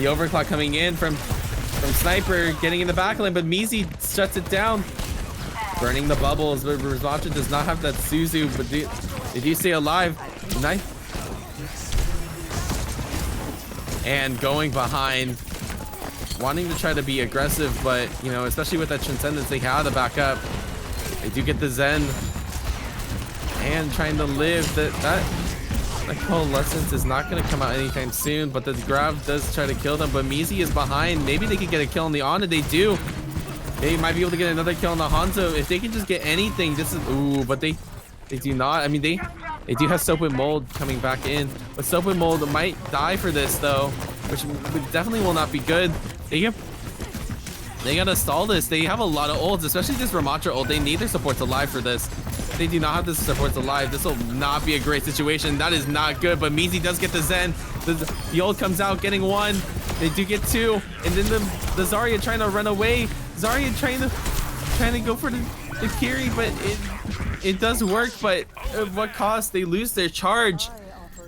overclock coming in from Sniper, getting in the backline, but Meezy shuts it down, burning the bubbles. But Rizmacha does not have that Suzu, but they do stay alive. Nice. And going behind, wanting to try to be aggressive, but you know, especially with that Transcendence, they have to back up. They do get the Zen, and trying to live. That Coalescence is not going to come out anytime soon, but the grab does try to kill them. But Meezy is behind. Maybe they could get a kill on the Ana. They do. They might be able to get another kill on the Hanzo if they can just get anything. This is ooh, but they do not. I mean, they do have Soap and Mold coming back in, but Soap and Mold might die for this though, which definitely will not be good. They gotta stall this. They have a lot of ults, especially this Ramatra ult. They need their supports alive for this. They do not have the supports alive. This will not be a great situation. That is not good, but Mizi does get the Zen. The ult comes out, getting one. They do get two, and then the Zarya trying to run away. Zarya trying to go for the carry, but it does work, but at what cost? They lose their charge.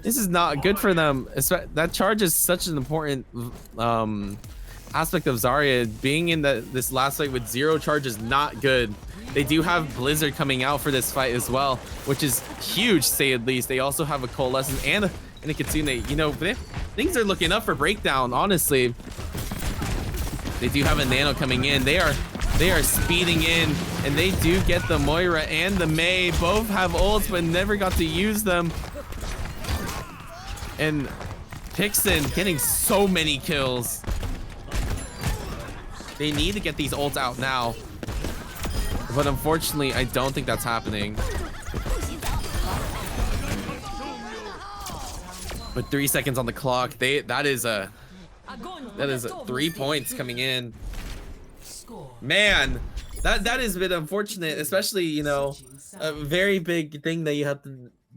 This is not good for them. That charge is such an important aspect of Zarya. Being in this last fight with 0 charge is not good. They do have Blizzard coming out for this fight as well, which is huge, say at least. They also have a Coalescence and a Kitsune. You know, things are looking up for Breakdown, honestly. They do have a Nano coming in. They are speeding in, and they do get the Moira and the Mei. Both have ults, but never got to use them. And Pixen getting so many kills. They need to get these ults out now. But unfortunately, I don't think that's happening. With 3 seconds on the clock, that is 3 points coming in. Man, that has been unfortunate, especially, you know, a very big thing that you have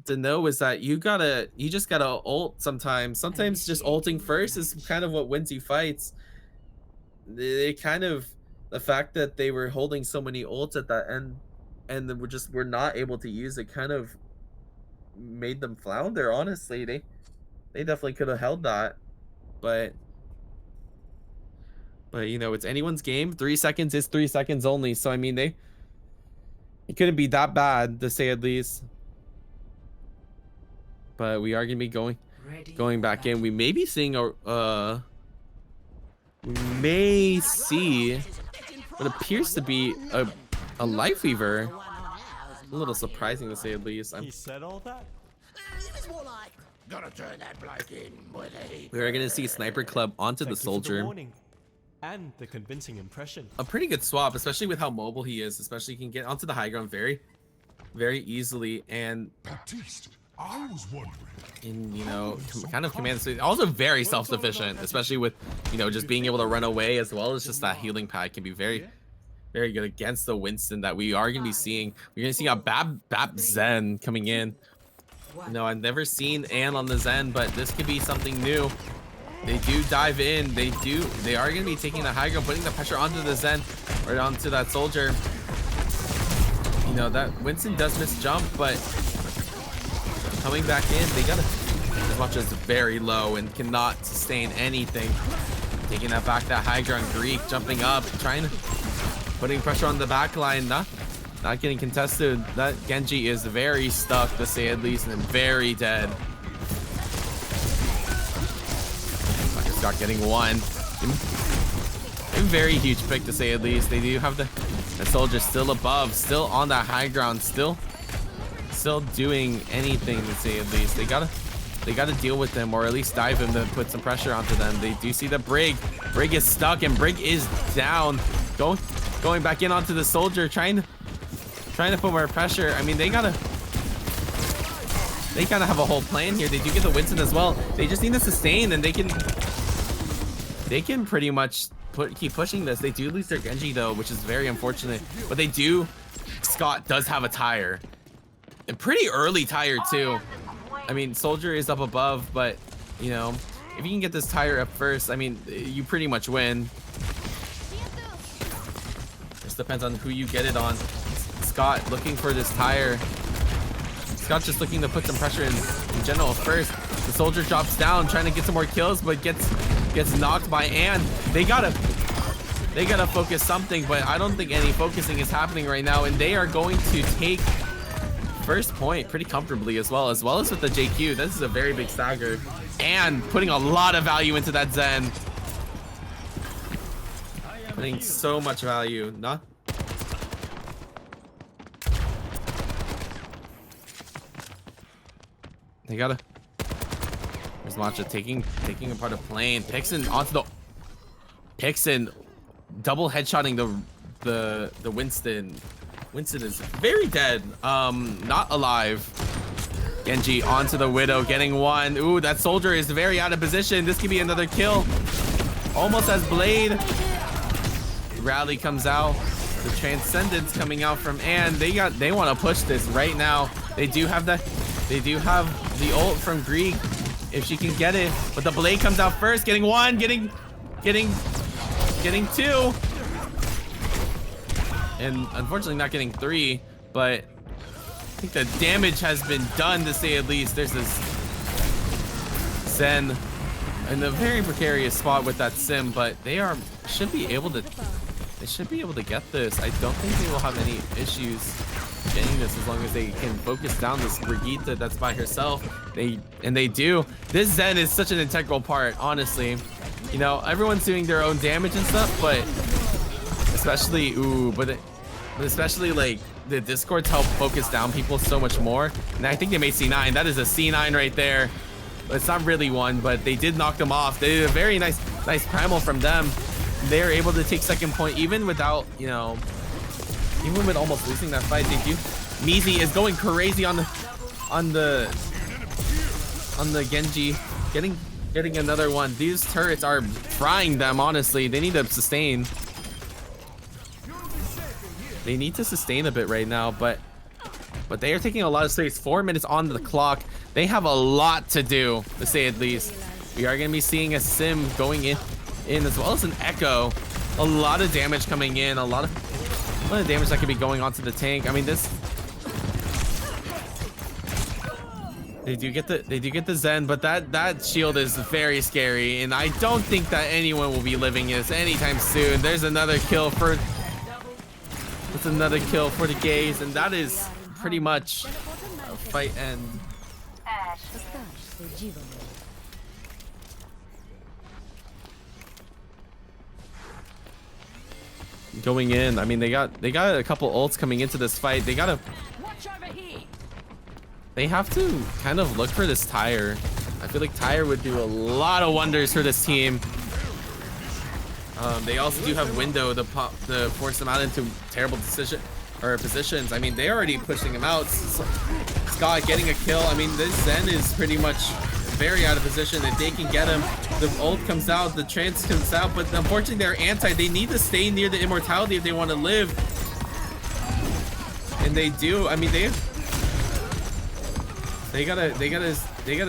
to know is that you just gotta ult sometimes. Sometimes just ulting first is kind of what wins you fights. The fact that they were holding so many ults at that end and then we're not able to use it kind of made them flounder, honestly. They definitely could have held that, but you know, it's anyone's game. 3 seconds is 3 seconds only, so I mean, it couldn't be that bad, to say at least. But we are gonna be going back in. We may be seeing we may see what appears to be a Life Weaver. A little surprising, to say at least. He said all that? Gonna turn that blight in with a... We are gonna see Sniper Club onto the Soldier. And the convincing impression. A pretty good swap, especially with how mobile he is. Especially he can get onto the high ground very, very easily. And Baptiste, I was wondering. In, you know, kind of command space. Also very self-sufficient, especially with, you know, just being able to run away, as well as just that healing pad can be very, very good against the Winston that we are gonna be seeing. We're gonna see a Bap Zen coming in. No, I've never seen Anne on the Zen, but this could be something new. They do dive in. They are going to be taking the high ground, putting the pressure onto the Zen, or onto that Soldier. You know, that Winston does miss jump, but coming back in, they got to, as much as very low and cannot sustain anything. Taking that back, that high ground. Greek jumping up, putting pressure on the back line. Not getting contested. That Genji is very stuck, to say at least, and very dead. Scott getting one. A very huge pick, to say at least. They do have the Soldier still above, still on that high ground, still doing anything, to say at least. They gotta deal with them, or at least dive him to put some pressure onto them. They do see the Brig. Brig is stuck, and Brig is down. Going back in onto the Soldier, trying to put more pressure. I mean, they gotta have a whole plan here. They do get the Winston as well. They just need to sustain, and they can pretty much keep pushing this. They do lose their Genji though, which is very unfortunate. But they do. Scott does have a tire, and pretty early tire too. I mean, Soldier is up above, but you know, if you can get this tire up first, I mean, you pretty much win. Just depends on who you get it on. Scott looking for this tire. Scott just looking to put some pressure in general first. The Soldier drops down, trying to get some more kills, but gets knocked by Anne. They gotta focus something, but I don't think any focusing is happening right now, and they are going to take first point pretty comfortably as well as with the JQ. This is a very big stagger. Anne putting a lot of value into that Zen. Putting so much value. They gotta. There's Matcha taking apart a plane. Pixen onto the. Pixen double headshotting the Winston. Winston is very dead. Not alive. Genji onto the Widow, getting one. Ooh, that Soldier is very out of position. This could be another kill. Almost as Blade. Rally comes out. The Transcendence coming out from Anne. They want to push this right now. They do have the ult from Greek if she can get it. But the blade comes out first, getting one, getting two. And unfortunately not getting three, but I think the damage has been done, to say at least. There's this Zen in a very precarious spot with that sim, but they should be able to get this. I don't think they will have any issues getting this as long as they can focus down this Brigitte that's by herself. They do. This Zen is such an integral part, honestly. You know, everyone's doing their own damage and stuff, but especially like the Discords help focus down people so much more. And I think they made C9. That is a C9 right there. It's not really one, but they did knock them off. They did a very nice primal from them. They're able to take second point even without, you know, even with almost losing that fight. They do. Mizi is going crazy on the Genji, getting another one. These turrets are frying them, honestly. They need to sustain. They need to sustain a bit right now, but they are taking a lot of space. 4 minutes on the clock. They have a lot to do, to say at least. We are going to be seeing a sim going in as well as an echo. A lot of damage coming in. A lot of damage that could be going onto the tank. I mean, they do get the Zen, but that shield is very scary, and I don't think that anyone will be living this anytime soon. There's another kill for the gaze, and that is pretty much a fight end. Going in, I mean, they got a couple ults coming into this fight. They have to kind of look for this Tyre. I feel like Tyre would do a lot of wonders for this team. They also do have window to force them out into terrible positions. I mean, they're already pushing him out. Scott getting a kill. I mean, this Zen is pretty much very out of position. If they can get him, the ult comes out, the trance comes out, but unfortunately they're anti. They need to stay near the immortality if they want to live. And they do. I mean, they gotta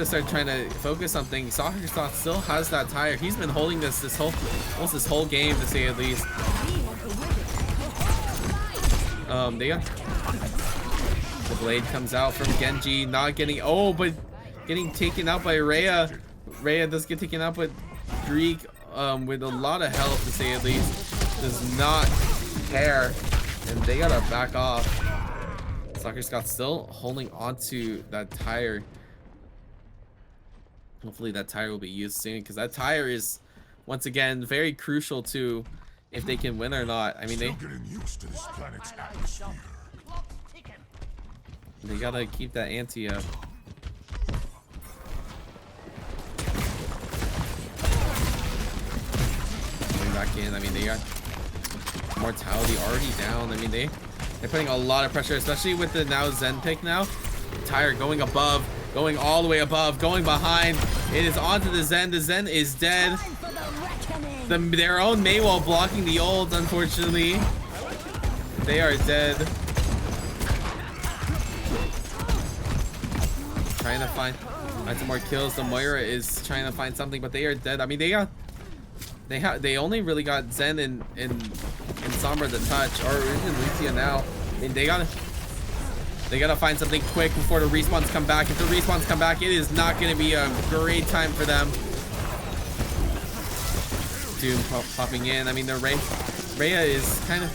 start trying to focus something. Soccer Stock still has that Tyre. He's been holding this almost this whole game, to say at least. The blade comes out from Genji, not getting but getting taken out by Rhea. Rhea does get taken out, but Greek with a lot of health, to say at least, does not care, and they gotta back off. Soccer Scott still holding on to that Tyre. Hopefully that Tyre will be used soon, because that Tyre is once again very crucial to if they can win or not. I mean, they gotta keep that ante up. Going back in. I mean, they got mortality already down. I mean, they're putting a lot of pressure, especially with the now Zen pick now. Tyre going above, going all the way above, going behind. It is onto the Zen. The Zen is dead. Their own Maywall blocking the ult, unfortunately. They are dead. Trying to find some more kills. The Moira is trying to find something, but they are dead. I mean, they only really got Zen and Sombra to touch, or even Lucia now. I mean, they gotta find something quick before the respawns come back. If the respawns come back, it is not gonna be a great time for them. Doom popping in. I mean, the Rhea is kind of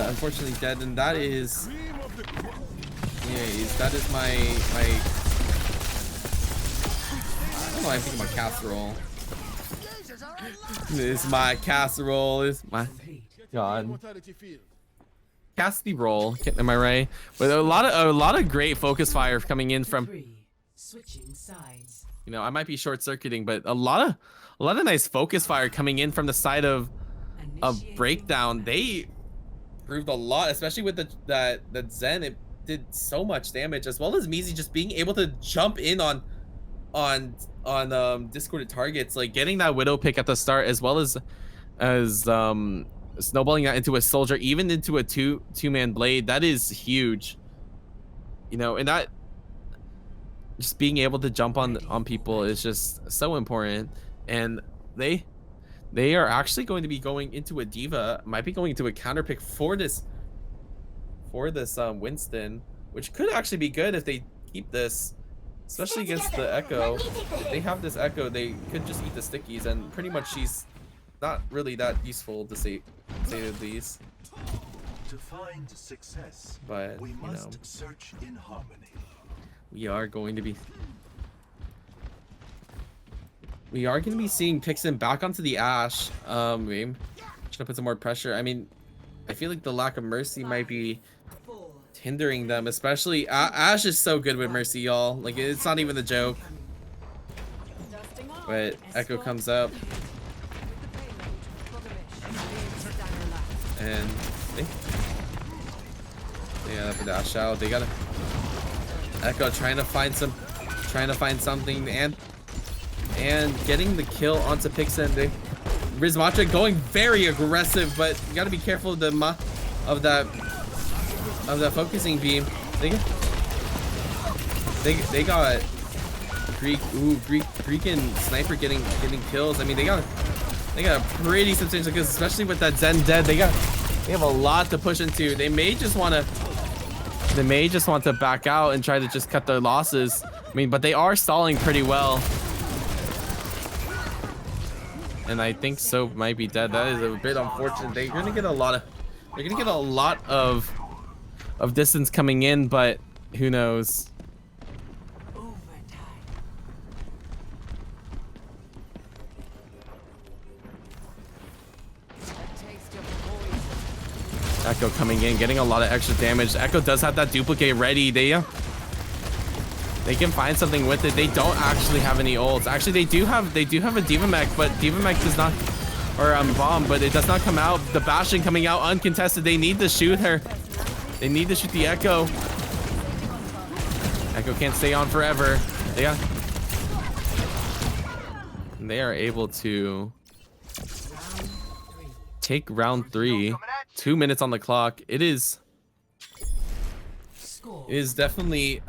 unfortunately dead, and that is my I don't know why I'm thinking about casserole. This is my casserole. Is my god. Cassidy roll, am I right? But a lot of great focus fire coming in from. Switching sides. You know, I might be short circuiting, but a lot of nice focus fire coming in from the side of Breakdown. They proved a lot, especially with that Zen. It did so much damage, as well as Mizi just being able to jump in on discorded targets, like getting that Widow pick at the start, as well as snowballing that into a soldier, even into a two-man blade, that is huge. You know, and that just being able to jump on people is just so important. And they are actually going to be going into a diva, might be going into a counter pick for this Winston, which could actually be good if they keep this, especially against the Echo. If they have this Echo, they could just eat the stickies, and pretty much she's not really that useful to say the least. To find success, But we you know, must search in harmony. we are going to be seeing Pixen back onto the Ashe. Trying to put some more pressure. I mean, I feel like the lack of Mercy might be hindering them, especially Ashe is so good with Mercy, y'all. Like, it's not even a joke. But Echo comes up, and they gotta put Ashe out. They gotta Echo trying to find something, and getting the kill onto Pixen. Rizmacha going very aggressive, but you gotta be careful of that focusing beam. They got Greek and Sniper getting kills. I mean, they got a pretty substantial kills, especially with that Zen dead. They have a lot to push into. They may just want to back out and try to just cut their losses. I mean, but they are stalling pretty well. And I think Soap might be dead. That is a bit unfortunate. They're gonna get a lot of distance coming in, but who knows? Echo coming in, getting a lot of extra damage. Echo does have that duplicate ready. They can find something with it. They don't actually have any ults. Actually, they do have a Diva Mech, but Diva Mech does not, or bomb, but it does not come out. The Bastion coming out uncontested. They need to shoot her. They need to shoot the Echo. Echo can't stay on forever. They are able to take round 3. 2 minutes on the clock. It is definitely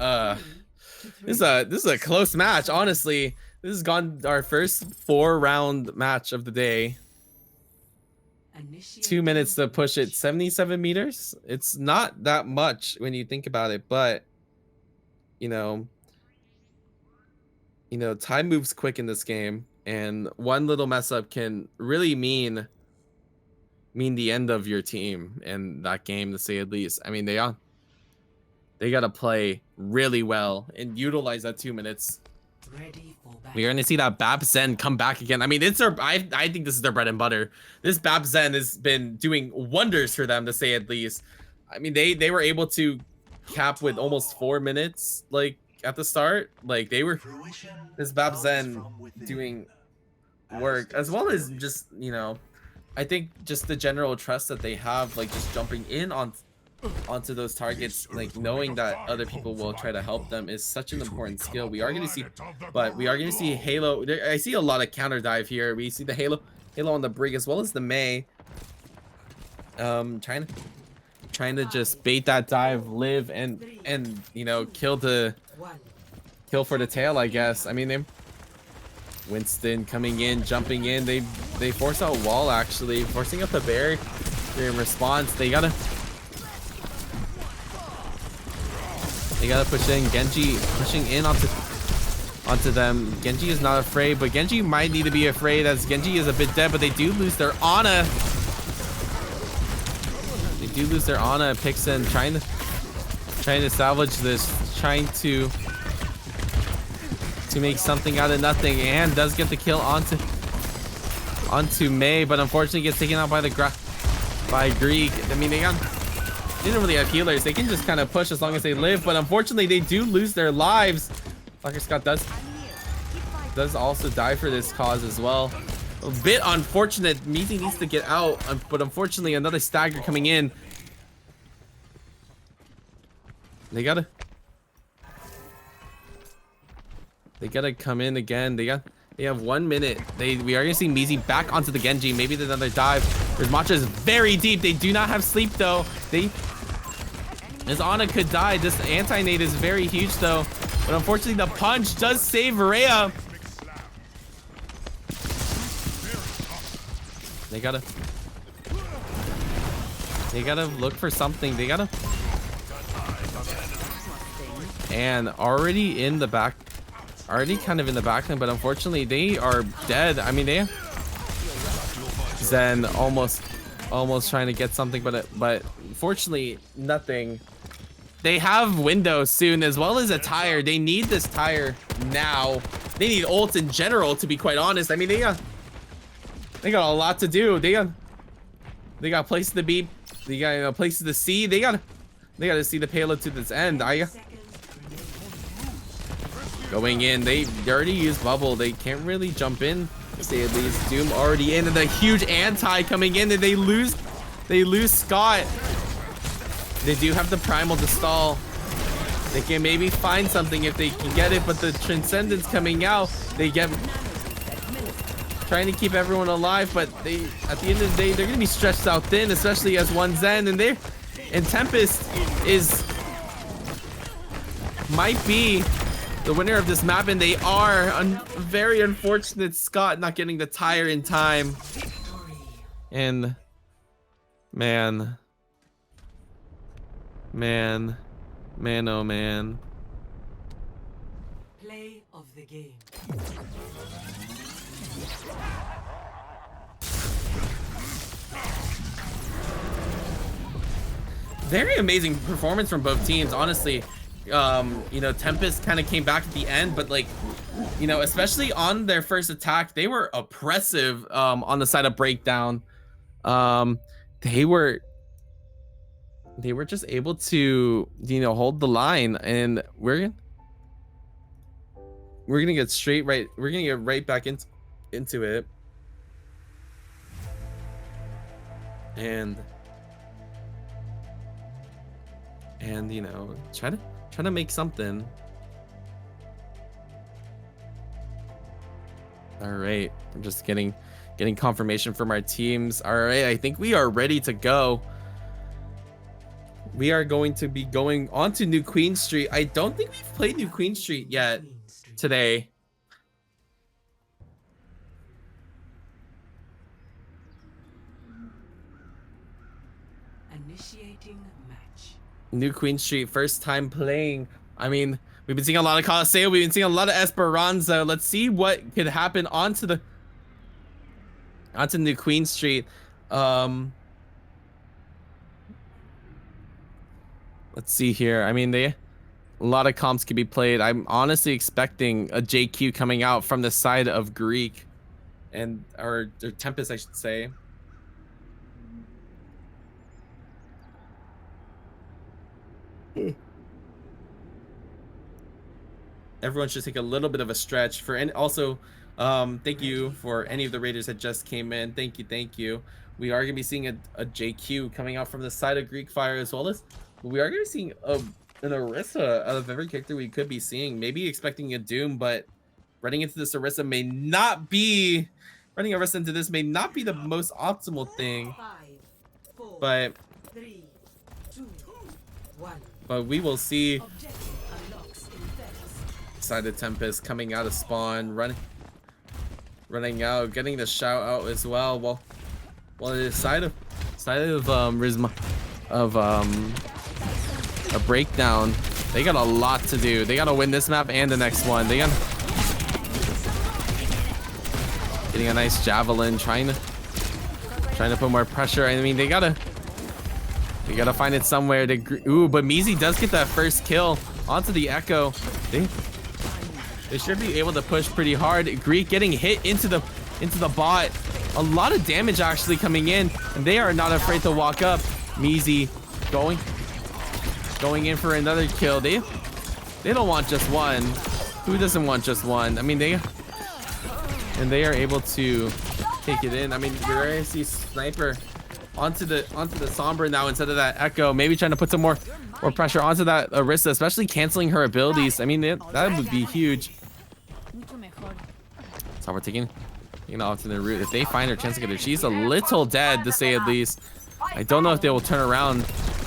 this is a close match, honestly. This has gone our first 4-round match of the day. 2 minutes to push it. 77 meters. It's not that much when you think about it, but you know, time moves quick in this game, and one little mess up can really mean the end of your team in that game, to say at least. I mean, they got to play really well and utilize that 2 minutes. We're going to see that Bab Zen come back again. I mean, I think this is their bread and butter. This Bab Zen has been doing wonders for them, to say at least. I mean, they were able to cap with almost 4 minutes, like, at the start. Like, this Bab Zen doing work, as well as just, I think just the general trust that they have, like, just jumping in onto those targets, like, knowing that other people will try to help them, is such an important skill. We are going to see Halo. I see a lot of counter dive here. We see the Halo on the Brig, as well as the Mei. Trying to just bait that dive, live, and kill for the tail, I guess. I mean, Winston coming in, jumping in. They force out wall, actually forcing up the barrier in response. They gotta push in. Genji pushing in onto them. Genji is not afraid, but Genji might need to be afraid, as Genji is a bit dead, but they do lose their Ana. Pixen trying to salvage this, trying to make something out of nothing, and does get the kill onto Mei, but unfortunately gets taken out by Greek. I mean, they didn't really have healers. They can just kind of push as long as they live, but unfortunately they do lose their lives. Locker Scott does also die for this cause as well. A bit unfortunate. Meezy needs to get out, but unfortunately another stagger coming in. They gotta come in again. They have 1 minute. We are gonna see Meezy back onto the Genji. Maybe another dive. There's Matcha is very deep. They do not have sleep though. This Ana could die. This anti-nade is very huge though. But unfortunately the punch does save Rhea. They gotta look for something. They gotta. And already in the back, already kind of in the backline, but unfortunately they are dead. I mean, they Zen almost trying to get something, but fortunately nothing. They have window soon as well as a tire. They need this tire now. They need ult in general, to be quite honest. I mean, they got a lot to do. They got places to be. They got places to see. They got to see the payload to this end. Going in, they already used bubble. They can't really jump in. Say at least. Doom already in, and the huge anti coming in, and they lose Scott. They do have the primal to stall. They can maybe find something if they can get it, but the transcendence coming out, they get trying to keep everyone alive, but they at the end of the day they're gonna be stretched out thin, especially as one Zen, and Tempest might be the winner of this map, and they are. Very unfortunate Scott not getting the tire in time. And man, oh man. Play of the game. Very amazing performance from both teams, honestly. You know, Tempest kind of came back at the end, but like, you know, especially on their first attack, they were oppressive on the side of Breakdown. They were just able to, you know, hold the line, and we're gonna get right back into it. And you know, try to make something. All right, I'm just getting confirmation from our teams. All right, I think we are ready to go. We are going to be going on to New Queen Street. I don't think we've played New Queen Street yet today. Initiating match. New Queen Street, first time playing. I mean, we've been seeing a lot of Colosseo, we've been seeing a lot of Esperanza. Let's see what could happen onto New Queen Street. Let's see here. I mean, a lot of comps could be played. I'm honestly expecting a JQ coming out from the side of Greek or Tempest, I should say. Everyone should take a little bit of a stretch for, and also thank you for any of the raiders that just came in. Thank you. We are gonna be seeing a JQ coming out from the side of Greek Fire, as well as we are gonna be seeing an Orisa out of every character we could be seeing. Maybe expecting a Doom, but running into this Orisa may not be the most optimal thing. 5, 4, But 3, 2, 1. But we will see. Objective unlocks in 30 Side of Tempest coming out of spawn, running out, getting the shout out as well. Well, the side of Rizma of a Breakdown. They got a lot to do. They gotta win this map and the next one. They got getting a nice javelin, trying to put more pressure. I mean, they gotta find it somewhere to. Ooh, but Mizi does get that first kill onto the Echo. They should be able to push pretty hard. Greek getting hit into the bot. A lot of damage actually coming in, and they are not afraid to walk up. Mizi going in for another kill. They don't want just one. Who doesn't want just one? I mean, they are able to take it in. I mean, we're gonna see Sniper onto the Sombra now instead of that Echo. Maybe trying to put some more pressure onto that Orisa, especially canceling her abilities. I mean, that would be huge. So we're taking taking off to the root. If they find her chance to get her, she's a little dead to say at least. I don't know if they will turn around.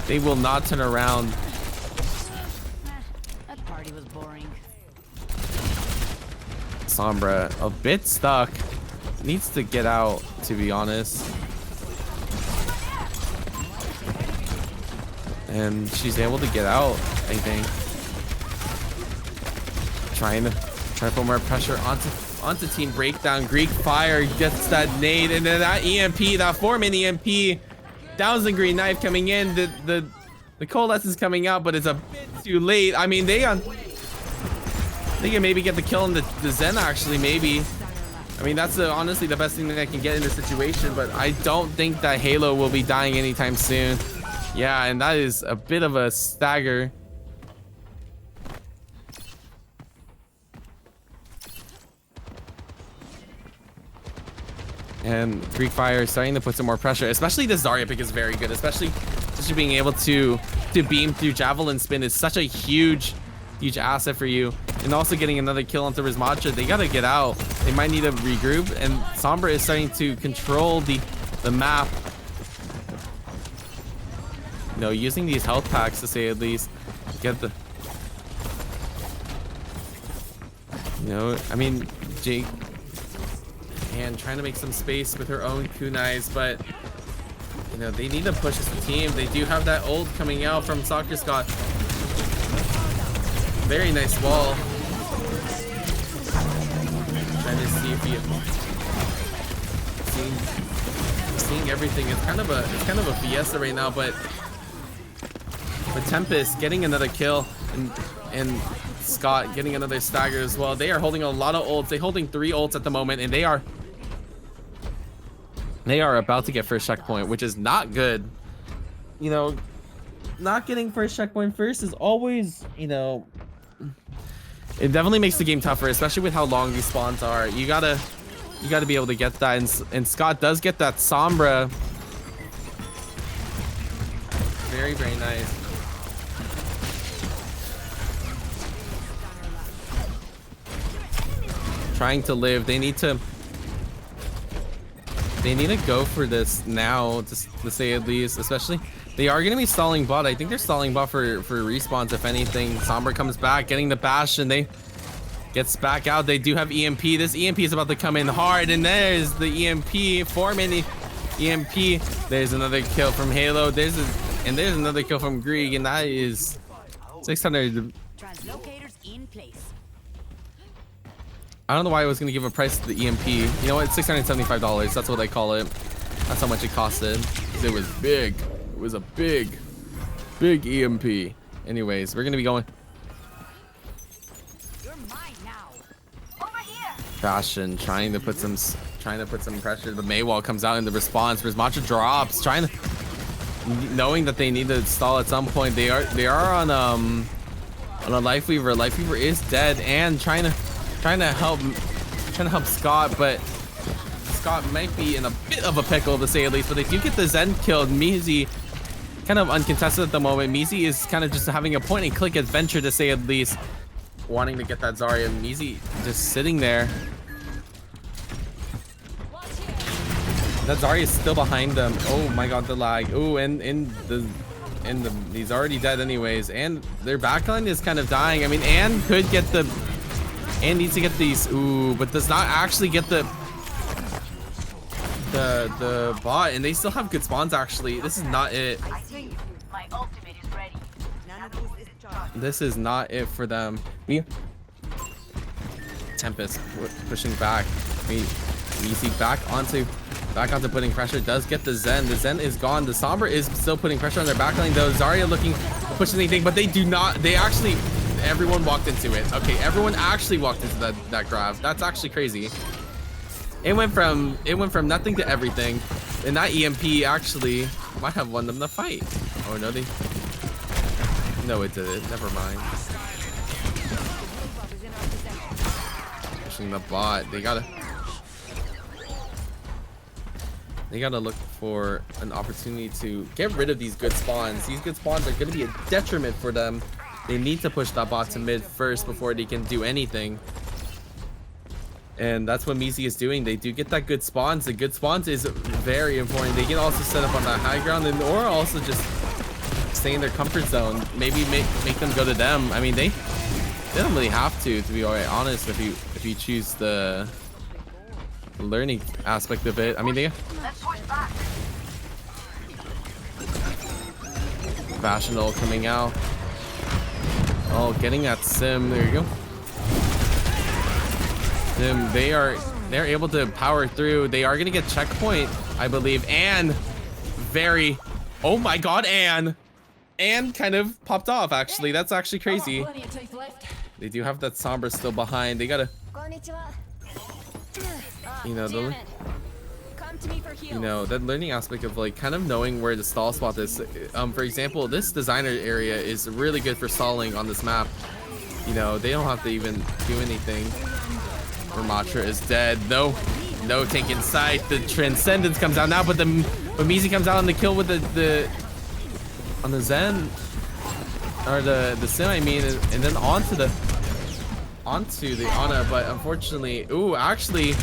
They will not turn around. That party was boring. Sombra a bit stuck. Needs to get out, to be honest. And she's able to get out, I think. Trying to put more pressure onto Team Breakdown. Greek Fire gets that nade, and then that EMP, that 4-man EMP. Thousand Green Knife coming in. The Coalescence coming out, but it's a bit too late. I mean, they can maybe get the kill on the Zen, actually, maybe. I mean, that's honestly the best thing that I can get in this situation, but I don't think that Halo will be dying anytime soon. Yeah, and that is a bit of a stagger. And Greek Fire is starting to put some more pressure, especially the Zarya pick is very good, especially being able to beam through Javelin Spin is such a huge asset for you. And also getting another kill onto Rizmacha. They gotta get out. They might need to regroup, and Sombra is starting to control the map. You know, using these health packs to say at least get the, you know, I mean, Jake and trying to make some space with her own kunais, but you know, they need to push as a team. They do have that ult coming out from Soccer Scott. Very nice wall. Trying to see if he seeing everything. It's kind of a fiesta right now, but Tempest getting another kill and Scott getting another stagger as well. They are holding a lot of ults. They're holding 3 ults at the moment, and they are about to get first checkpoint, which is not good. You know, not getting first checkpoint first is always, you know, it definitely makes the game tougher, especially with how long these spawns are. You gotta be able to get that, and Scott does get that Sombra. Very, very nice. Trying to live. They need to go for this now, to say at least. Especially, they are going to be stalling bot. I think they're stalling bot for respawns, if anything. Sombra comes back, getting the bash, and they gets back out. They do have EMP. This EMP is about to come in hard, and there's the EMP. 4-man EMP. There's another kill from Halo. There's another kill from Grieg, and that is 600. Translocators in place. I don't know why I was going to give a price to the EMP. You know what? $675. That's what I call it. That's how much it costed. It was big. It was a big EMP. Anyways, we're going to be going. You're mine now. Over here. Fashion trying to put some pressure. The Maywall comes out in the response. Rizmacha drops, knowing that they need to stall at some point. They are on a Life Weaver. Life Weaver is dead, and trying to help Scott, but Scott might be in a bit of a pickle, to say at least. But if you get the Zen killed, Mizi kind of uncontested at the moment. Mizi is kind of just having a point and click adventure, to say at least, wanting to get that Zarya. Mizi just sitting there. That Zarya is still behind them. Oh my god, the lag. Oh, and he's already dead anyways, and their backline is kind of dying. I mean, Anne could get the. And needs to get these, ooh, but does not actually get the bot, and they still have good spawns. Actually, this is not it. I think my ultimate is ready. This is not it for them. Tempest pushing back. We see back onto putting pressure. Does get the Zen. The Zen is gone. The Sombra is still putting pressure on their backline though. Zarya looking to push anything, but they do not. They actually. Everyone walked into it. Okay, everyone actually walked into that grab. That's actually crazy. It went from nothing to everything, and that EMP actually might have won them the fight. Oh no, no, it didn't. Never mind. Pushing the bot. They gotta look for an opportunity to get rid of these good spawns. These good spawns are going to be a detriment for them. They need to push that bot to mid first before they can do anything. And that's what Mizi is doing. They do get that good spawns. The good spawns is very important. They can also set up on that high ground, and or also just stay in their comfort zone. Maybe make them go to them. I mean, they don't really have to be honest. If you choose the learning aspect of it. I mean, they Fashional coming out. Oh, getting that sim. There you go. Sim, they're able to power through. They are gonna get checkpoint, I believe. And very, oh my god, and kind of popped off actually. That's actually crazy. They do have that Sombra still behind. They gotta, you know, that learning aspect of like kind of knowing where the stall spot is. For example, this designer area is really good for stalling on this map. You know, they don't have to even do anything. Ramatra is dead. No tank in sight. The Transcendence comes out now, but Mizi comes out on the kill with the on the Zen or the Sim, I mean, and then onto the Ana. But unfortunately, ooh, actually,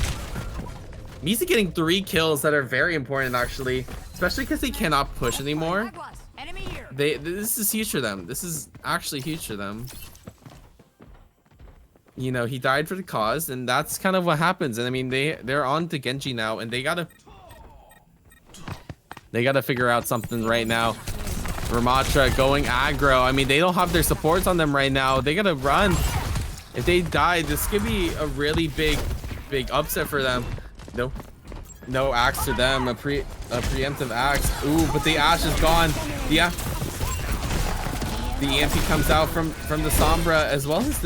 Mizi getting 3 kills that are very important actually, especially because they cannot push anymore. This is huge for them. This is actually huge for them. You know, he died for the cause, and that's kind of what happens. And I mean, they're on to Genji now, and they gotta figure out something right now. Ramatra going aggro. I mean, they don't have their supports on them right now. They gotta run. If they die, this could be a really big upset for them. No axe to them. A preemptive axe. Ooh, but the Ashe is gone. Yeah. The EMP comes out from the Sombra as well as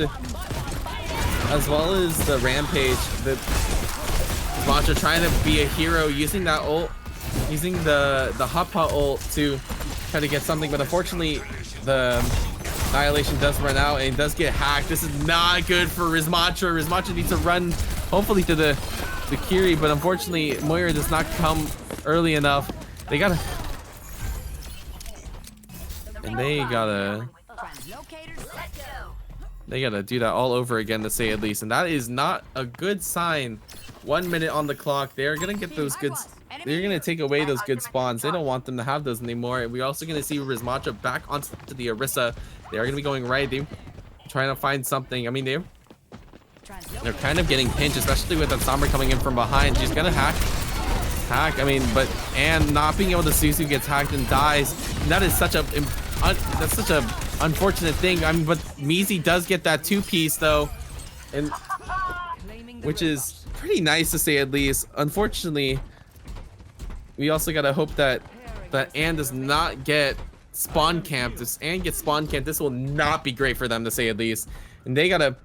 the Rampage. The Ramatra trying to be a hero, using that ult, using the Hoppa ult to try to get something, but unfortunately the Annihilation does run out and does get hacked. This is not good for Ramatra. Ramatra needs to run hopefully to the Kiri, but unfortunately Moira does not come early enough. They gotta do that all over again, to say at least, and that is not a good sign. 1 minute on the clock. They're gonna get those good. They're gonna take away those good spawns. They don't want them to have those anymore. We're also gonna see Ramatra back onto the Orisa. They are gonna be going right. They're trying to find something. I mean, they're kind of getting pinched, especially with that Sombra coming in from behind. She's gonna hack. I mean, and not being able to Suzu gets hacked and dies. And that is such a unfortunate thing. I mean, but Mizi does get that 2-piece though, and which is pretty nice to say at least. Unfortunately, we also gotta hope that Anne does not get spawn camped. If Anne gets spawn camped, this will not be great for them, to say at least. And they got a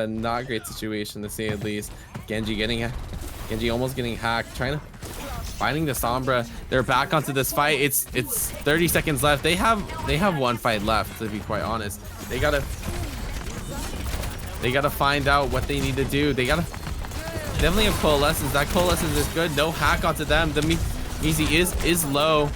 not great situation, to say at least. Genji almost getting hacked, finding the Sombra. They're back onto this fight. It's 30 seconds left. They have one fight left, to be quite honest. They gotta find out what they need to do. They gotta definitely have coalescence. That coalescence is good. No hack onto them. The Mizi is low.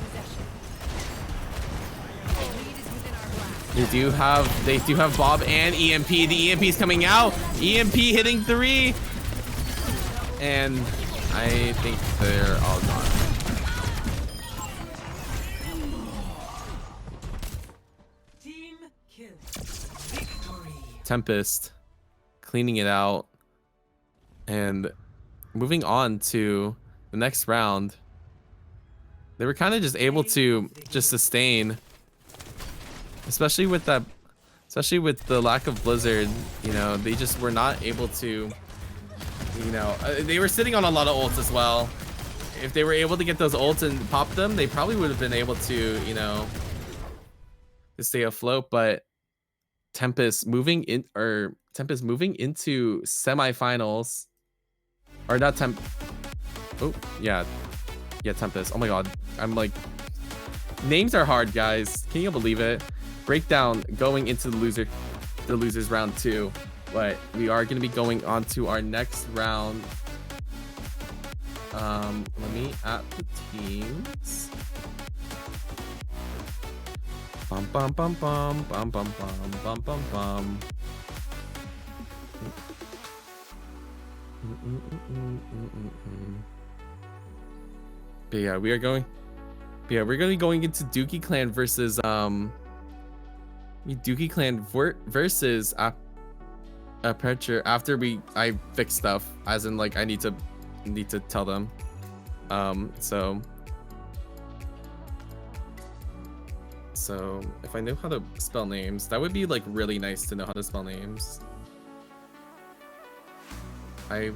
They do have Bob and EMP. The EMP is coming out. EMP hitting 3. And I think they're all gone. Team kill. Victory. Tempest cleaning it out and moving on to the next round. They were kind of just able to just sustain, especially with the lack of Blizzard. You know, they just were not able to, you know, they were sitting on a lot of ults as well. If they were able to get those ults and pop them, they probably would have been able to, you know, to stay afloat. But Tempest moving into semifinals, or not Tempest. Oh my god, I'm like, names are hard, guys. Can you believe it? Breakdown going into the losers round 2, but we are going to be going on to our next round. Let me at the teams. Bum bum bum bum bum bum bum bum bum bum. But yeah, we are going. Yeah, we're gonna be going into Dookie Clan versus Dookie Clan versus Aperture after I fix stuff, as in like I need to tell them. So if I knew how to spell names, that would be like really nice to know how to spell names. You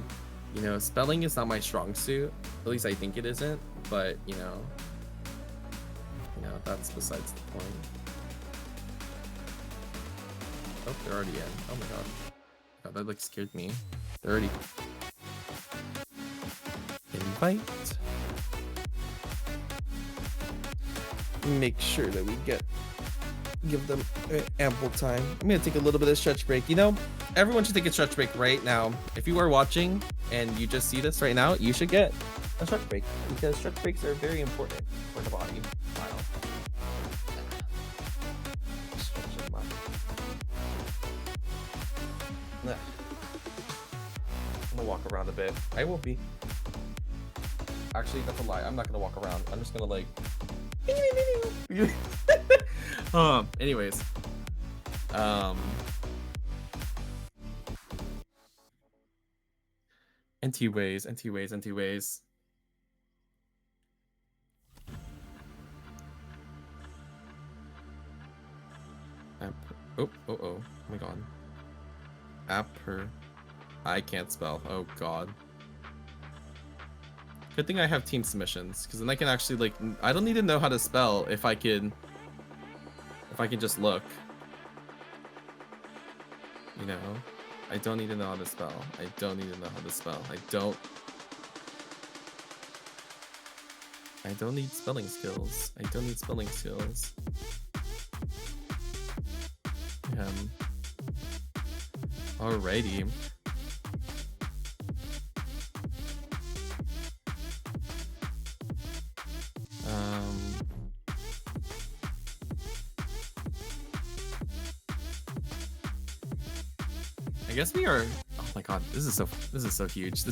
know, spelling is not my strong suit. At least I think it isn't, but you know, that's besides the point. Oh, they're already in. Oh my god. God, that like scared me. They're already. Invite. Make sure that we give them ample time. I'm gonna take a little bit of stretch break. You know, everyone should take a stretch break right now. If you are watching and you just see this right now, you should get a stretch break, because stretch breaks are very important for the body. Wow. Stretching my... I'm gonna walk around a bit. I will be. Actually, that's a lie. I'm not gonna walk around. I'm just gonna like. Anyways. NT ways. Oh my god. I can't spell. Oh god. Good thing I have team submissions, because then I can actually like, I don't need to know how to spell if I can just look. You know? I don't need to know how to spell. I don't need spelling skills. Alrighty. I guess we are. Oh my god, this is so huge.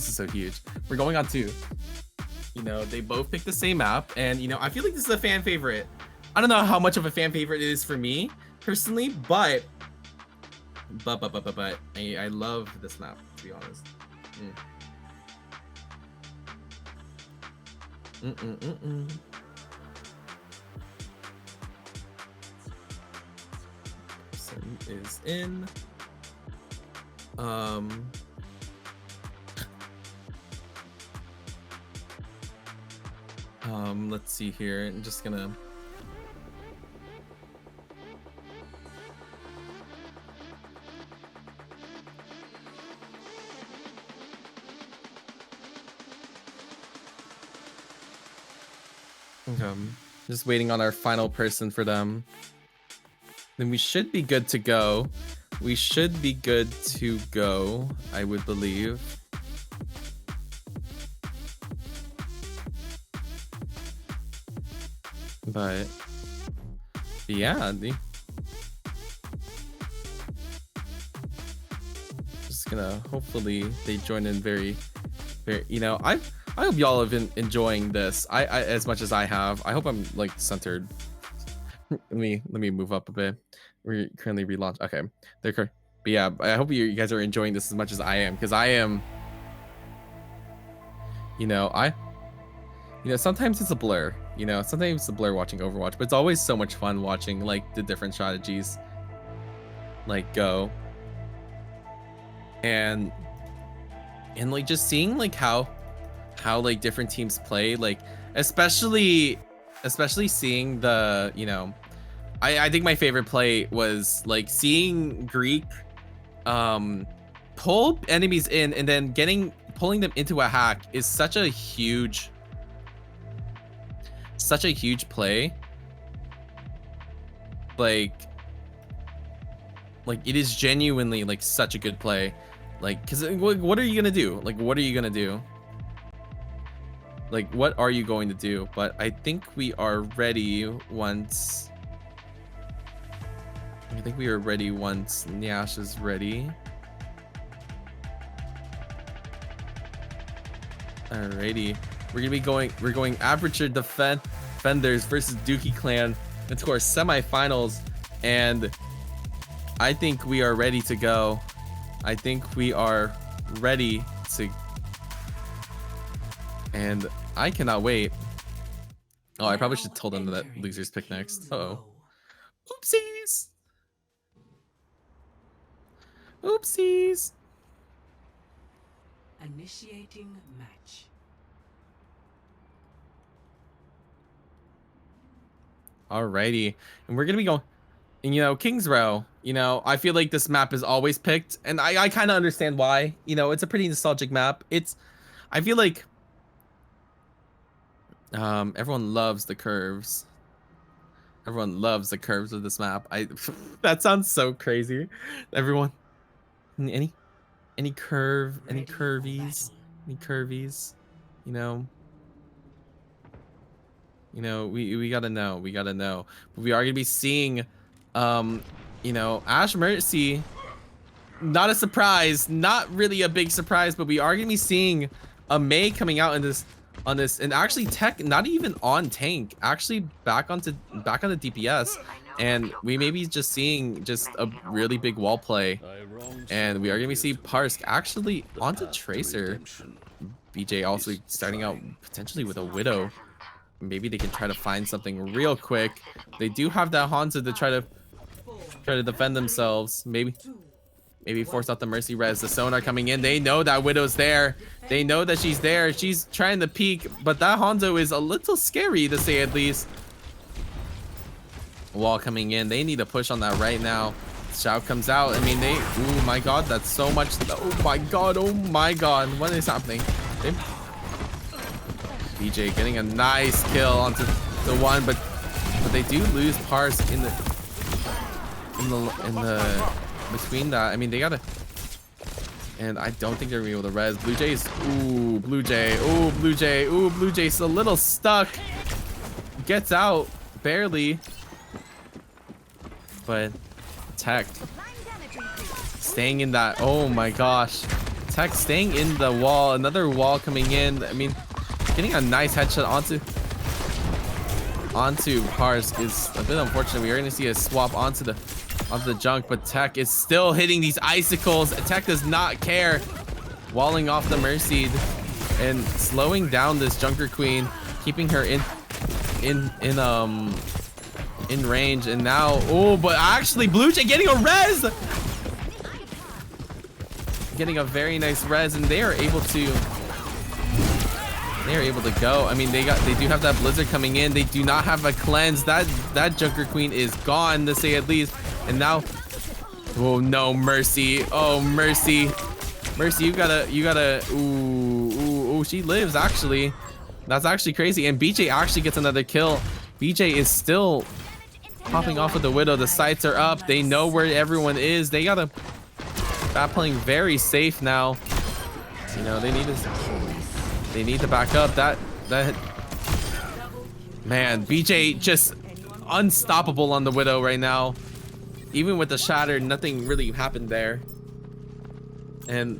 We're going on 2. You know, they both picked the same map, and you know, I feel like this is a fan favorite. I don't know how much of a fan favorite it is for me personally, but I love this map, to be honest. Person is in. Let's see here. I'm just gonna. Just waiting on our final person for them. Then we should be good to go. I would believe. But yeah, just gonna hopefully they join in very, you know, I hope y'all have been enjoying this. I as much as I have. I hope I'm like centered. let me move up a bit. We're currently relaunched. Okay, but yeah, I hope you guys are enjoying this as much as I am, because I am. You know, sometimes it's a blur. You know, sometimes it's a blur watching Overwatch, but it's always so much fun watching like the different strategies like go. And like just seeing like how like different teams play, like especially seeing the, you know, I think my favorite play was like seeing Greek pull enemies in and then pulling them into a hack is such a huge play. Like it is genuinely like such a good play. Like, because what are you gonna do? Like, what are you going to do? But I think we are ready once. Nyash is ready. Alrighty, we're going Aperture Defenders versus Dookie Clan into our semifinals, and I think we are ready to go. I think we are ready to, and I cannot wait. Oh, I probably should have told them that losers pick next. Uh-oh. Oopsies. Oopsies. Initiating match. Alrighty, and we're gonna be going, and, you know, King's Row, you know, I feel like this map is always picked, and I kind of understand why. You know, it's a pretty nostalgic map. I feel like everyone loves the curves. Everyone loves the curves of this map. That sounds so crazy. Everyone, any curve, any curvies, you know, we gotta know, but we are gonna be seeing, you know, Ash Mercy. Not a surprise, not really a big surprise, but we are gonna be seeing a Mei coming out in this, and actually Tech not even on tank, actually back on the DPS, and we may be just seeing just a really big wall play, and we are gonna be seeing Parsk actually onto Tracer. BJ also starting out potentially with a Widow. Maybe they can try to find something real quick. They do have that Hanzo to try to defend themselves. Maybe force out the Mercy res. The Sonar coming in. They know that Widow's there. They know that she's there. She's trying to peek, but that Hanzo is a little scary, to say at least. Wall coming in. They need to push on that right now. Shout comes out. I mean, oh my god, that's so much. Oh my god, what is happening? BJ getting a nice kill onto the one, but they do lose Parsk in the between that. I mean, they gotta, and I don't think they're gonna be able to res. Blue Jay's, Blue Jay's a little stuck. Gets out barely, but Tech staying in that. Oh my gosh, Tech staying in the wall. Another wall coming in. I mean, getting a nice headshot onto Parsk is a bit unfortunate. We are going to see a swap onto the junk, but Tech is still hitting these icicles. Tech does not care. Walling off the Mercy and slowing down this Junker Queen, keeping her in range. And now, but actually Blue Jay getting a res, getting a very nice res, and they are able to go. I mean, they do have that Blizzard coming in. They do not have a cleanse. That Junker Queen is gone, to say at least. And now, oh no, Mercy. Oh, Mercy, you gotta. Ooh, she lives actually. That's actually crazy. And BJ actually gets another kill. BJ is still popping off with the Widow. The sights are up. They know where everyone is. They gotta. That playing very safe now. You know, they need to back up. That man, BJ just unstoppable on the Widow right now. Even with the shatter, nothing really happened there. And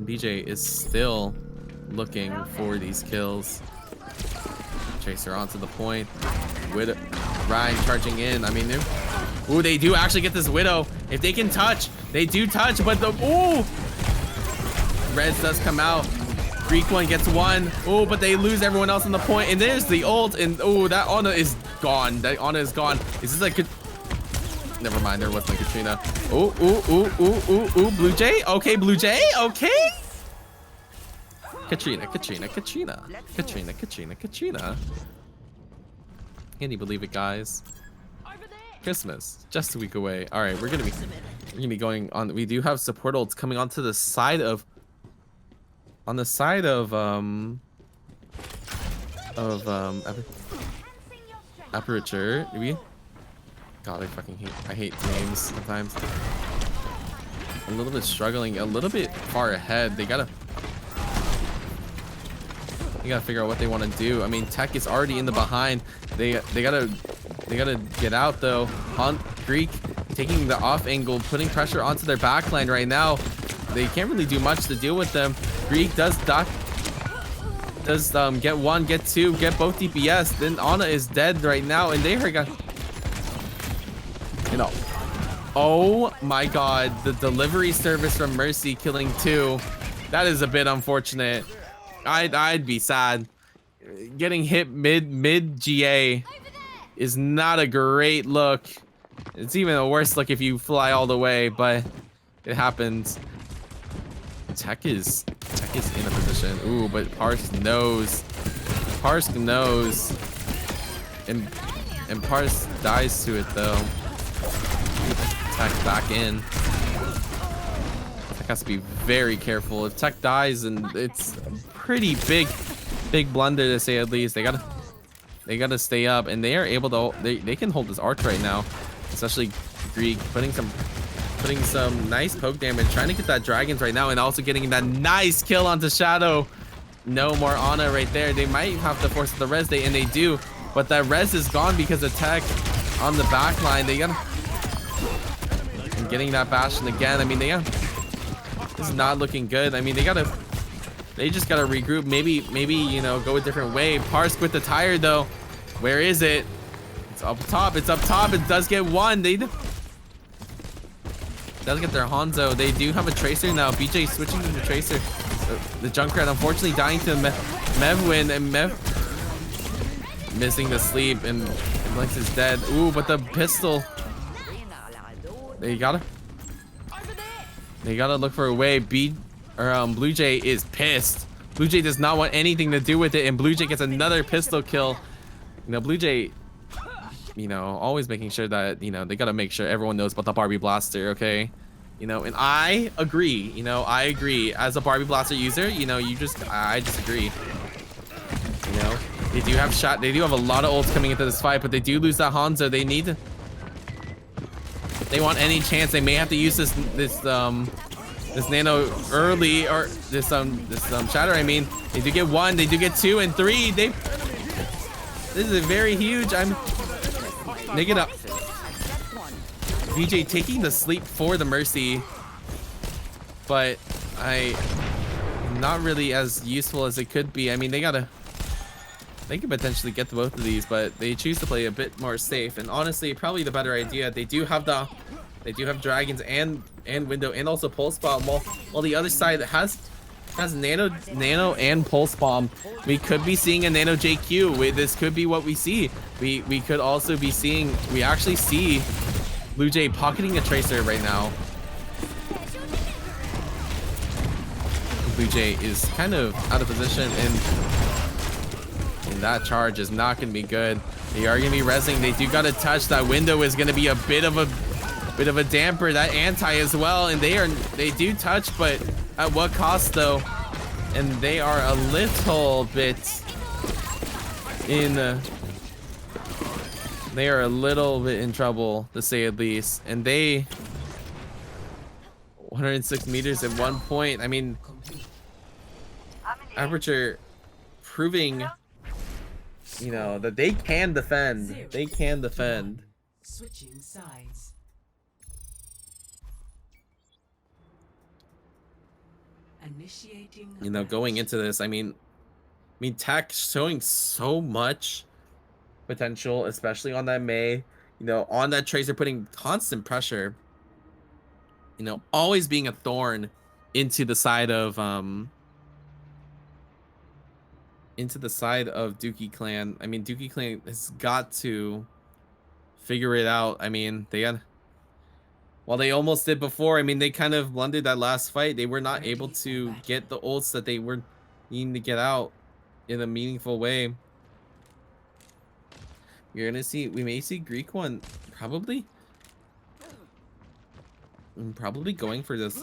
BJ is still looking for these kills. Tracer onto the point. Widow, Ryan charging in. I mean, they do actually get this Widow. If they can touch, they do touch, but Reds does come out. Greek one gets one. Oh, but they lose everyone else on the point. And there's the ult. And that Ana is gone. That Ana is gone. Is this like a... Never mind, there wasn't a Katrina. Blue Jay. Okay, Blue Jay. Okay. Katrina. Can you believe it, guys? Christmas, just a week away. All right, we're gonna be going on. We do have support ults coming onto the side of, Aperture. Do we? God, I hate names sometimes. A little bit struggling, a little bit far ahead. They gotta figure out what they want to do. I mean, Tech is already in the behind. They gotta get out though. Greek taking the off angle, putting pressure onto their backline right now. They can't really do much to deal with them. Greek does duck. Does get one, get two, get both DPS. Then Ana is dead right now, and they are got. You know. Oh my God, the delivery service from Mercy killing two. That is a bit unfortunate. I'd be sad. Getting hit mid GA is not a great look. It's even a worse look if you fly all the way, but it happens. Tech is in a position. Ooh, but Parsk knows. Parsk knows. And Parsk dies to it though. Tech back in. Tech has to be very careful. If Tech dies, and it's a pretty big blunder to say at least. They gotta stay up, and they are able to. They can hold this arch right now, especially Greek putting some nice poke damage, trying to get that dragons right now, and also getting that nice kill onto Shadow. No more Ana right there. They might have to force the res, and they do, but that res is gone because of Tech on the back line. They gotta. And getting that Bastion again. I mean, this is not looking good. I mean, they just gotta regroup. Maybe you know, go a different way. Parsk with the tire though. Where is it? It's up top. It's up top. It does get one. Does get their Hanzo. They do have a Tracer now. BJ switching to the Tracer. The Junkrat unfortunately dying to Mevwin, and Mev missing the sleep, and Blinks is dead. Ooh, but the pistol. They gotta look for a way. Blue Jay is pissed. Blue Jay does not want anything to do with it, and Blue Jay gets another pistol kill. You know, Blue Jay, you know, always making sure that, you know, they gotta make sure everyone knows about the Barbie Blaster, okay? You know, and I agree. You know, I agree. As a Barbie Blaster user, you know, I disagree. You know, they do have they do have a lot of ults coming into this fight, but they do lose that Hanzo. They need to. They want any chance. They may have to use this nano early, or this shatter. I mean, they do get one, they do get two and three. This is a very huge. They get up. VJ taking the sleep for the Mercy, but not really as useful as it could be. I mean, they can potentially get to both of these, but they choose to play a bit more safe. And honestly, probably the better idea. They do have dragons and window and also pulse bomb. While the other side has nano and pulse bomb. We could be seeing a nano JQ. This could be what we see. We could also be seeing. We actually see Blue Jay pocketing a Tracer right now. Blue Jay is kind of out of position, and that charge is not going to be good. They are going to be rezzing. They do got to touch. That window is going to be a bit of a damper. That anti as well, and they do touch, but at what cost though? And they are a little bit in. They are a little bit in trouble, to say at least. And they 106 meters at one point. I mean, Aperture proving, you know, that they can defend. They can defend. Switching sides. Initiating. You know, going into this, I mean, Tech showing so much potential, especially on that Mei, you know, on that Tracer, putting constant pressure, you know, always being a thorn into the side of Dookie Clan. I mean, Dookie Clan has got to figure it out. I mean, while they almost did before, I mean, they kind of blundered that last fight. They were not able to get the ults that they were needing to get out in a meaningful way. We may see Greek one probably going for this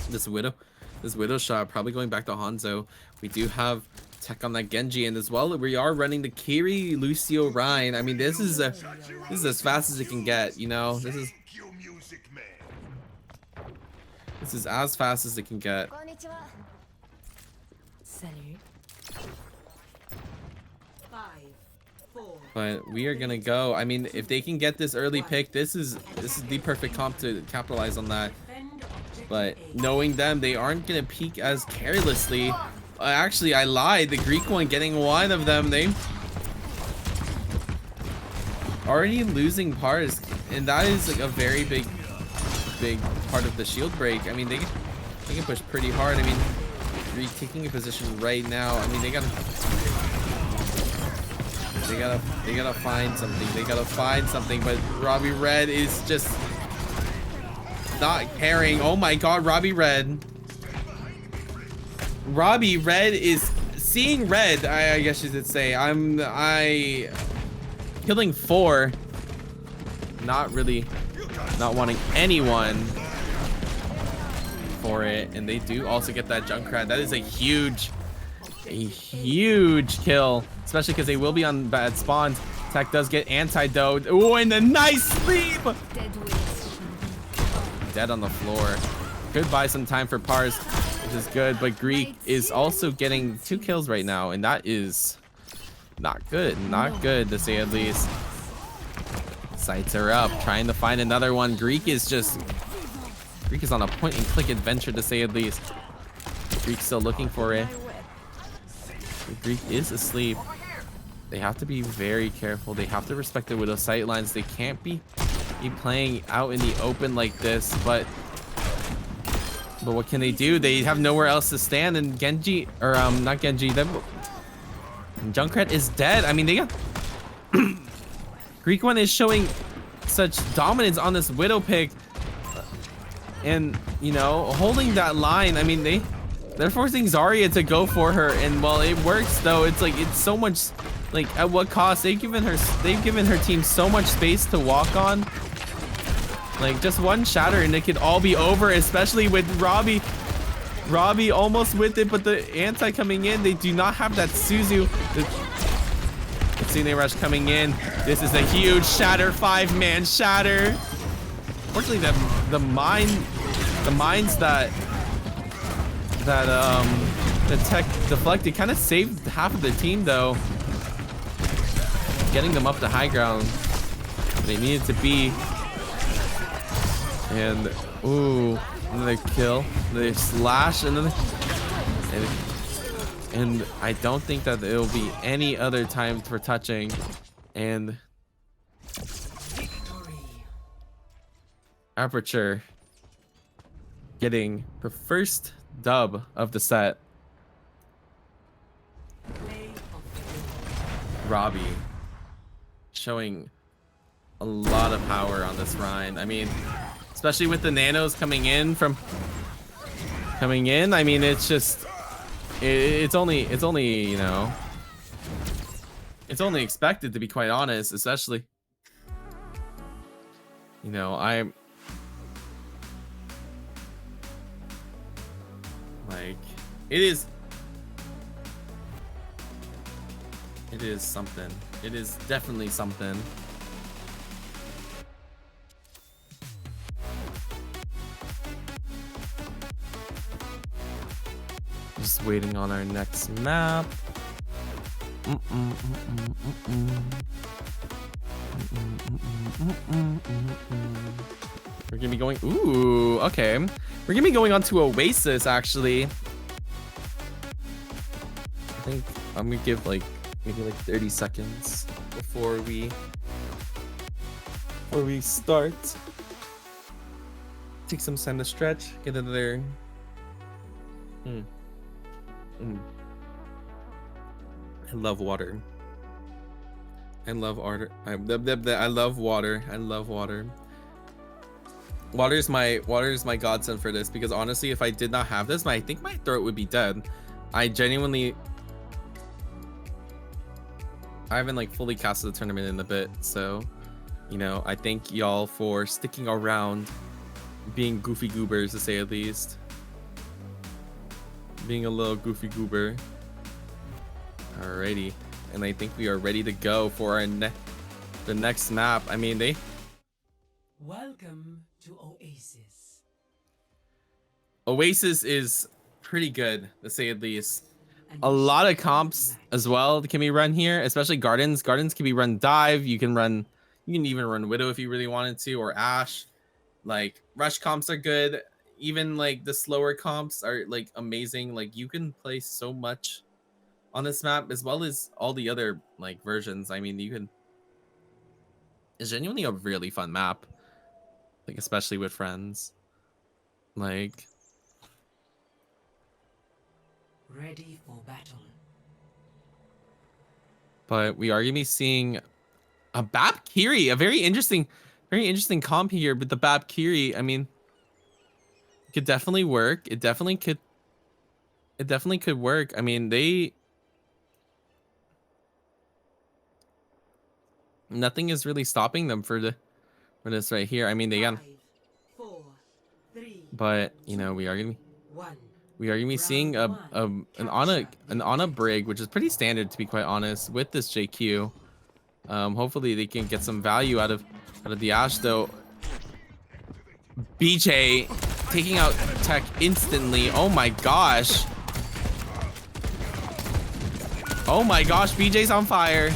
this widow shot, probably going back to Hanzo. We do have Tech on that Genji, and as well we are running the Kiri, Lucio, Ryan. I mean, this is as fast as it can get, you know. This is as fast as it can get. But we are gonna go. I mean, if they can get this early pick, this is the perfect comp to capitalize on that. But knowing them, they aren't gonna peek as carelessly. Actually, I lied. The Greek one getting one of them. They already losing parts, and that is like a very big part of the shield break. I mean, they can push pretty hard. I mean, Greek taking a position right now. I mean, they gotta find something. They gotta find something. But Robbie Red is just not caring. Oh my God, Robbie Red. Robbie Red is seeing red. I guess you should say. Killing 4. Not wanting anyone for it, and they do also get that Junkrat. That is a huge kill, especially because they will be on bad spawns. Tech does get antidote. Oh, and a nice sleep. Dead on the floor. Could buy some time for Pars, which is good, but Greek is also getting 2 kills right now, and that is not good. Not good, to say at least. Sights are up, trying to find another one. Greek is on a point and click adventure, to say at least. Greek's still looking for it. Greek is asleep. They have to be very careful. They have to respect the Widow sight lines. They can't be playing out in the open like this, but what can they do? They have nowhere else to stand, and Genji, or not Genji, Junkrat is dead. I mean, they got Greek one is showing such dominance on this Widow pick, and you know, holding that line. I mean, they're forcing Zarya to go for her, and while it works though, it's like it's so much, like at what cost? They've given her team so much space to walk on. Like just one shatter and it could all be over, especially with Robbie almost with it, but the anti coming in. They do not have that Suzu. Kitsune Rush coming in. This is a huge shatter, 5-man shatter. Fortunately, the mines that the Tech deflected kind of saved half of the team though, getting them up to high ground they needed to be. And ooh, another kill. They slash and I don't think that there will be any other time for touching. And Aperture getting her first dub of the set. Robbie showing a lot of power on this Rhine. I mean, especially with the nanos coming in. I mean, it's just it's only you know, it's only expected, to be quite honest, especially, you know, I'm like, it is something. It is definitely something. Just waiting on our next map. We're gonna be going, ooh, okay. We're gonna be going on to Oasis, actually. I think I'm gonna give like maybe like 30 seconds before we start. Take some time to stretch, get another I love water. I love water. I love water. I love water. Water is my godsend for this, because honestly, if I did not have this, I think my throat would be dead. I haven't like fully casted the tournament in a bit, so you know, I thank y'all for sticking around, being goofy goobers, to say at least. Being a little goofy goober. Alrighty, and I think we are ready to go for our the next map. I mean, Welcome to Oasis. Oasis is pretty good, to say at least. A lot of comps as well can be run here, especially Gardens. Gardens can be run dive. You can even run Widow if you really wanted to, or Ashe. Like rush comps are good. even like the slower comps are like amazing. Like you can play so much on this map as well as all the other like versions. I mean, you can. It's genuinely a really fun map, like especially with friends. Like, Ready for battle. but we are gonna be seeing a Bab Kiri, a very interesting comp here. But the Bab Kiri, I mean, it could definitely work. It definitely could work. I mean, nothing is really stopping them for this right here. I mean, they got, 5, 4, 3, but you know, we are gonna 1. be seeing an Ana Brig, which is pretty standard to be quite honest, with this JQ. Hopefully they can get some value out of the Ashe though. BJ taking out Tech instantly. Oh my gosh. Oh my gosh, BJ's on fire.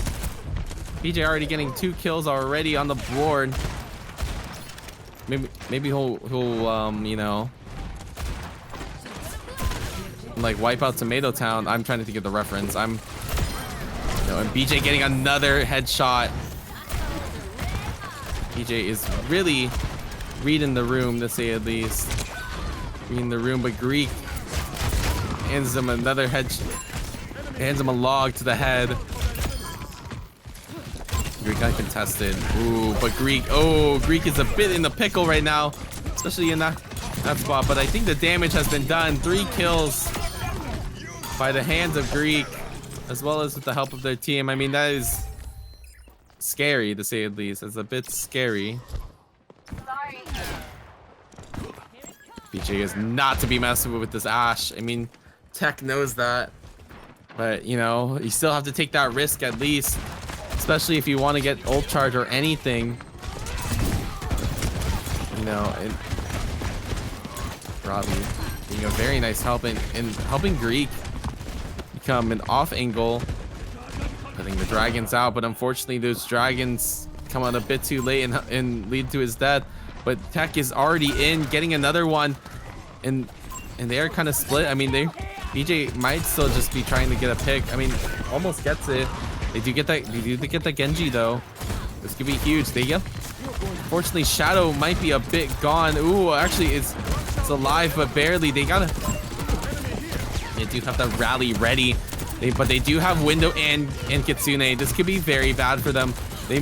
BJ already getting 2 kills already on the board. Maybe he'll you know, like wipe out Tomato Town. I'm trying to think of the reference. And BJ getting another headshot. BJ is really reading the room, to say at least. Reading the room, but Greek hands him another hands him a log to the head. Greek uncontested. Ooh, but Greek is a bit in the pickle right now, especially in that spot. But I think the damage has been done. 3 kills by the hands of Greek, as well as with the help of their team. I mean, that is scary, to say at least. It's a bit scary. BJ is not to be messed with this Ashe. I mean, Tech knows that. But, you know, you still have to take that risk at least. Especially if you want to get ult charge or anything. You know, and Robbie being a very nice help in helping Greek become an off angle. Putting the dragons out, but unfortunately those dragons come out a bit too late and lead to his death. But Tech is already in, getting another one, and they are kind of split. I mean, BJ might still just be trying to get a pick. I mean, almost gets it. They do get that Genji though. This could be huge. They get. Unfortunately, Shadow might be a bit gone. Ooh, actually, it's alive, but barely. They do have the rally ready. But they do have Window and Kitsune. This could be very bad for them. We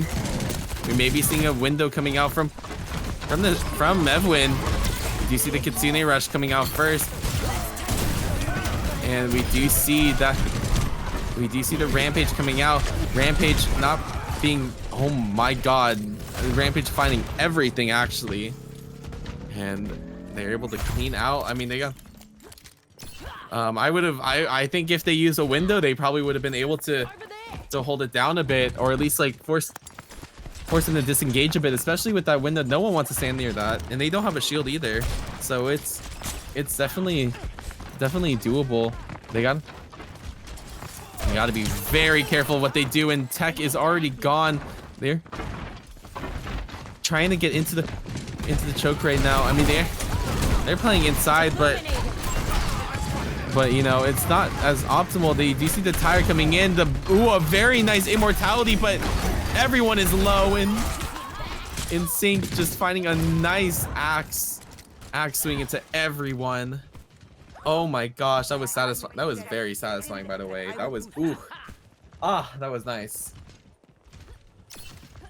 may be seeing a Window coming out from Mevwin. Do you see the Kitsune rush coming out first? And we do see the Rampage coming out. Rampage not being, oh my god. Rampage finding everything actually. And they're able to clean out. I mean, they got I think if they use a Window, they probably would have been able to hold it down a bit, or at least like force them to disengage a bit, especially with that Window. No one wants to stand near that, and they don't have a shield either, so it's definitely doable. They got to be very careful what they do, and Tech is already gone. They're trying to get into the choke right now. I mean, they're playing inside, but you know, it's not as optimal. They do see the tire coming in. A very nice immortality, but everyone is low and in sync, just finding a nice axe swing into everyone. Oh my gosh, that was satisfying. That was very satisfying, by the way. That was that was nice.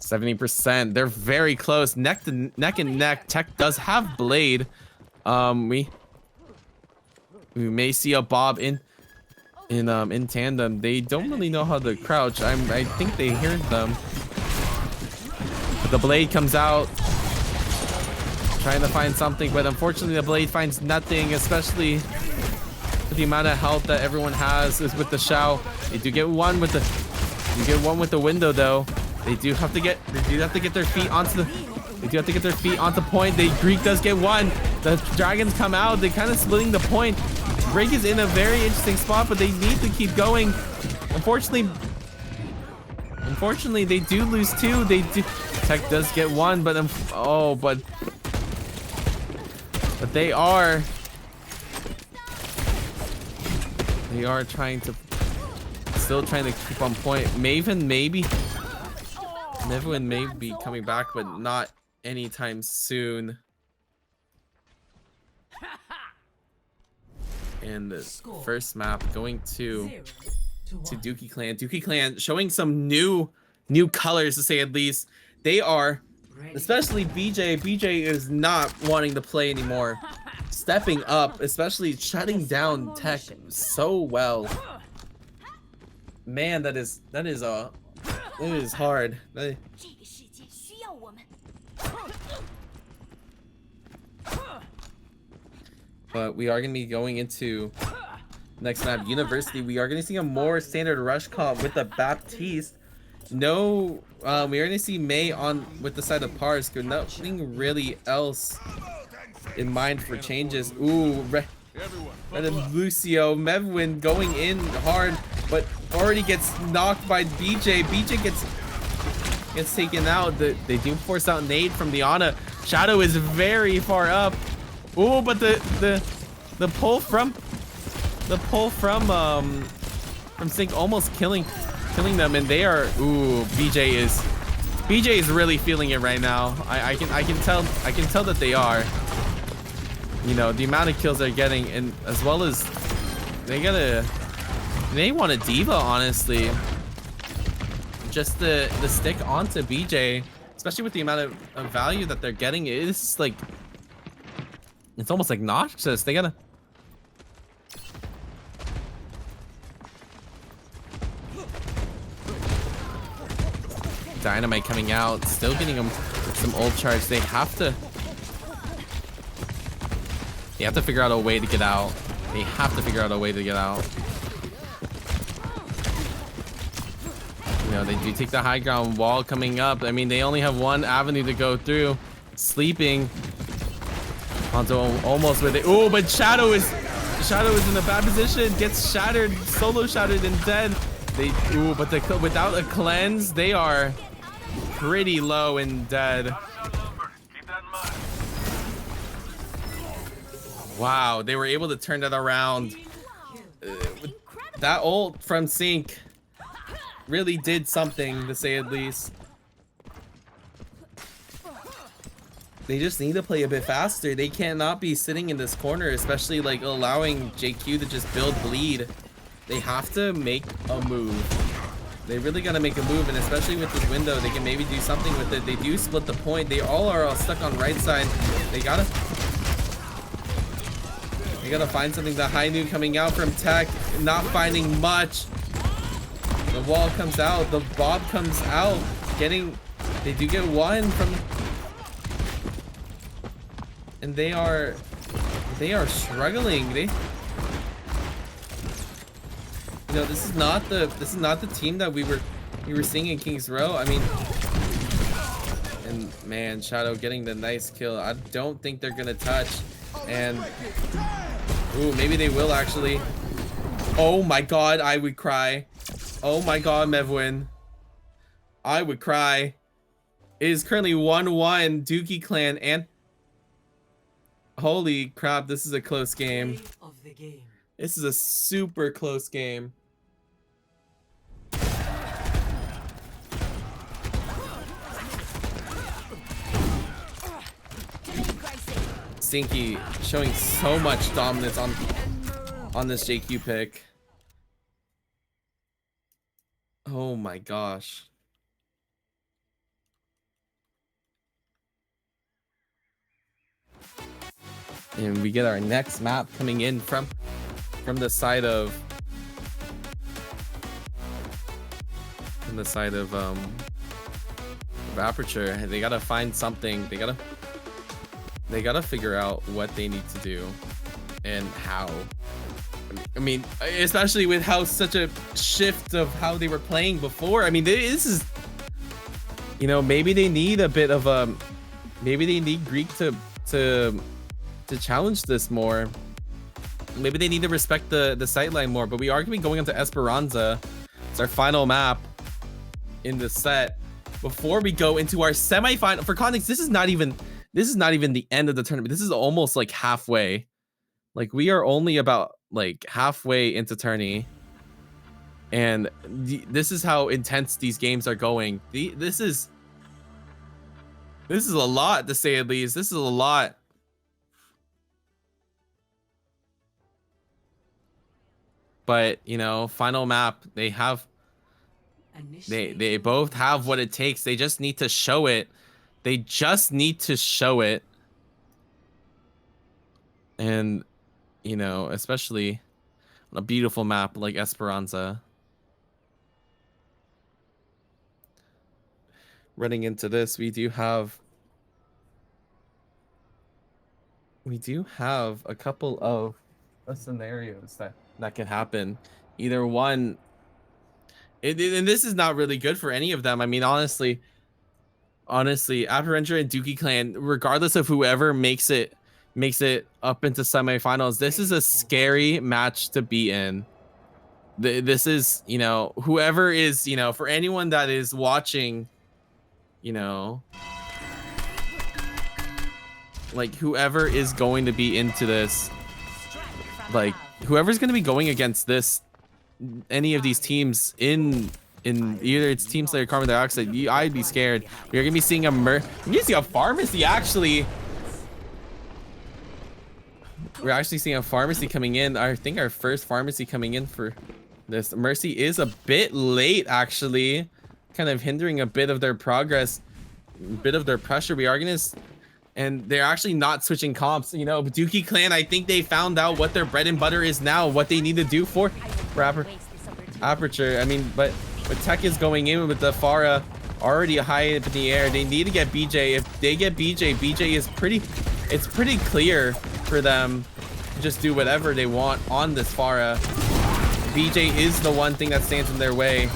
70%. They're very close, neck and neck. Tech does have Blade. We may see a Bob in tandem. They don't really know how to crouch. I think they heard them. But the Blade comes out, trying to find something, but unfortunately the Blade finds nothing, especially with the amount of health that everyone has is with the Shao. They do get one with the Window though. They do have to get their feet onto the point. Greek does get one. The dragons come out. They kind of splitting the point. Drake is in a very interesting spot, but they need to keep going. Unfortunately, they do lose 2. Tech does get 1, but But they are trying to, still trying to keep on point. Maven may be coming back, but not anytime soon. And the first map going to Dookie Clan. Dookie Clan showing some new colors, to say at least. They are, especially BJ. BJ is not wanting to play anymore. Stepping up, especially shutting down tech so well. Man, that is hard. But we are going to be going into next map, University. We are going to see a more standard rush comp with the Baptiste. No, we are going to see May on with the side of Pars. Nothing really else in mind for changes. Ooh, Red and Lucio. Mevwin going in hard, but already gets knocked by BJ. BJ gets taken out. They do force out nade from the Ana. Shadow is very far up. Ooh, but the pull from Sync almost killing them, and they are, ooh, BJ is really feeling it right now. I can tell that they are. You know, the amount of kills they're getting, and as well as they want a diva, honestly. Just the stick onto BJ, especially with the amount of value that they're getting, it's like, it's almost like noxious. They gotta. Dynamite coming out, still getting them some old charge. They have to figure out a way to get out. They have to figure out a way to get out. You know, they do take the high ground. Wall coming up. I mean, they only have one avenue to go through. Sleeping onto almost with it. Oh, but Shadow is in a bad position. Gets shattered, solo shattered and dead. But without a cleanse, they are pretty low and dead. Wow, they were able to turn that around. That ult from Sync really did something, to say at least. They just need to play a bit faster. They cannot be sitting in this corner, especially like allowing JQ to just build bleed. They have to make a move. They really gotta make a move, and especially with this window, they can maybe do something with it. They do split the point. They all are stuck on right side. They gotta find something. The high noon coming out from Tech, not finding much. The wall comes out. The Bob comes out. They do get one from, and they are struggling. You know, this is not the team that we were seeing in Kings Row. I mean, and man, Shadow getting the nice kill. I don't think they're gonna touch, and ooh, maybe they will actually. Oh my god, I would cry. Oh my god, Mevwin, I would cry. It is currently 1-1 Dookie Clan, and holy crap, this is a close game. This is a super close game. Stinky showing so much dominance on this JQ pick. Oh my gosh. And we get our next map coming in from the side of Aperture. They gotta find something. They gotta figure out what they need to do and how. I mean, especially with how such a shift of how they were playing before. I mean, this is, you know, maybe they need a bit of maybe they need Greek to challenge this more. Maybe they need to respect the sightline more. But we are gonna be going into Esperanza. It's our final map in the set before we go into our semifinal. For context, this is not even this is not even the end of the tournament. This is almost like halfway. Like we are only about like halfway into tourney. And this is how intense these games are going. This is a lot, to say at least. This is a lot. But, you know, final map, they have they both have what it takes. They just need to show it. They just need to show it. And, you know, especially on a beautiful map like Esperanza. Running into this, we do have a couple of scenarios that can happen. Either one, and this is not really good for any of them. I mean, honestly, Apparentia and Dookie Clan, regardless of whoever makes it up into semifinals, this is a scary match to be in. This is, you know, whoever is, you know, for anyone that is watching, you know, like whoever is going to be into this, like whoever's going to be going against this, any of these teams in either it's Team Slayer, Carbon Dioxide, I'd be scared. We're gonna be seeing a pharmacy actually. We're actually seeing a pharmacy coming in. I think our first pharmacy coming in for this. Mercy is a bit late actually, kind of hindering a bit of their progress, a bit of their pressure. We are gonna, and they're actually not switching comps. You know, Dookie Clan, I think they found out what their bread and butter is now, what they need to do for Aperture. I mean, but Tech is going in with the Pharah already high up in the air. They need to get BJ. If they get BJ is it's pretty clear for them to just do whatever they want on this Pharah. BJ is the one thing that stands in their way,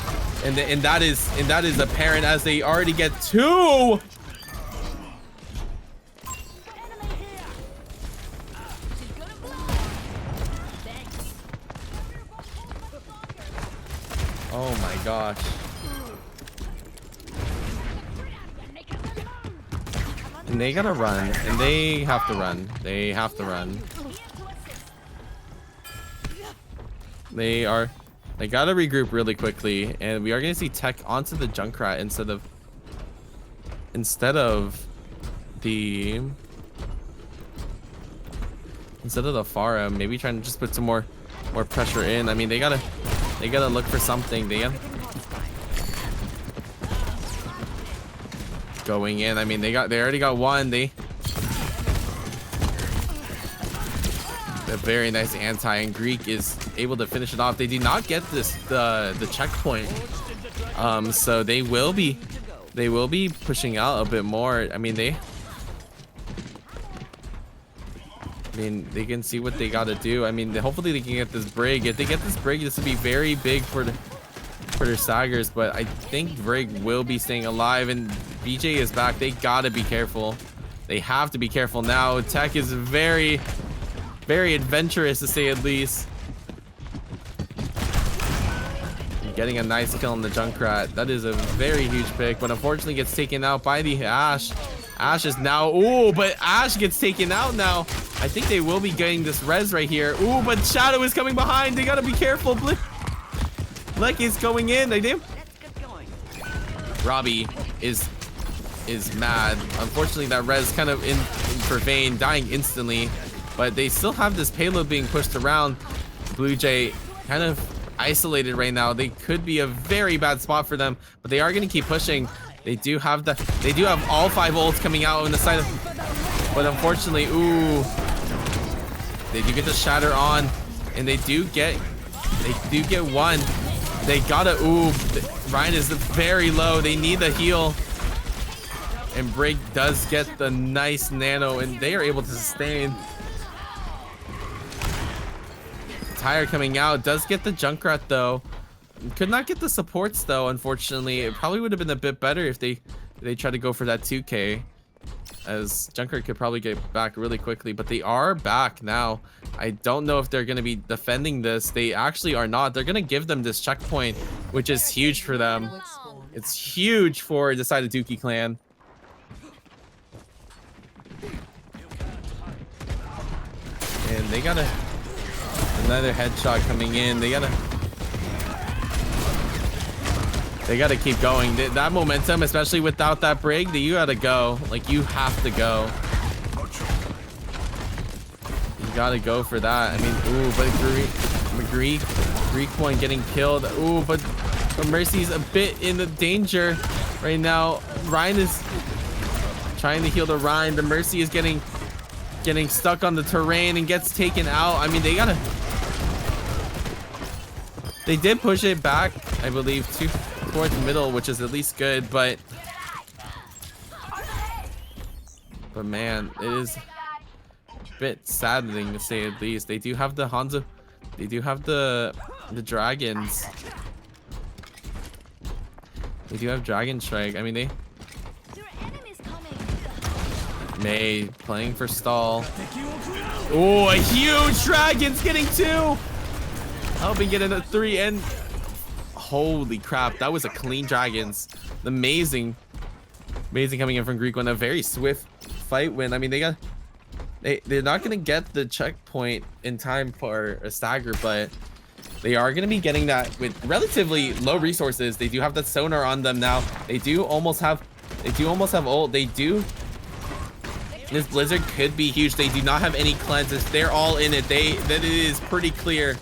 and that is apparent as they already get 2. Oh my gosh. And they gotta run. And they have to run. They have to run. They gotta regroup really quickly. And we are gonna see Tech onto the Junkrat instead of the Pharah. Maybe trying to just put some more pressure in. I mean, they gotta look for something. They going in. I mean, they already got one. A very nice anti, and Greek is able to finish it off. They do not get the checkpoint. So they will be pushing out a bit more. I mean, they can see what they got to do. I mean, hopefully they can get this Brig. If they get this Brig, this would be very big for their Saggers. But I think Brig will be staying alive, and BJ is back. They gotta be careful. They have to be careful now. Tech is very, very adventurous, to say at least. Getting a nice kill on the Junkrat. That is a very huge pick, but unfortunately gets taken out by the Ashe. Ashe is now, ooh, but Ashe gets taken out now. I think they will be getting this res right here. Ooh, but Shadow is coming behind. They gotta be careful. Blek is going in. They do. Robbie is mad. Unfortunately, that res kind of in for Vayne, dying instantly. But they still have this payload being pushed around. Blue Jay kind of isolated right now. They could be a very bad spot for them, but they are gonna keep pushing. They do have all 5 ults coming out on the side of, but unfortunately, ooh, they do get the shatter on, and they do get one. They gotta, ooh, Ryan is very low. They need the heal, and Brig does get the nice nano, and they are able to sustain. Tire coming out, does get the Junkrat though. Could not get the supports though, unfortunately. It probably would have been a bit better if they tried to go for that 2K, as Junkrat could probably get back really quickly, but they are back now. I don't know if they're going to be defending this. They actually are not. They're going to give them this checkpoint, which is huge for them. It's huge for the side of Dookie Clan. they gotta another headshot coming in. They gotta keep going. That momentum, especially without that break, you gotta go. Like, you have to go. You gotta go for that. I mean, ooh, but Greek one getting killed. Ooh, but Mercy's a bit in the danger right now. Ryan is trying to heal the Ryan. The Mercy is getting stuck on the terrain and gets taken out. I mean, they did push it back, I believe, towards the middle, which is at least good, but man, it is a bit saddening to say at least. They do have the Hanzo, they do have the dragons. They do have Dragon Strike. I mean, May playing for stall. Oh, a huge dragon's getting 2. Helping get in a 3, and holy crap, that was a clean dragons. Amazing coming in from Greek one. A very swift fight win. I mean, they're not gonna get the checkpoint in time for a stagger, but they are gonna be getting that with relatively low resources. They do have that sonar on them now. They do almost have ult. This blizzard could be huge. They do not have any cleanses. They're all in it. That it is pretty clear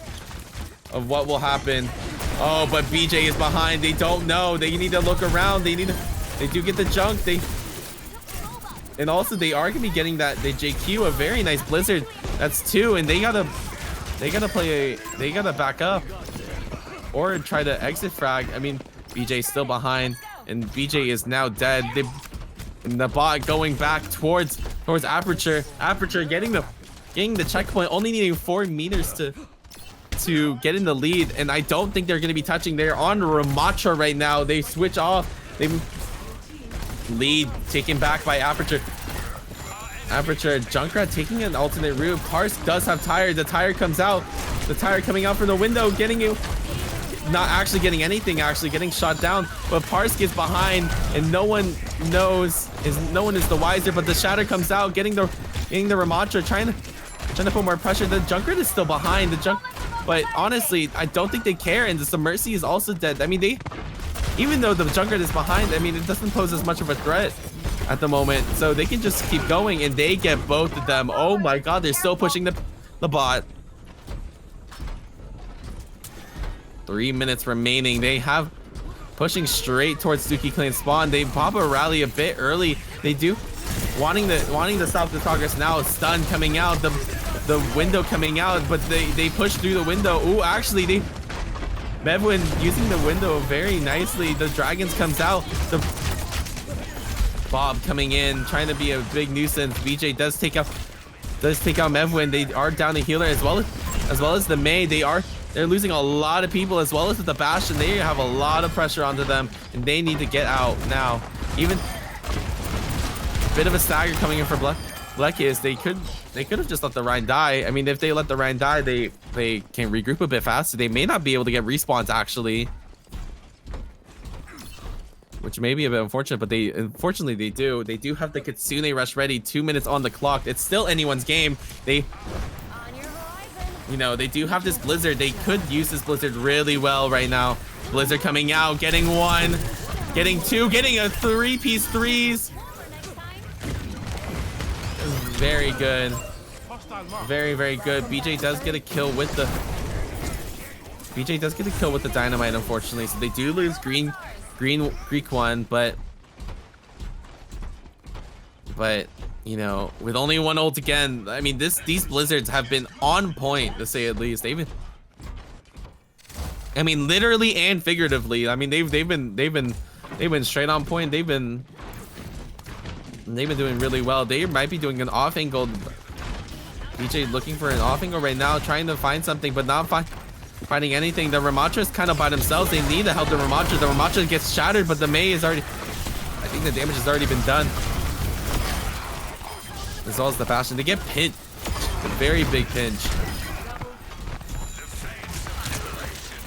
of what will happen. Oh, but BJ is behind. They don't know. They need to look around. They do get the junk. And also they are gonna be getting the JQ, a very nice blizzard. That's 2, and they gotta back up or try to exit frag. I mean, BJ's still behind, and BJ is now dead. And the bot going back towards Aperture. Aperture getting the checkpoint, only needing 4 meters to get in the lead, and I don't think they're going to be touching. They're on Ramatra right now. They switch off. They lead taken back by Aperture. Junkrat taking an alternate route. Parse does have tire. The tire comes out. The tire coming out from the window, getting you. Not actually getting anything, actually getting shot down, but Parse gets behind, and no one is the wiser. But the shatter comes out, getting the Ramatra, trying to put more pressure. The Junkrat is still behind but honestly, I don't think they care. And the Mercy is also dead. I mean, even though the Junkrat is behind, I mean, it doesn't pose as much of a threat at the moment, so they can just keep going, and they get both of them. Oh my god, they're still pushing the bot. 3 minutes remaining. They have pushing straight towards Suki Clan spawn. They pop a rally a bit early. They do wanting to stop the progress now. Stun coming out, the window coming out, but they push through the window. Ooh, actually Mevwin using the window very nicely. The dragons comes out. The Bob coming in, trying to be a big nuisance. BJ does take out Mevwin. They are down the healer as well as the Mei. They're losing a lot of people, as well as with the Bastion. They have a lot of pressure onto them, and they need to get out now. Even a bit of a stagger coming in for Blackius. They could have just let the Rhine die. I mean, if they let the Rhine die, they can regroup a bit faster. They may not be able to get respawns, actually, which may be a bit unfortunate, but unfortunately they do. They do have the Kitsune rush ready. 2 minutes on the clock. It's still anyone's game. They do have this Blizzard. They could use this Blizzard really well right now. Blizzard coming out, getting 1, getting 2, getting a 3-piece 3s. Very good. Very, very good. BJ does get a kill with the dynamite, unfortunately. So they do lose Greek one, but with only 1 ult again, I mean, these Blizzards have been on point, to say at least. I mean, literally and figuratively. I mean, they've been straight on point. They've been doing really well. They might be doing an off angle. BJ looking for an off angle right now, trying to find something, but not finding anything. The Ramatra's kind of by themselves. They need to help the Ramatra. The Ramatra gets shattered, but the Mei is already, I think the damage has already been done. As well as the Bastion. They get pinched. A very big pinch.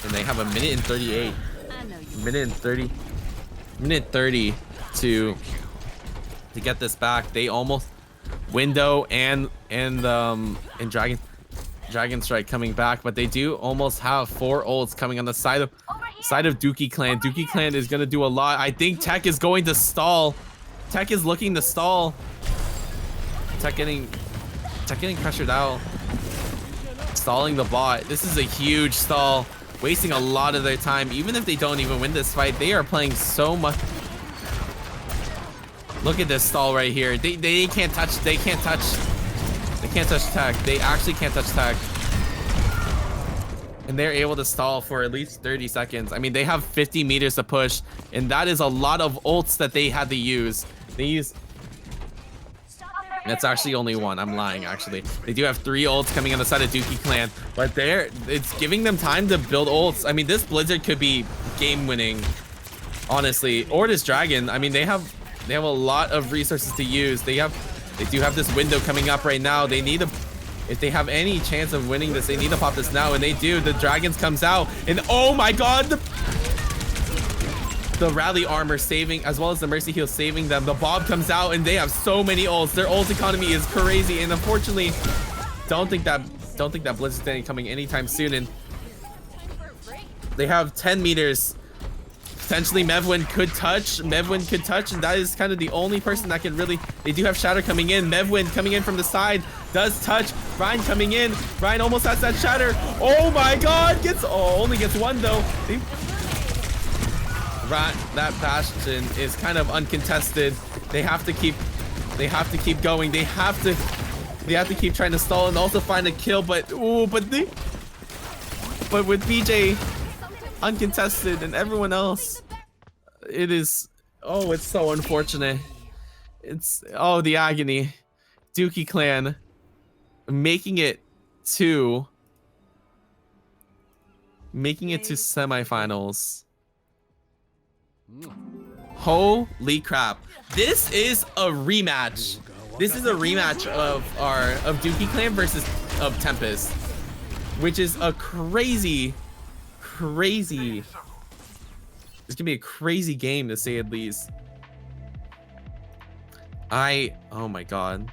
And they have a minute and 38. Minute 30 to get this back. They almost window and Dragon Dragon Strike coming back, but they do almost have 4 ults coming on the side of Dookie Clan. Dookie Clan is gonna do a lot. I think Tech is going to stall. Tech is looking to stall. Tech getting pressured out. Stalling the bot. This is a huge stall. Wasting a lot of their time. Even if they don't even win this fight, they are playing so much. Look at this stall right here. They can't touch. They can't touch Tech. They actually can't touch Tech. And they're able to stall for at least 30 seconds. I mean, they have 50 meters to push, and that is a lot of ults that they had to use. They use... That's actually only 1. I'm lying, actually. They do have 3 ults coming on the side of Dookie Clan, but it's giving them time to build ults. I mean, this Blizzard could be game-winning, honestly. Or this Dragon. I mean, they have a lot of resources to use. They do have this window coming up right now. They need to... If they have any chance of winning this, they need to pop this now, and they do. The Dragons comes out, and oh my god, the rally armor saving, as well as the mercy heal saving them. The Bob comes out, and they have so many ults. Their ult economy is crazy, and unfortunately, don't think that Blizzard's coming anytime soon. And they have 10 meters. Potentially Mevwin could touch, and that is kind of the only person that can really... They do have Shatter coming in. Mevwin coming in from the side does touch. Ryan coming in. Ryan almost has that Shatter. Oh my god, only gets 1 though. That Bastion is kind of uncontested. They have to keep going. They have to keep trying to stall and also find a kill, but with BJ uncontested and everyone else, it's so unfortunate. The agony. Dookie Clan making it to semifinals. Holy crap. This is a rematch. This is a rematch of Dookie Clan versus of Tempest, which is a crazy. It's gonna be a crazy game, to say at least. Oh my god.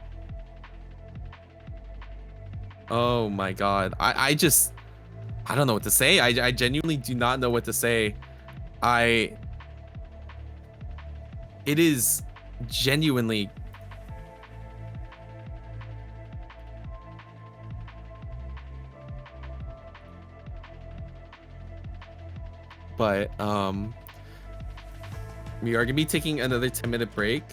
Oh my god. I don't know what to say. I genuinely do not know what to say. It is genuinely... But, we are gonna be taking another 10-minute break.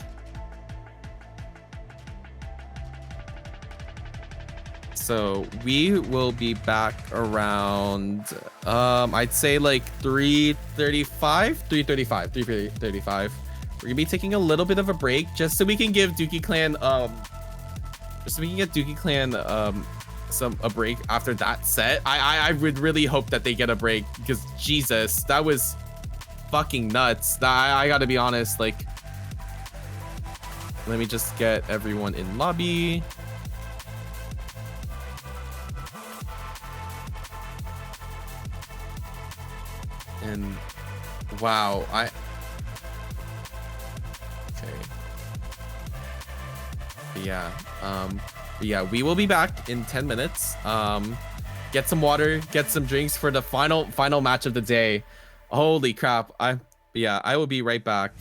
So we will be back around, I'd say like 3:35. We're gonna be taking a little bit of a break just so we can give Dookie Clan, a break after that set. I would really hope that they get a break, because Jesus, that was fucking nuts. I gotta be honest. Like, let me just get everyone in lobby. And wow, okay. But yeah, we will be back in 10 minutes. Get some water, get some drinks for the final match of the day. Holy crap. I will be right back.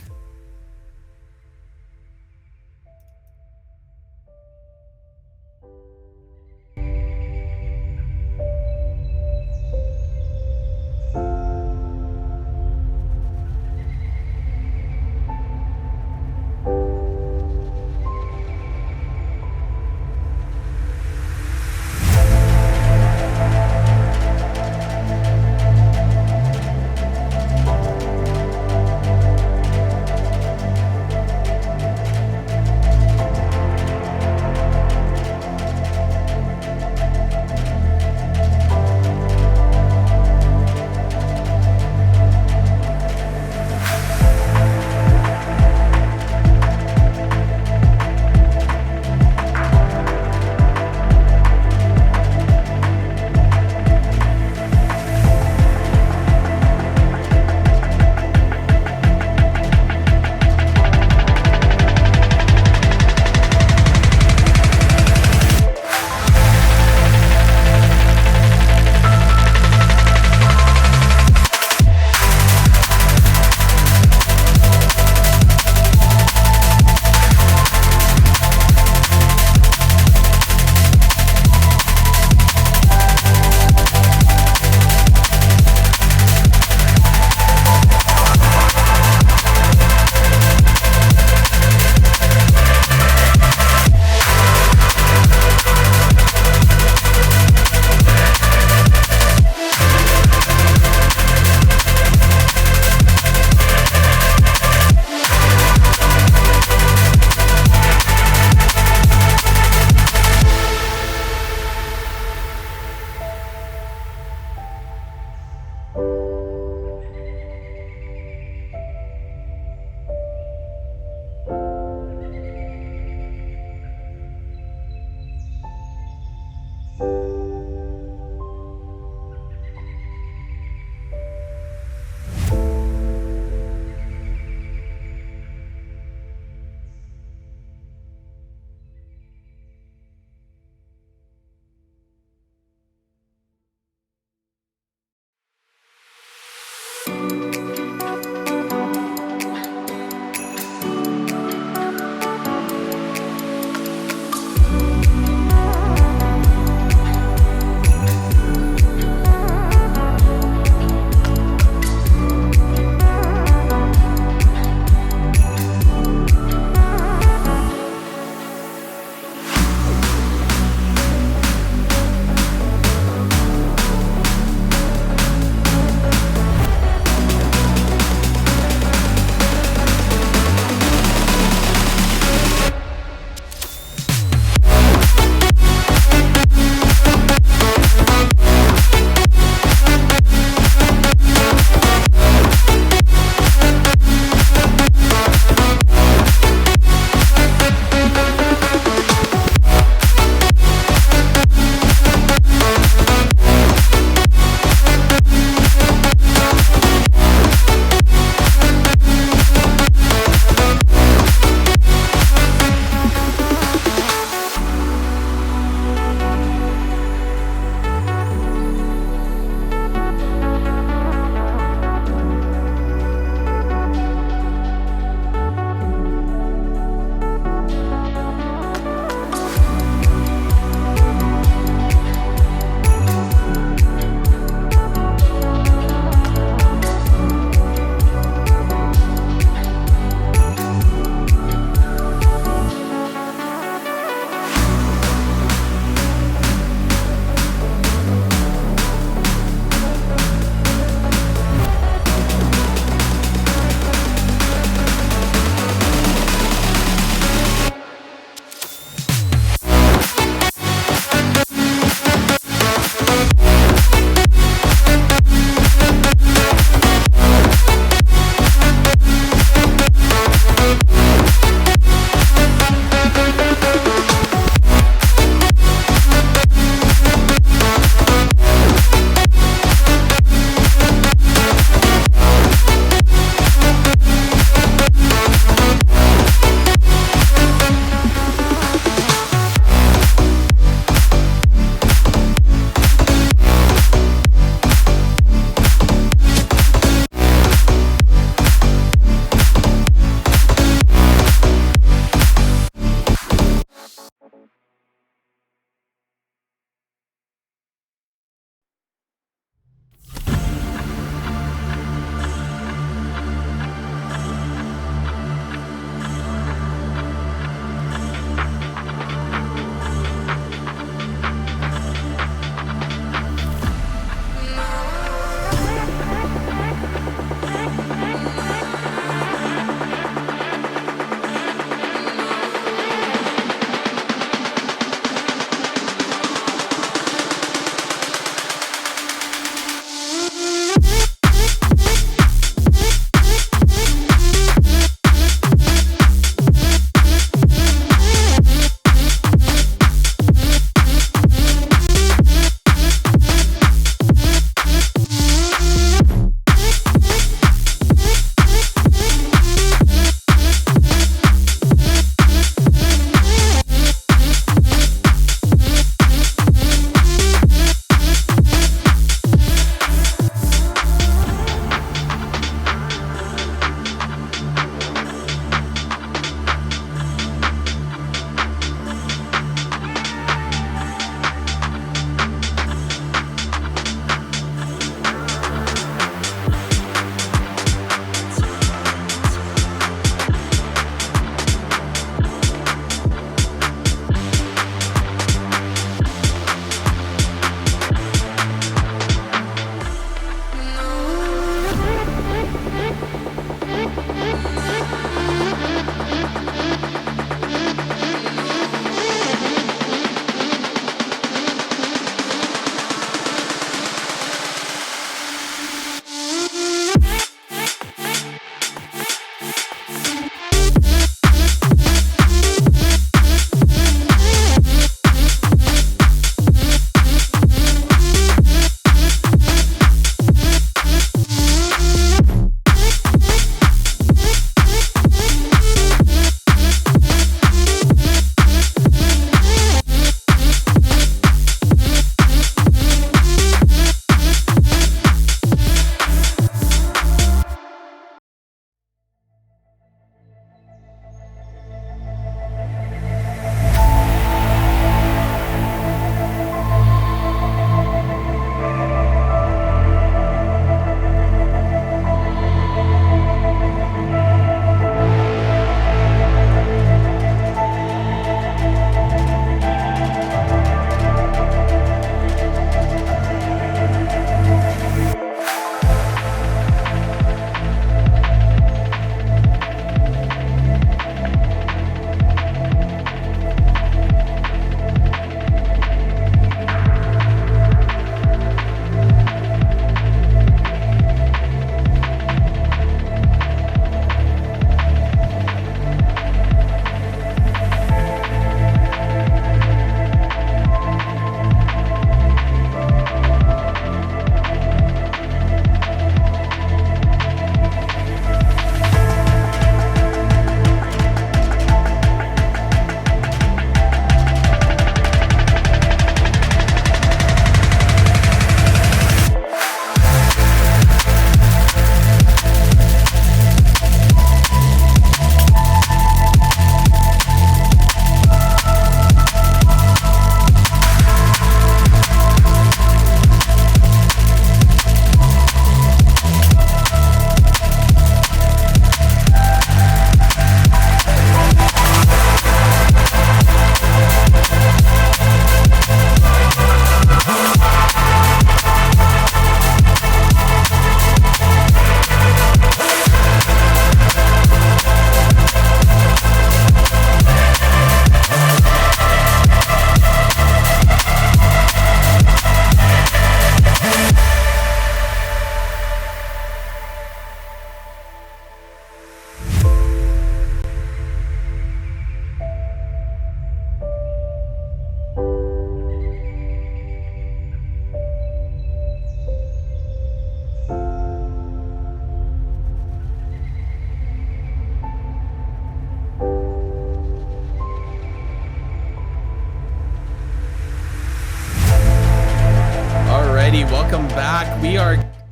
welcome back.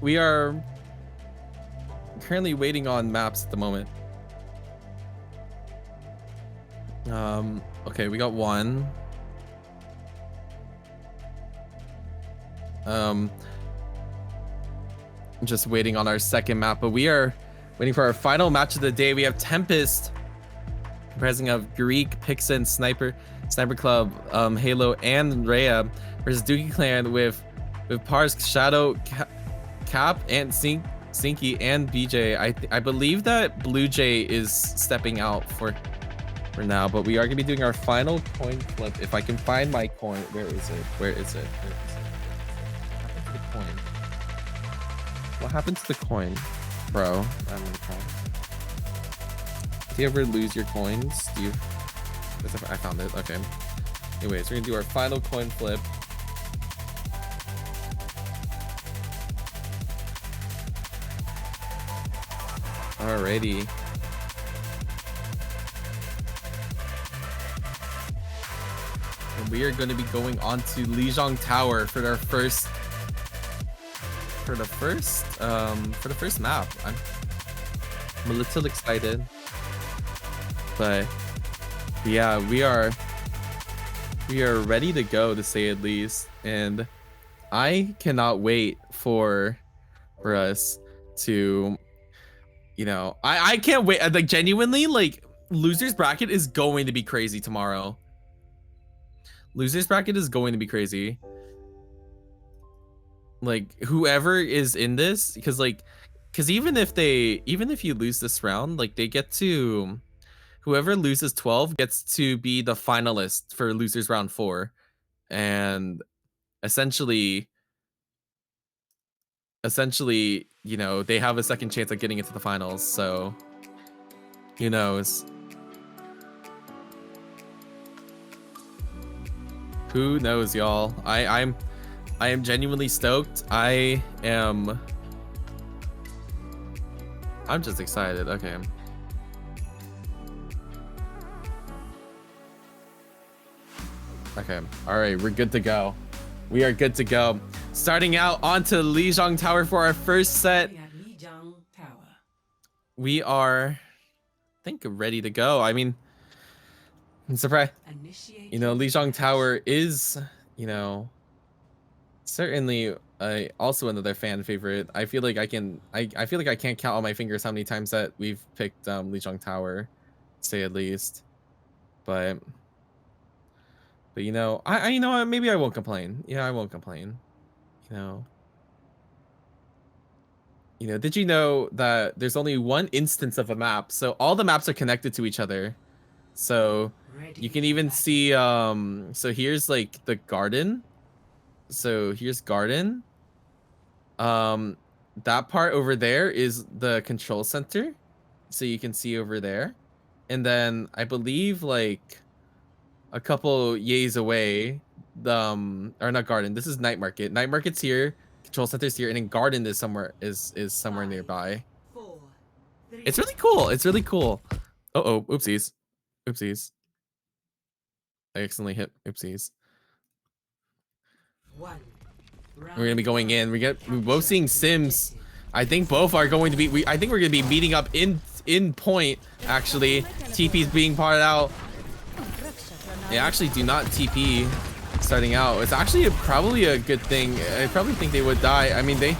We are currently waiting on maps at the moment. Okay, we got one. Just waiting on our second map, but we are waiting for our final match of the day. We have Tempest, comprising of Greek, Pixen, Sniper Club, Halo, and Rhea, versus Dookie Clan with Pars, Shadow, Cap, and Sinky, and BJ. I believe that Blue Jay is stepping out for now, but we are gonna be doing our final coin flip. If I can find my coin, where is it? Where is it? What happened to the coin? Bro, I'm gonna cry. Do you ever lose your coins? Do you? I found it. Okay. Anyways, we're gonna do our final coin flip. Alrighty. And we are going to be going on to Lijiang Tower for our first for the first map. I'm a little excited, but yeah, we are ready to go, to say at least, and I cannot wait for us to, you know, I can't wait. Like, genuinely, like, losers bracket is going to be crazy tomorrow. Losers bracket is going to be crazy. Like, whoever is in this, because even if you lose this round, like, they get to, whoever loses 12 gets to be the finalist for losers round 4, and essentially, you know, they have a second chance at getting into the finals. So who knows? Who knows, y'all? I am genuinely stoked. I'm just excited. Okay. Okay. All right, we're good to go. We are good to go. Starting out onto Lijiang Tower for our first set. We are, I think, ready to go. I mean, I'm surprised. You know, Lijiang Tower is, you know, certainly also another fan favorite. I feel like I feel like I can't count on my fingers how many times that we've picked Lijiang Tower, to say at least. But you know, I you know what, maybe I won't complain. Yeah, I won't complain. You know, did you know that there's only one instance of a map, so all the maps are connected to each other? So you can even see, so here's like the garden. So here's garden. That part over there is the control center. So you can see over there. And then I believe like a couple yays away, or not garden, this is night market. Night market's here, control center's here, and then garden is somewhere somewhere nearby. It's really cool. It's really cool. Uh-oh, oopsies. Oopsies. I accidentally hit oopsies. We're gonna be going in. We're both seeing sims. I think both are going to be, I think we're gonna be meeting up in point, actually. TP's being parted out. They actually do not TP starting out. It's actually probably a good thing. I probably think they would die. I mean, they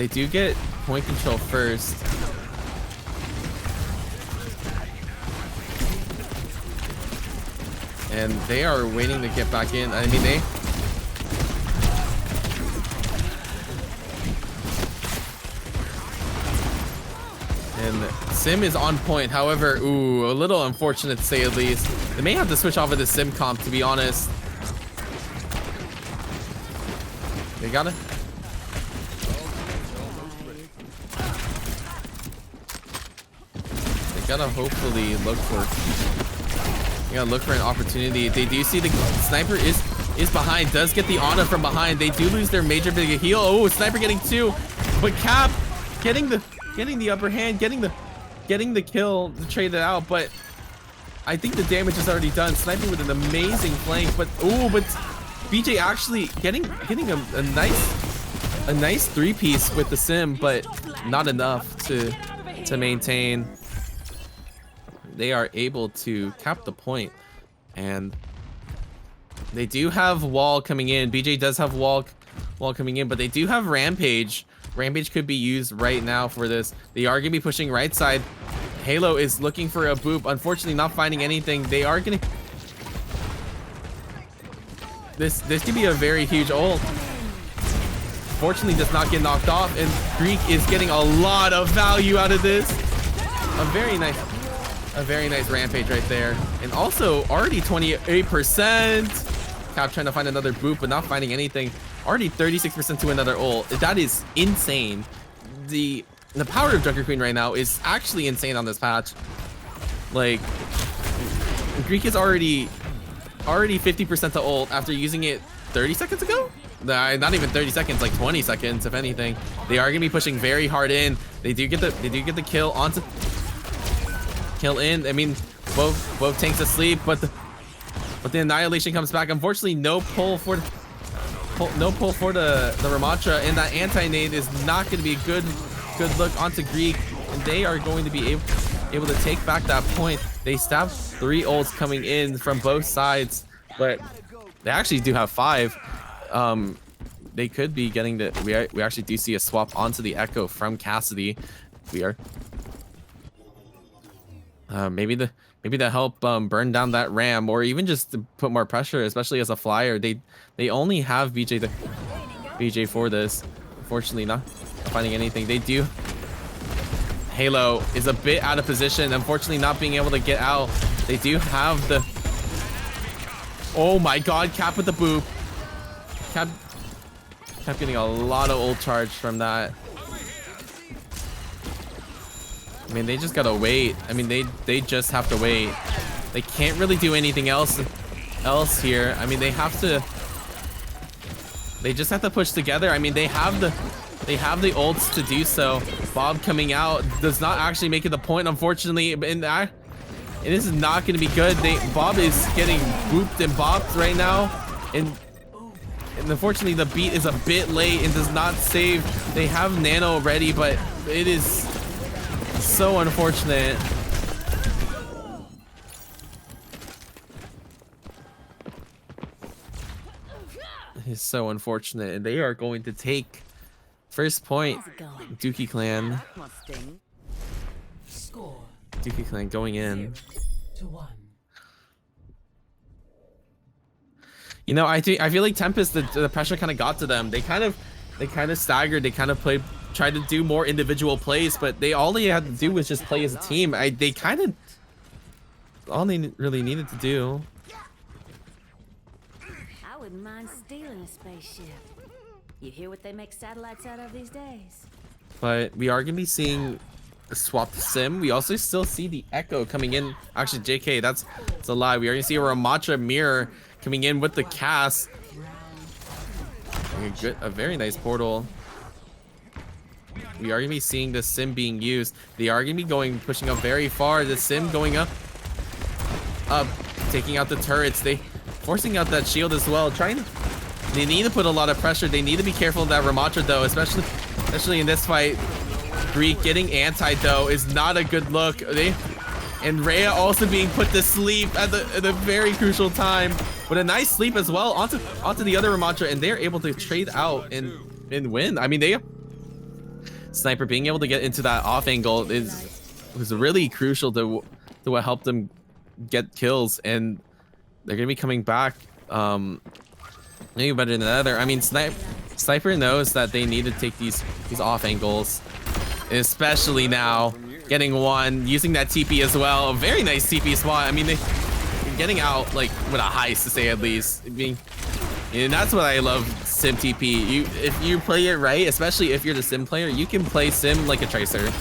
do get point control first. And they are waiting to get back in. I mean, and Sim is on point. However, ooh, a little unfortunate to say at least. They may have to switch off of the Sim comp, to be honest. They gotta. They gotta hopefully look for. You gotta look for an opportunity. They do see the sniper is behind. Does get the honor from behind. They do lose their major big heal. Oh, sniper getting 2, but Cap getting the upper hand, getting the kill to trade it out. But I think the damage is already done. Sniping with an amazing flank, but BJ actually getting a nice three-piece with the sim, but not enough to maintain. They are able to cap the point, and they do have wall coming in. BJ does have wall coming in, but they do have Rampage. Rampage could be used right now for this. They are gonna be pushing right side. Halo is looking for a boop. Unfortunately, not finding anything. They are gonna. This could be a very huge ult. Fortunately, does not get knocked off, and Greek is getting a lot of value out of this. A very nice Rampage right there, and also already 28%. Cap trying to find another boop, but not finding anything. Already 36% to another ult. That is insane. The power of Junker Queen right now is actually insane on this patch. Like, Greek is already 50% to ult after using it 30 seconds ago. Not even 30 seconds, like 20 seconds, if anything. They are gonna be pushing very hard in. They do get the kill onto kill in. I mean, both tanks asleep, but the Annihilation comes back. Unfortunately, no pull for the Ramattra, and that anti-nade is not going to be a good look onto Greek, and they are going to be able to take back that point. They stab 3 ults coming in from both sides, but they actually do have 5. They could be getting the. We actually do see a swap onto the Echo from Cassidy. We are maybe to help burn down that ram, or even just to put more pressure, especially as a flyer. They only have BJ for this. Unfortunately, not finding anything. They do. Halo is a bit out of position. Unfortunately, not being able to get out. They do have the. Oh my God! Cap with the boop. Cap getting a lot of ult charge from that. I mean, they just gotta wait. I mean, they just have to wait. They can't really do anything else here. I mean, they just have to push together. I mean, they have the ults to do so. Bob coming out does not actually make it the point, unfortunately, and this is not going to be good. Bob is getting booped and bopped right now, and unfortunately the beat is a bit late and does not save. They have Nano ready, but it is so unfortunate. It's so unfortunate, and they are going to take first point. Dookie Clan. Score Dookie Clan going in. 0-1. You know, I feel like Tempest, the pressure kind of got to them. They kind of staggered. They kind of tried to do more individual plays, but all they had to do was just play as a team. They kind of all they really needed to do. I wouldn't mind stealing a spaceship. You hear what they make satellites out of these days? But we are gonna be seeing a swap to Sim. We also still see the Echo coming in. Actually, JK, that's a lie. We are gonna see a Ramattra mirror coming in with the cast. A very nice portal. We are gonna be seeing the Sim being used. They are gonna be pushing up very far. The Sim going up, taking out the turrets. They forcing out that shield as well. They need to put a lot of pressure. They need to be careful of that Ramattra though, especially in this fight. Greek getting anti though is not a good look. And Rhea also being put to sleep at a very crucial time, but a nice sleep as well onto the other Ramattra, and they're able to trade out and win. I mean, Sniper being able to get into that off angle was really crucial to what helped them get kills, and they're gonna be coming back maybe better than the other. I mean, Sniper knows that they need to take these off angles, and especially now getting one, using that TP as well. A very nice TP spot. I mean, they're getting out like with a heist, to say at least. And that's what I love Sim TP. If you play it right, especially if you're the Sim player, you can play Sim like a Tracer,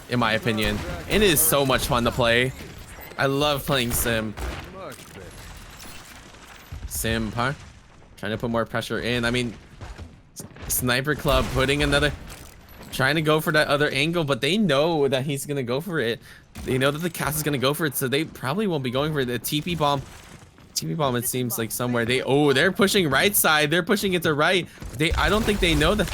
in my opinion. It is so much fun to play. I love playing Sim. Sim, huh? Trying to put more pressure in. I mean, Sniper Club putting another trying to go for that other angle, but they know that he's gonna go for it. They know that the cast is gonna go for it, so they probably won't be going for it. The TP bomb, it seems like somewhere. They're pushing right side. They're pushing it to right. I don't think they know that.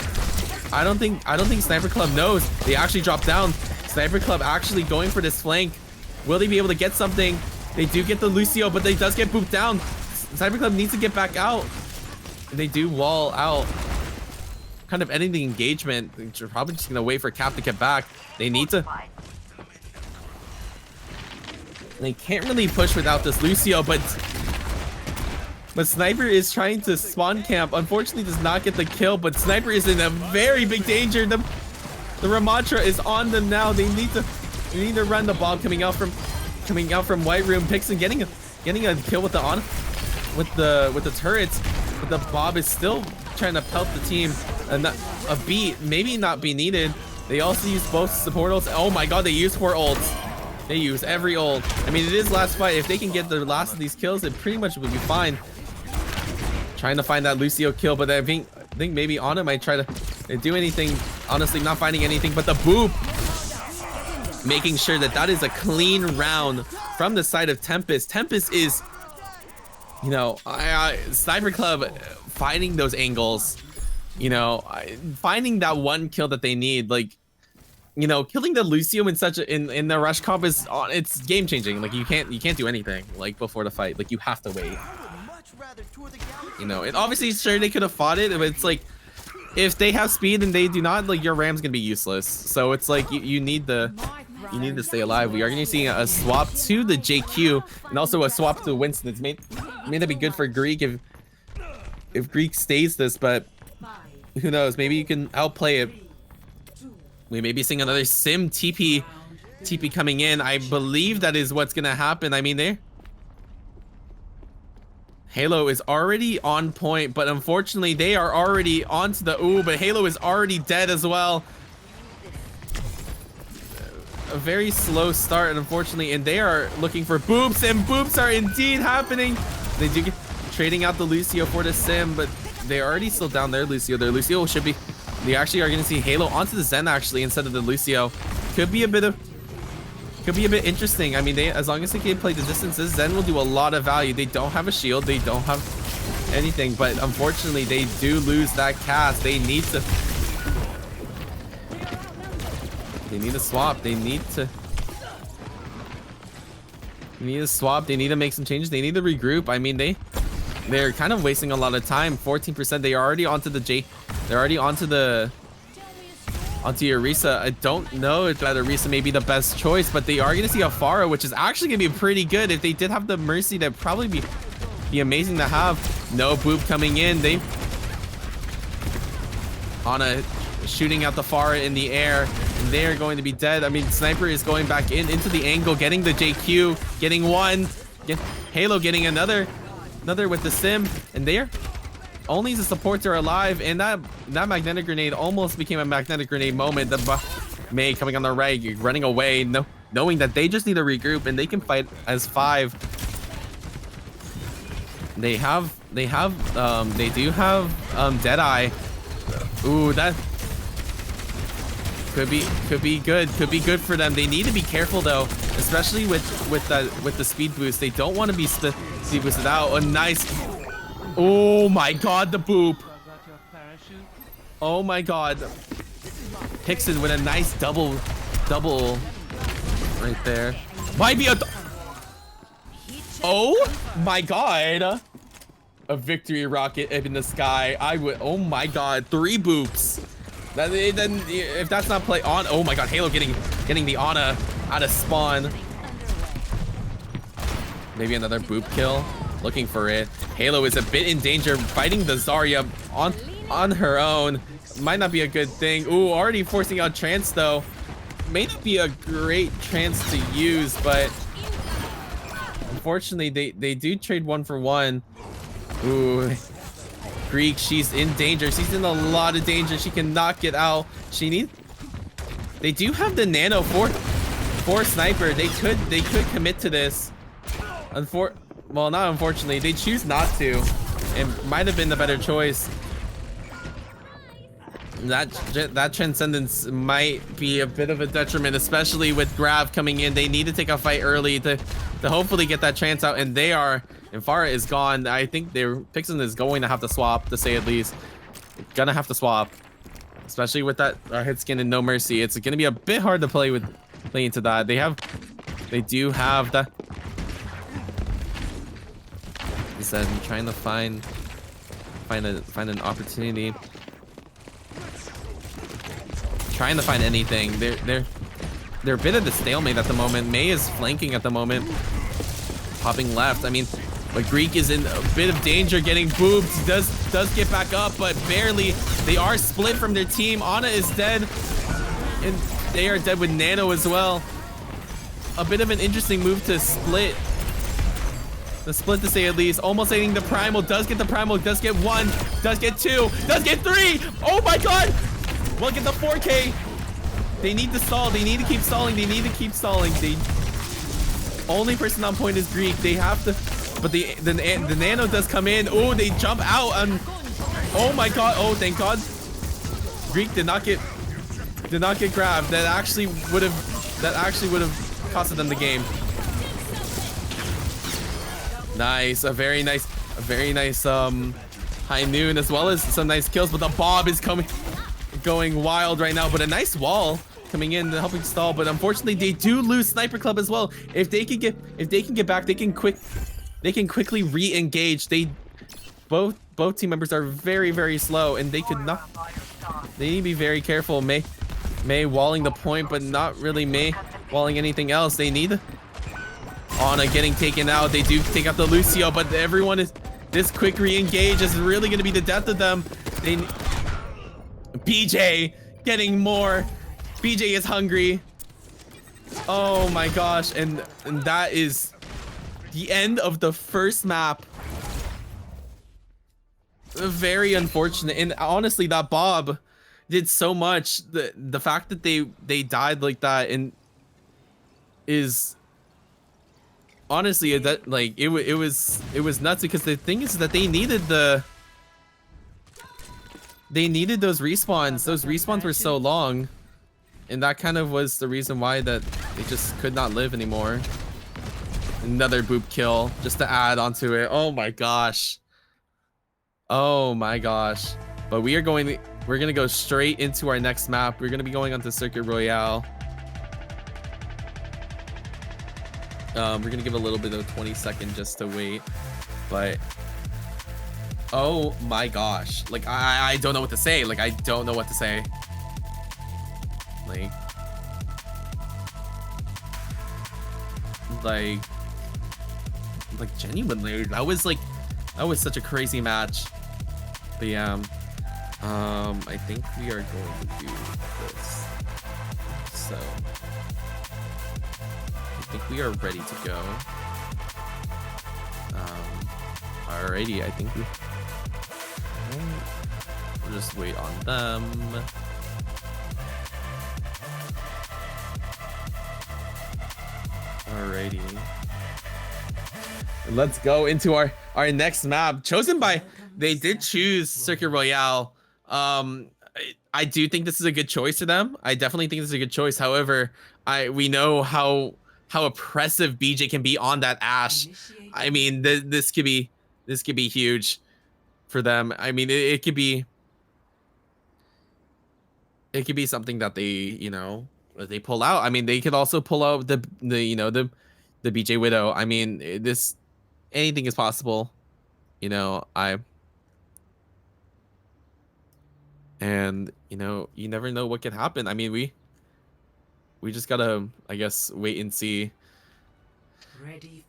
I don't think Sniper Club knows. They actually dropped down. Sniper Club actually going for this flank. Will they be able to get something? They do get the Lucio, but they does get booped down. Sniper Club needs to get back out. They do wall out. Kind of ending the engagement. They're probably just gonna wait for Cap to get back. They need to. They can't really push without this Lucio, but Sniper is trying to spawn camp. Unfortunately, does not get the kill, but Sniper is in a very big danger. The Ramattra is on them now. They need to run. The bomb coming out from White Room. Pixon getting a kill with the turrets, but the Bob is still trying to pelt the team. And a beat maybe not be needed. They also use both support ults. Oh my god, they use 4 ults. They use every ult. I mean, it is last fight. If they can get the last of these kills, it pretty much will be fine. Trying to find that Lucio kill, but I think maybe Ana might try to do anything. Honestly, not finding anything, but the boop, making sure that is a clean round from the side of Tempest. Tempest is, you know, Sniper Club finding those angles, you know, finding that one kill that they need. Like, you know, killing the Lucio in the rush comp is it's game changing. Like you can't do anything like before the fight. Like you have to wait. You know, and obviously sure they could have fought it, but it's like if they have speed and they do not, like your Ram's gonna be useless. So it's like you need to stay alive. We are gonna see a swap to the JQ and also a swap to Winston. It's may not be good for Greek if Greek stays this, but who knows? Maybe you can outplay it. We may be seeing another Sim TP coming in. I believe that is what's gonna happen. I mean, Halo is already on point, but unfortunately they are already onto the but Halo is already dead as well. A very slow start, unfortunately, and they are looking for boops, and boops are indeed happening. They do get trading out the Lucio for the Sim, but they're already still down there. Lucio, their Lucio should be. They actually are going to see Halo onto the Zen actually instead of the Lucio. Could be a bit interesting. I mean, as long as they can play the distances, Zen will do a lot of value. They don't have a shield. They don't have anything, but unfortunately, they do lose that cast. They need to. They need to swap. They need to swap. They need to make some changes. They need to regroup. I mean, they're kind of wasting a lot of time. 14%. They are already onto the They're already onto Orisa. I don't know if that Orisa may be the best choice, but they are going to see a Pharah, which is actually going to be pretty good. If they did have the Mercy, that'd probably be amazing to have. No boop coming in. Ana shooting out the Pharah in the air, and they are going to be dead. I mean, Sniper is going back into the angle, getting the JQ, getting one. Halo getting another with the Sim, and they're only the supports are alive, and that magnetic grenade almost became a magnetic grenade moment. The May coming on the right, running away, knowing that they just need to regroup and they can fight as 5. They do have Deadeye. Ooh, that could be good. Could be good for them. They need to be careful though, especially with the speed boost. They don't want to be speed boosted out. A nice. Oh my god, the boop. Oh my god. Hickson with a nice double right there. Might be a. Oh my god. A victory rocket in the sky. I would. Oh my god, 3 boops. Then if that's not play on. Oh my god, Halo getting the Ana out of spawn. Maybe another boop kill. Looking for it. Halo is a bit in danger, fighting the Zarya on her own. Might not be a good thing. Ooh, already forcing out Trance though. May not be a great Trance to use, but unfortunately they do trade 1 for 1. Ooh, Greek, she's in danger. She's in a lot of danger. She cannot get out. They do have the nano for Sniper. They could commit to this. Well, not unfortunately. They choose not to. It might have been the better choice. that transcendence might be a bit of a detriment, especially with Grav coming in. They need to take a fight early to hopefully get that chance out, and they are. And Farah is gone. I think Pixon is going to have to swap, to say at least. Gonna have to swap, especially with that hit skin and no mercy. It's gonna be a bit hard to play into that. They do have the. He said, trying to find an opportunity. Trying to find anything. They're a bit of the stalemate at the moment. Mei is flanking at the moment, popping left. I mean, but Greek is in a bit of danger, getting booped. Does get back up, but barely. They are split from their team. Ana is dead, and they are dead with Nano as well. A bit of an interesting move to split. The split, to say at least. Almost hitting the primal. Does get the primal. Does get 1. Does get 2. Does get 3. Oh my god. Look at the 4K. They need to stall. They need to keep stalling. They need to keep stalling. The only person on point is Greek. They have to, but the Nano does come in. Oh, they jump out and oh my god. Oh, thank god. Greek did not get grabbed. That actually would have costed them the game. Nice, a very nice high noon, as well as some nice kills, but the Bob is going wild right now. But a nice wall coming in and helping stall, but unfortunately they do lose Sniper Club as well. If they can get back, they can quickly re-engage. Both team members are very slow, and they need to be very careful. Mei walling the point, but not really Mei walling anything else. They need Ana getting taken out. They do take out the Lucio, but everyone is this quick re-engage is really going to be the death of them. BJ getting more. BJ is hungry. Oh my gosh, and that is the end of the first map. Very unfortunate, and honestly, that Bob did so much. The fact that they died like that and is honestly that like it was nuts, because the thing is that they needed those respawns. Those respawns were so long, and that kind of was the reason why that they just could not live anymore. Another boop kill just to add onto it. Oh my gosh. Oh my gosh. But we're gonna go straight into our next map. We're gonna be going onto Circuit Royale. We're gonna give a little bit of 20 seconds just to wait, but oh my gosh, like I don't know what to say. Like I don't know what to say. Like genuinely, that was such a crazy match. But yeah, I think we are going to do this. So I think we are ready to go. Alrighty, I think we'll just wait on them. Alrighty. Let's go into our next map, chosen by, they did choose Circuit Royale. I do think this is a good choice for them. I definitely think this is a good choice. However, we know how oppressive BJ can be on that Ashe. I mean, this could be huge for them. I mean, it could be something that they pull out. I mean, they could also pull out the BJ Widow. I mean, anything is possible, and you never know what could happen. I mean, we just gotta, I guess, wait and see.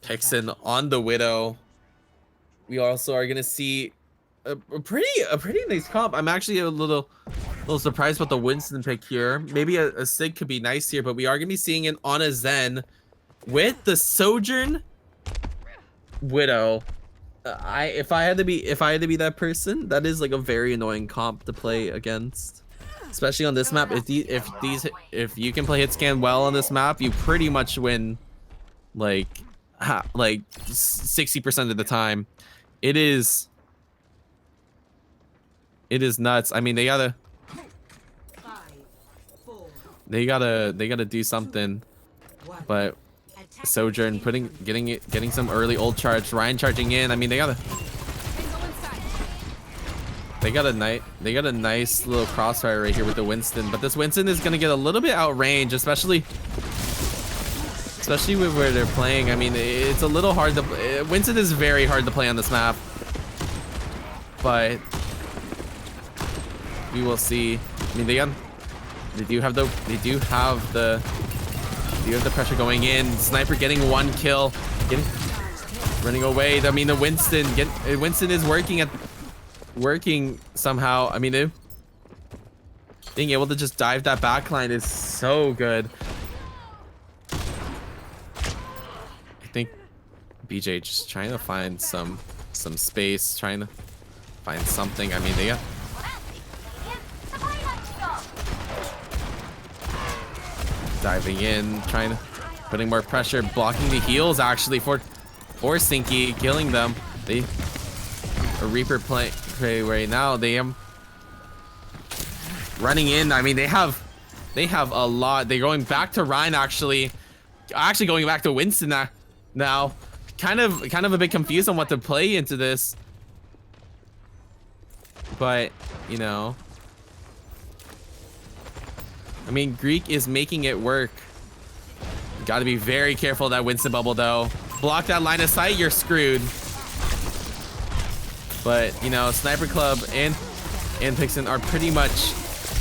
Pixon on the Widow. We also are gonna see a pretty nice comp. I'm actually a little surprised about the Winston pick here. Maybe a Sig could be nice here, but we are gonna be seeing it on a Zen with the Sojourn Widow. If I had to be that person, that is like a very annoying comp to play against, especially on this map. If you can play hit scan well on this map, you pretty much win like 60% of the time. It is nuts. I mean, they gotta They gotta do something. But Sojourn getting some early ult charge. Ryan charging in. I mean, they got a nice little crossfire right here with the Winston. But this Winston is gonna get a little bit outrange, especially with where they're playing. I mean, it's a little hard to. Winston is very hard to play on this map. But we will see. I mean, they do have the pressure going in. Sniper getting 1 kill, running away. I mean, the Winston is working somehow. I mean, being able to just dive that backline is so good. I think BJ just trying to find some space, trying to find something. I mean, they got. Diving in, putting more pressure, blocking the heals actually for Sinky, killing them. A Reaper play right now. They am running in. I mean, they have a lot. They're going back to Ryan actually going back to Winston now. Kind of a bit confused on what to play into this. But, you know, I mean, Greek is making it work. Got to be very careful of that Winston bubble, though. Block that line of sight, you're screwed. But, you know, Sniper Club and Pixen are pretty much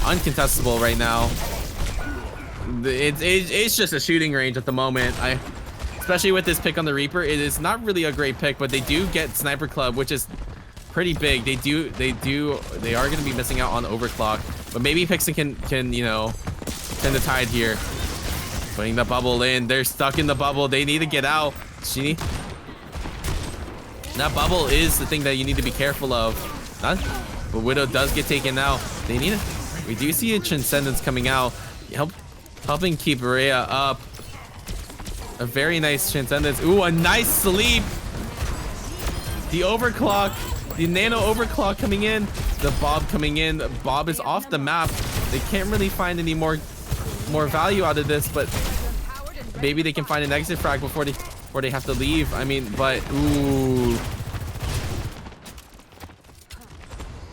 uncontestable right now. It's just a shooting range at the moment. Especially with this pick on the Reaper, it is not really a great pick, but they do get Sniper Club, which is pretty big. They are going to be missing out on Overclock, but maybe Pixen can you know, turn the tide here. Putting the bubble in. They're stuck in the bubble. They need to get out. That bubble is the thing that you need to be careful of. But Widow does get taken out. They need it. We do see a Transcendence coming out, helping keep Rhea up. A very nice Transcendence. Ooh, a nice sleep. The overclock. The nano overclock coming in. The Bob coming in. Bob is off the map. They can't really find any more value out of this, but maybe they can find an exit frag before they have to leave. I mean, but ooh,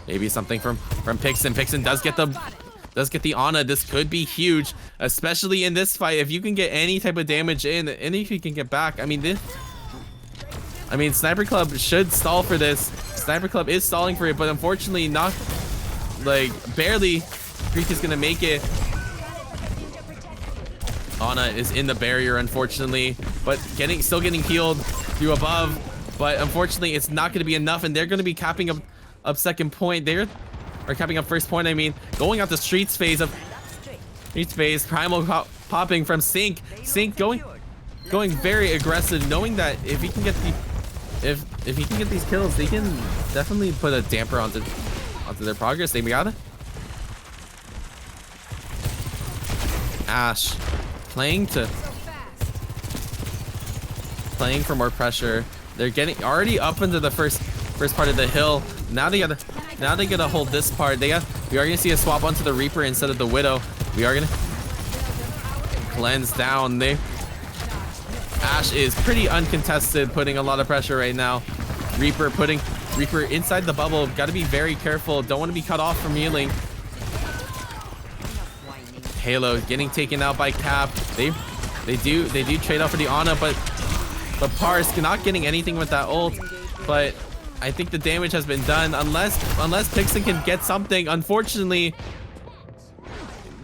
maybe something from Pixen. Pixen does get the Ana. This could be huge, especially in this fight. If you can get any type of damage in, and if you can get back, I mean, Sniper Club should stall for this. Sniper Club is stalling for it, but unfortunately not, like, barely. Greek is gonna make it. Ana is in the barrier, unfortunately, but still getting healed through above, but unfortunately it's not going to be enough, and they're going to be capping up second point. They're capping up first point. I mean, going out the streets phase, primal popping from Sync going very aggressive, knowing that if he can get these kills, they can definitely put a damper onto their progress. They got it. Ash playing for more pressure. They're getting already up into the first part of the hill. Now they gotta hold this part. We are gonna see a swap onto the Reaper instead of the Widow. We are gonna cleanse down. Ash is pretty uncontested, putting a lot of pressure right now. Reaper inside the bubble. Got to be very careful. Don't want to be cut off from healing. Halo getting taken out by Cap. They do trade off for the Ana, but Pars not getting anything with that ult. But I think the damage has been done, unless Pixen can get something. Unfortunately,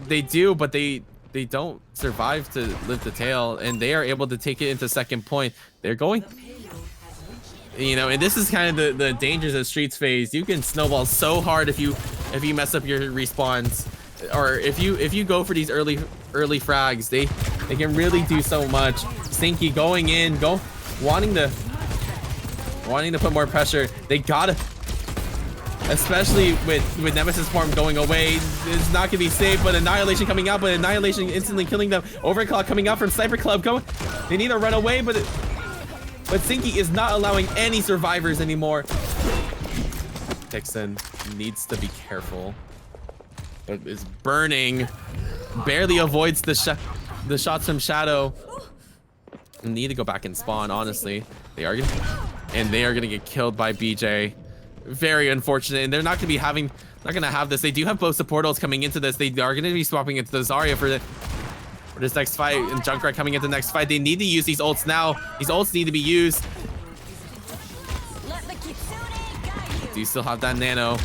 they do, but they don't survive to live the tail, and they are able to take it into second point. They're going, you know, and this is kind of the dangers of Streets phase. You can snowball so hard if you mess up your respawns, or if you go for these early frags, they can really do so much. Stinky going in, wanting to put more pressure. They gotta, especially with Nemesis form going away. It's not gonna be safe, but Annihilation coming out, but Annihilation instantly killing them. Overclock coming out from Sniper Club. They need to run away, but Sinky is not allowing any survivors anymore. Pixen needs to be careful. But is burning. barely avoids the shots from Shadow. Need to go back and spawn, honestly. They are gonna get killed by BJ. Very unfortunate, and they're not gonna have this. They do have both supportals coming into this. They are gonna be swapping into the Zarya for this next fight, and Junkrat coming into the next fight. They need to use these ults now. These ults need to be used. Do you still have that nano?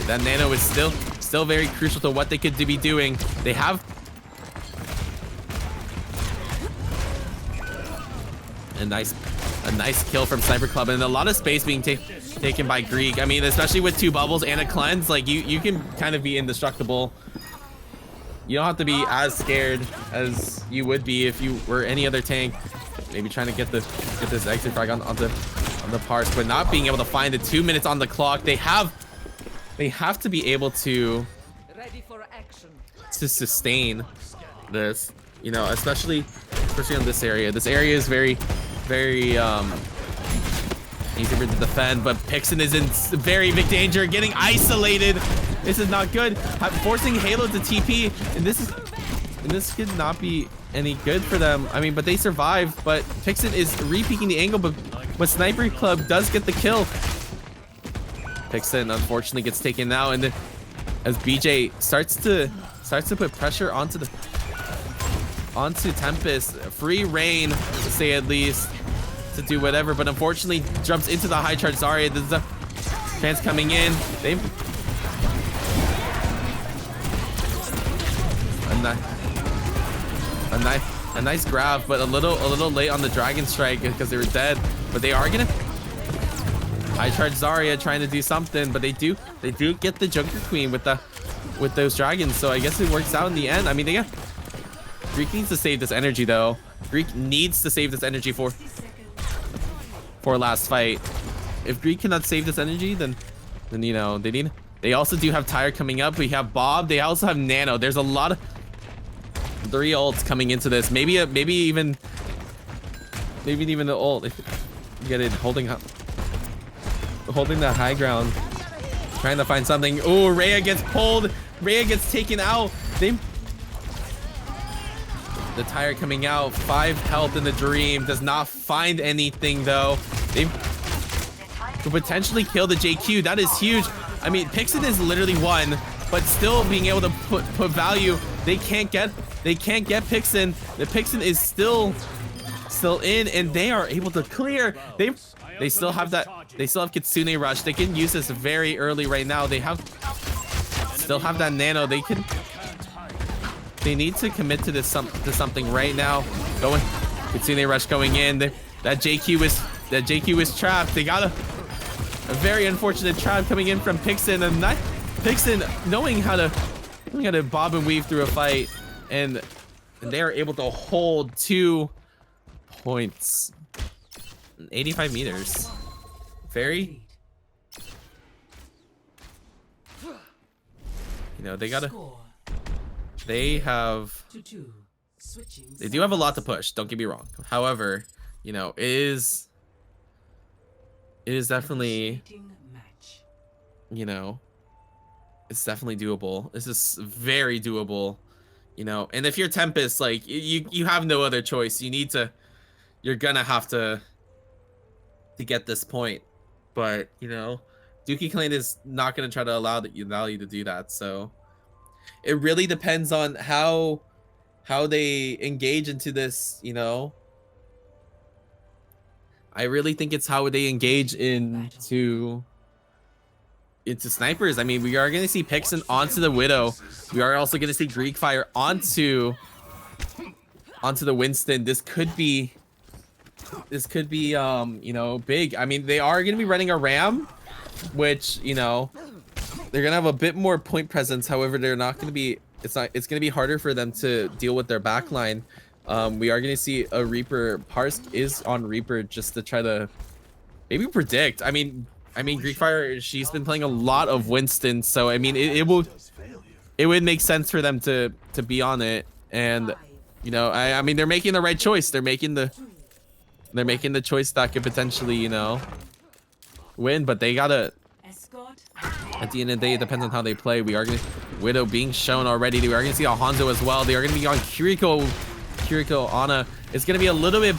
That nano is still very crucial to what they could be doing. They have a nice kill from Sniper Club, and a lot of space being taken by Greek. I mean, especially with 2 bubbles and a cleanse, like you can kind of be indestructible. You don't have to be as scared as you would be if you were any other tank. Maybe trying to get this exit frag on the parse, but not being able to find the 2 minutes on the clock. They have to be able to sustain this, you know, especially on this area. This area is very easy to defend, but Pixen is in very big danger, getting isolated. This is not good. Forcing Halo to TP, and this could not be any good for them. I mean, but they survived, but Pixen is re-peeking the angle, but Sniper Club does get the kill. Pixen unfortunately gets taken out, and then as BJ starts to put pressure onto Tempest, free reign to say at least, to do whatever, but unfortunately jumps into the high charge Zarya. There's a chance coming in. A nice grab, but a little late on the dragon strike because they were dead. But they are gonna high charge Zarya, trying to do something, but they do get the Junker Queen with those dragons. So I guess it works out in the end. I mean, Greek needs to save this energy though. Greek needs to save this energy for last fight. If Greek cannot save this energy, then you know they also do have Tyre coming up. We have Bob. They also have Nano. There's a lot of 3 ults coming into this. Maybe even the ult. If you get it, holding the high ground, trying to find something. Oh, Rhea gets pulled. Rhea gets taken out. The Tyre coming out. 5 health in the Dream. Does not find anything though. They could potentially kill the JQ. That is huge. I mean, Pixen is literally 1, but still being able to put value. They can't get Pixen. The Pixen is still in, and they are able to clear. They still have that. They still have Kitsune Rush. They can use this very early right now. They still have that nano. They need to commit to this to something right now. Kitsune Rush going in. That JQ is trapped. They got a very unfortunate trap coming in from Pixen, and that Pixen knowing how to bob and weave through a fight, and they are able to hold 2 points. 85 meters. Very, you know, they do have a lot to push, don't get me wrong. However, you know, it is definitely, you know, it's definitely doable. This is very doable, you know. And if you're Tempest, like you have no other choice. You're gonna have to get this point. But you know, Dookie Clan is not gonna try to allow you to do that. So it really depends on how they engage into this, you know. I really think it's how they engage into snipers. I mean, we are going to see Pixen onto the Widow. We are also going to see Greek Fire onto the Winston. This could be you know, big. I mean, they are going to be running a Ram, which, you know, they're going to have a bit more point presence. However, they're not going to be, it's going to be harder for them to deal with their backline. We are going to see a Reaper. Parsk is on Reaper just to try to maybe predict. I mean, Greek Fire, she's been playing a lot of Winston, so I mean, it would make sense for them to be on it. And you know, I mean, they're making the right choice. They're making the choice that could potentially, you know, win, but they gotta At the end of the day, it depends on how they play. We are going to Widow being shown already. We are going to see Hanzo as well. They are going to be on Kiriko. Ana. It's going to be a little bit,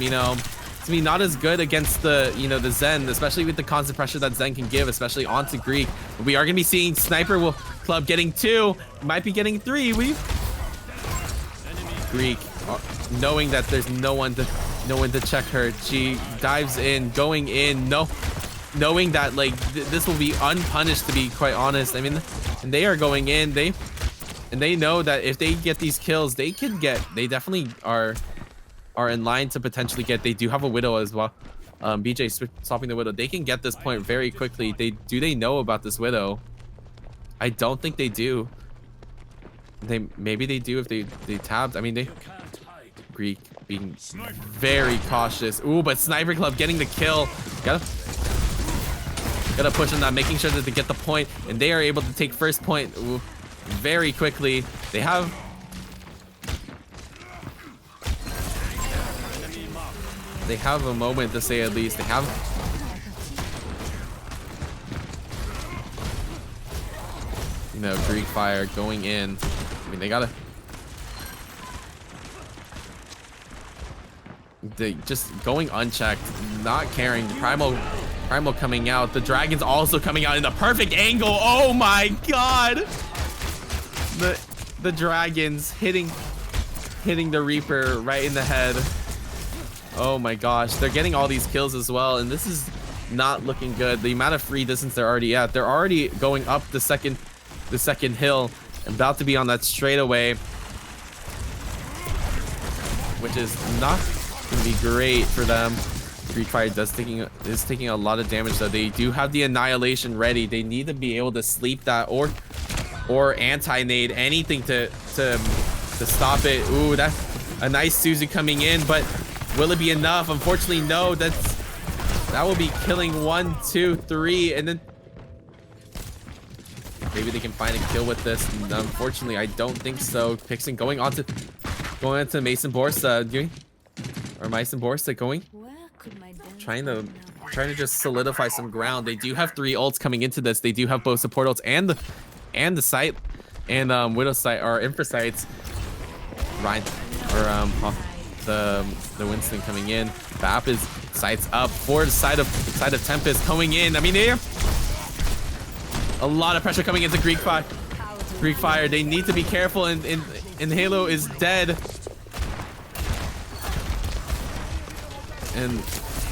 you know, it's going to be not as good against the, you know, the Zen, especially with the constant pressure that Zen can give, especially onto Greek. We are going to be seeing Sniper Club getting 2, might be getting 3. Greek, knowing that there's no one to check her. She dives in, going in, knowing that like this will be unpunished, to be quite honest. I mean, and they are going in, they know that if they get these kills, they definitely are in line to potentially get. They do have a Widow as well. BJ swapping the Widow. They can get this point very quickly. They know about this Widow? I don't think they do. Maybe they do if they tabbed. I mean, Greek being very cautious. Ooh, but Sniper Club getting the kill. Gotta push on that, making sure that they get the point, and they are able to take first point very quickly. They have a moment, to say at least. They have you know, Greek Fire going in. I mean, they just going unchecked, not caring. Primal coming out. The Dragon's also coming out in the perfect angle. Oh my god! The Dragons hitting the Reaper right in the head. Oh my gosh, they're getting all these kills as well, and this is not looking good. The amount of free distance they're already at. They're already going up the second hill, about to be on that straightaway, which is not gonna be great for them. Greek Fire is taking a lot of damage though. They do have the Annihilation ready. They need to be able to sleep that or anti-nade, anything to stop it. Ooh, that's a nice Suzu coming in, but will it be enough? Unfortunately, no. That will be killing 1, 2, 3, and then maybe they can find a kill with this. Unfortunately, I don't think so. Pixon going on to Mason Borsa, or Mason Borsa going, trying to just solidify some ground. They do have 3 ults coming into this. They do have both support ults and the site and Widow site or Infra sites. Ryan or the Winston coming in. Bap is sights up for the side of Tempest coming in. I mean, they a lot of pressure coming into Greek Fire. They need to be careful, and Halo is dead. And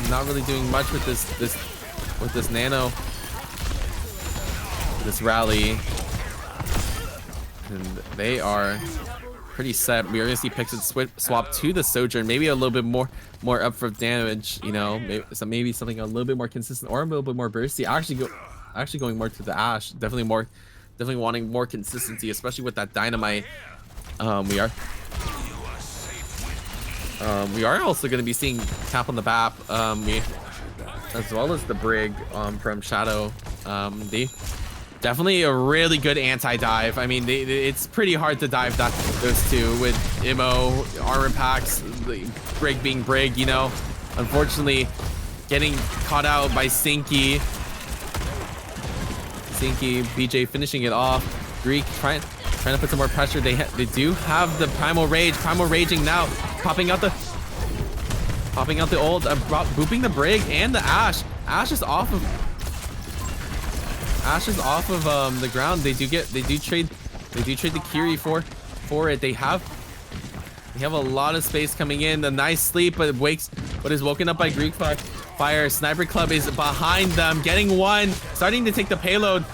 not really doing much with this nano, this rally, and they are pretty set. We are gonna see Pixel swap to the Sojourn, maybe a little bit more up for damage, you know, maybe something a little bit more consistent or a little bit more bursty. Actually going more to the Ashe, definitely wanting more consistency, especially with that Dynamite. We are also going to be seeing tap on the BAP, as well as the Brig from Shadow. They definitely a really good anti-dive. I mean, it's pretty hard to dive those two with Immo, armor packs, the Brig being Brig, you know. Unfortunately, getting caught out by Sinky, BJ finishing it off. Greek trying to put some more pressure. They do have the Primal Raging now, popping out the ult, booping the Brig and the Ashe. Ashe is off of the ground. They do trade the Kiri for it. They have a lot of space coming in. A nice sleep, but is woken up by Greek Fire. Sniper Club is behind them, getting one, starting to take the payload.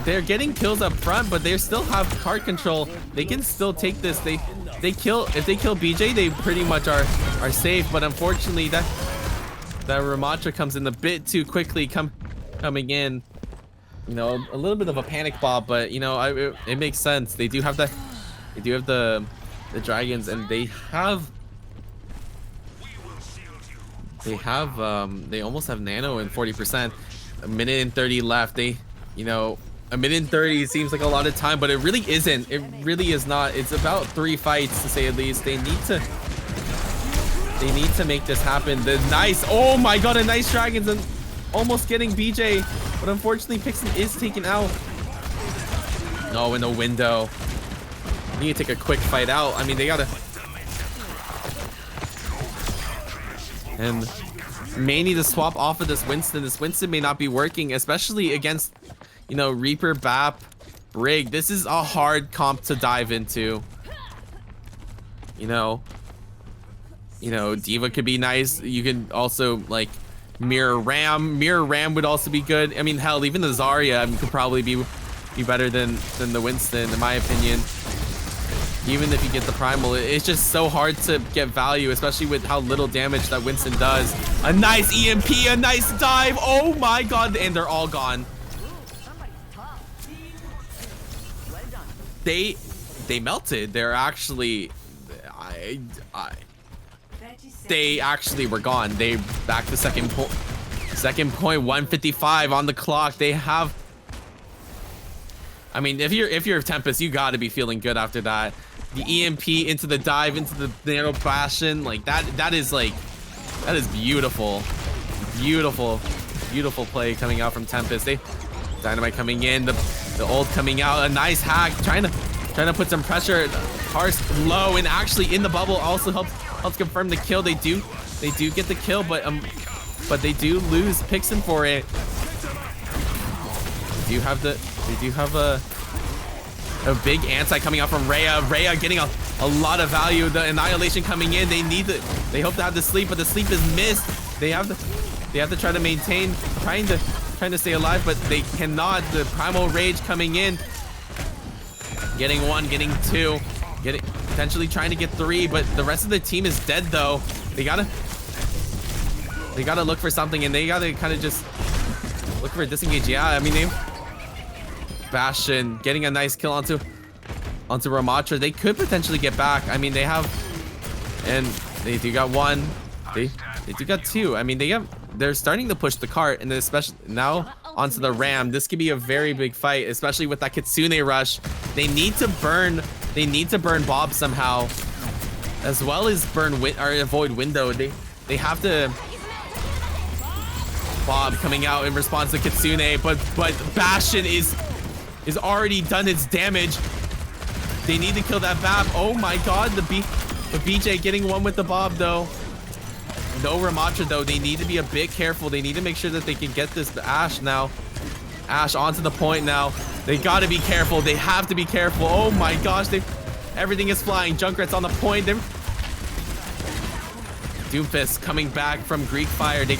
They're getting kills up front, but they still have card control. They can still take this. If they kill BJ, they pretty much are safe. But unfortunately, that Ramatra comes in a bit too quickly, coming in. You know, a little bit of a panic ball, but you know, it makes sense. They do have the Dragons, and they almost have Nano in 40%. A minute and 30 left. A minute and 30 seems like a lot of time, but it really isn't. It really is not. It's about 3 fights, to say at least. They need to make this happen. Oh my god, a nice Dragons, and almost getting BJ, but unfortunately Pixen is taken out. No, in the window. Need to take a quick fight out. I mean, they gotta. And may need to swap off of this Winston. This Winston may not be working, especially against, you know, Reaper, Bap, Brig. This is a hard comp to dive into. You know, Diva could be nice. You can also like Mirror Ram. Mirror Ram would also be good. I mean, hell, even the Zarya could probably be better than the Winston, in my opinion. Even if you get the primal, it's just so hard to get value, especially with how little damage that Winston does. A nice EMP, a nice dive. Oh my god, and they're all gone. They melted. They're actually they actually were gone. They back to second point, 155 on the clock. They have, I mean, if you're Tempest, you got to be feeling good after that. The EMP into the dive into the Nano Bastion, like that is beautiful. Beautiful play coming out from Tempest. Dynamite coming in, the ult coming out, a nice hack, trying to put some pressure. Karst low and actually in the bubble also helps confirm the kill. They do get the kill, but they do lose Pixen for it. They do have a big anti coming out from Rhea. Rhea getting a lot of value. The Annihilation coming in. They hope to have the sleep, but the sleep is missed. They have to try to maintain, trying to stay alive, but they cannot. The Primal Rage coming in. Getting one, getting two, potentially trying to get three, but the rest of the team is dead though. They gotta look for something, and they gotta kind of just look for a disengage. Yeah, I mean, Bastion getting a nice kill onto Ramatra. They could potentially get back. I mean, they do got one. They do got two. I mean, they're starting to push the cart, and especially now onto the Ram. This could be a very big fight, especially with that Kitsune rush. They need to burn Bob somehow, as well as avoid window. They have to. Bob coming out in response to Kitsune, but Bastion is already done its damage. They need to kill that Bab. Oh my god, the BJ getting one with the Bob though. No Ramatra though. They need to be a bit careful. They need to make sure that they can get this Ashe now. Ashe onto the point now. They gotta be careful. They have to be careful. Oh my gosh, everything is flying. Junkrat's on the point. Doomfist coming back from Greek Fire. They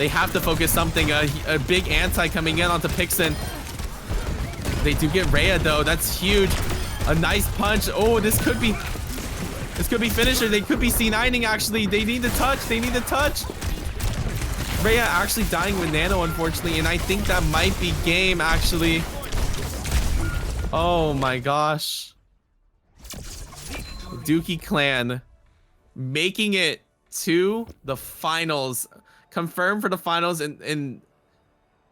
have to focus something. A big anti coming in onto Pixen. They do get Rhea though. That's huge. A nice punch. Oh, this could be finisher. They could be C9ing actually. They need to touch. Rhea actually dying with Nano, unfortunately, and I think that might be game actually. Oh my gosh. Dookie Clan making it to the finals. Confirmed for the finals and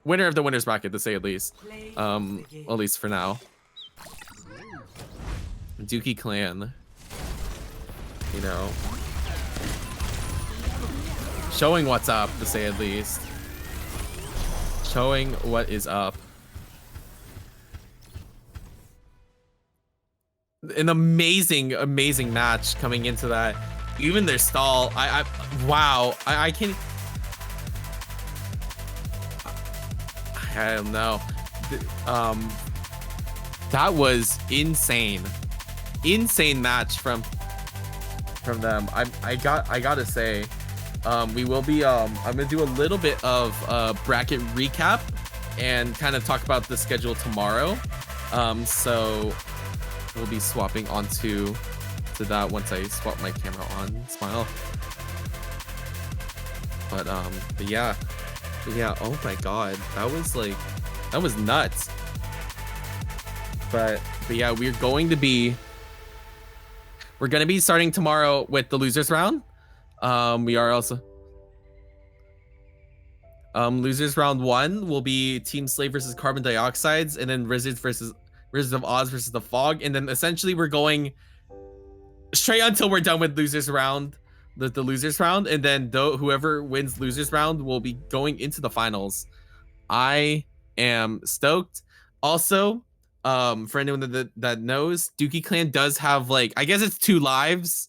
winner of the winners bracket, to say at least. At least for now. Dookie Clan. You know, showing what's up, to say at least. Showing what is up. An amazing match coming into that. Even their stall, wow, I can't. I don't know. That was insane match from them. I gotta say, we will be I'm gonna do a little bit of bracket recap and kind of talk about the schedule tomorrow. So we'll be swapping onto that once I swap my camera on. Smile. But yeah, oh my god, that was nuts. But yeah, we're gonna be starting tomorrow with the losers round. We are also losers round 1 will be Team Slave versus Carbon Dioxides, and then Wizards of Oz versus the Fog, and then essentially we're going straight until we're done with losers round. the losers round, and then whoever wins losers round will be going into the finals. I am stoked. Also, for anyone that knows, Dookie Clan does have like, I guess it's 2 lives.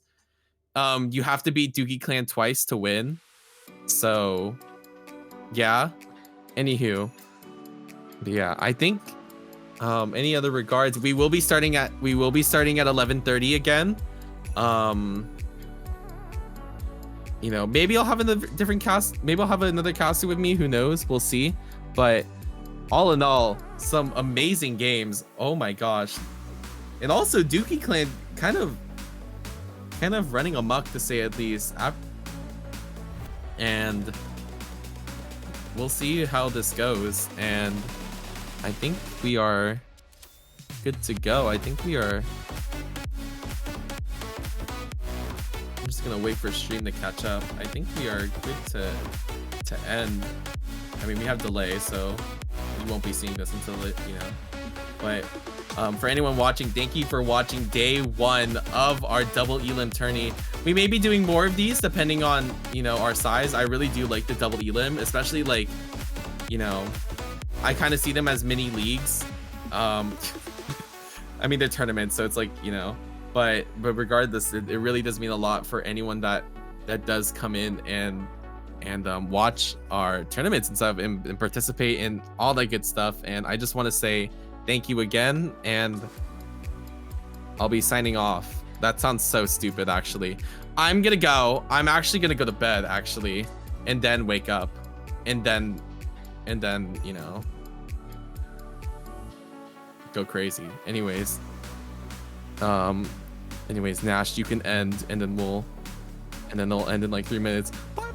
You have to beat Dookie Clan twice to win. So yeah. Anywho, but yeah, I think any other regards, we will be starting at 11:30 again. You know, maybe I'll have another different cast. Maybe I'll have another caster with me. Who knows? We'll see. But all in all, some amazing games. Oh my gosh. And also Dookie Clan kind of running amok, to say at least. And we'll see how this goes. And I think we are good to go. I think we are. I'm just gonna wait for stream to catch up. I think we are good to end. I mean, we have delay, so you won't be seeing this until it, you know. But for anyone watching, thank you for watching day 1 of our double elim tourney. We may be doing more of these depending on, you know, our size. I really do like the double elim, especially like, you know, I kind of see them as mini leagues. I mean, they're tournaments, so it's like, you know, but regardless, it really does mean a lot for anyone that does come in and watch our tournaments and stuff and participate in all that good stuff. And I just want to say thank you again, and I'll be signing off. That sounds so stupid, actually. I'm actually gonna go to bed, actually, and then wake up, and then you know, go crazy. Anyways, Nash, you can end, and then it'll end in like 3 minutes. Bye.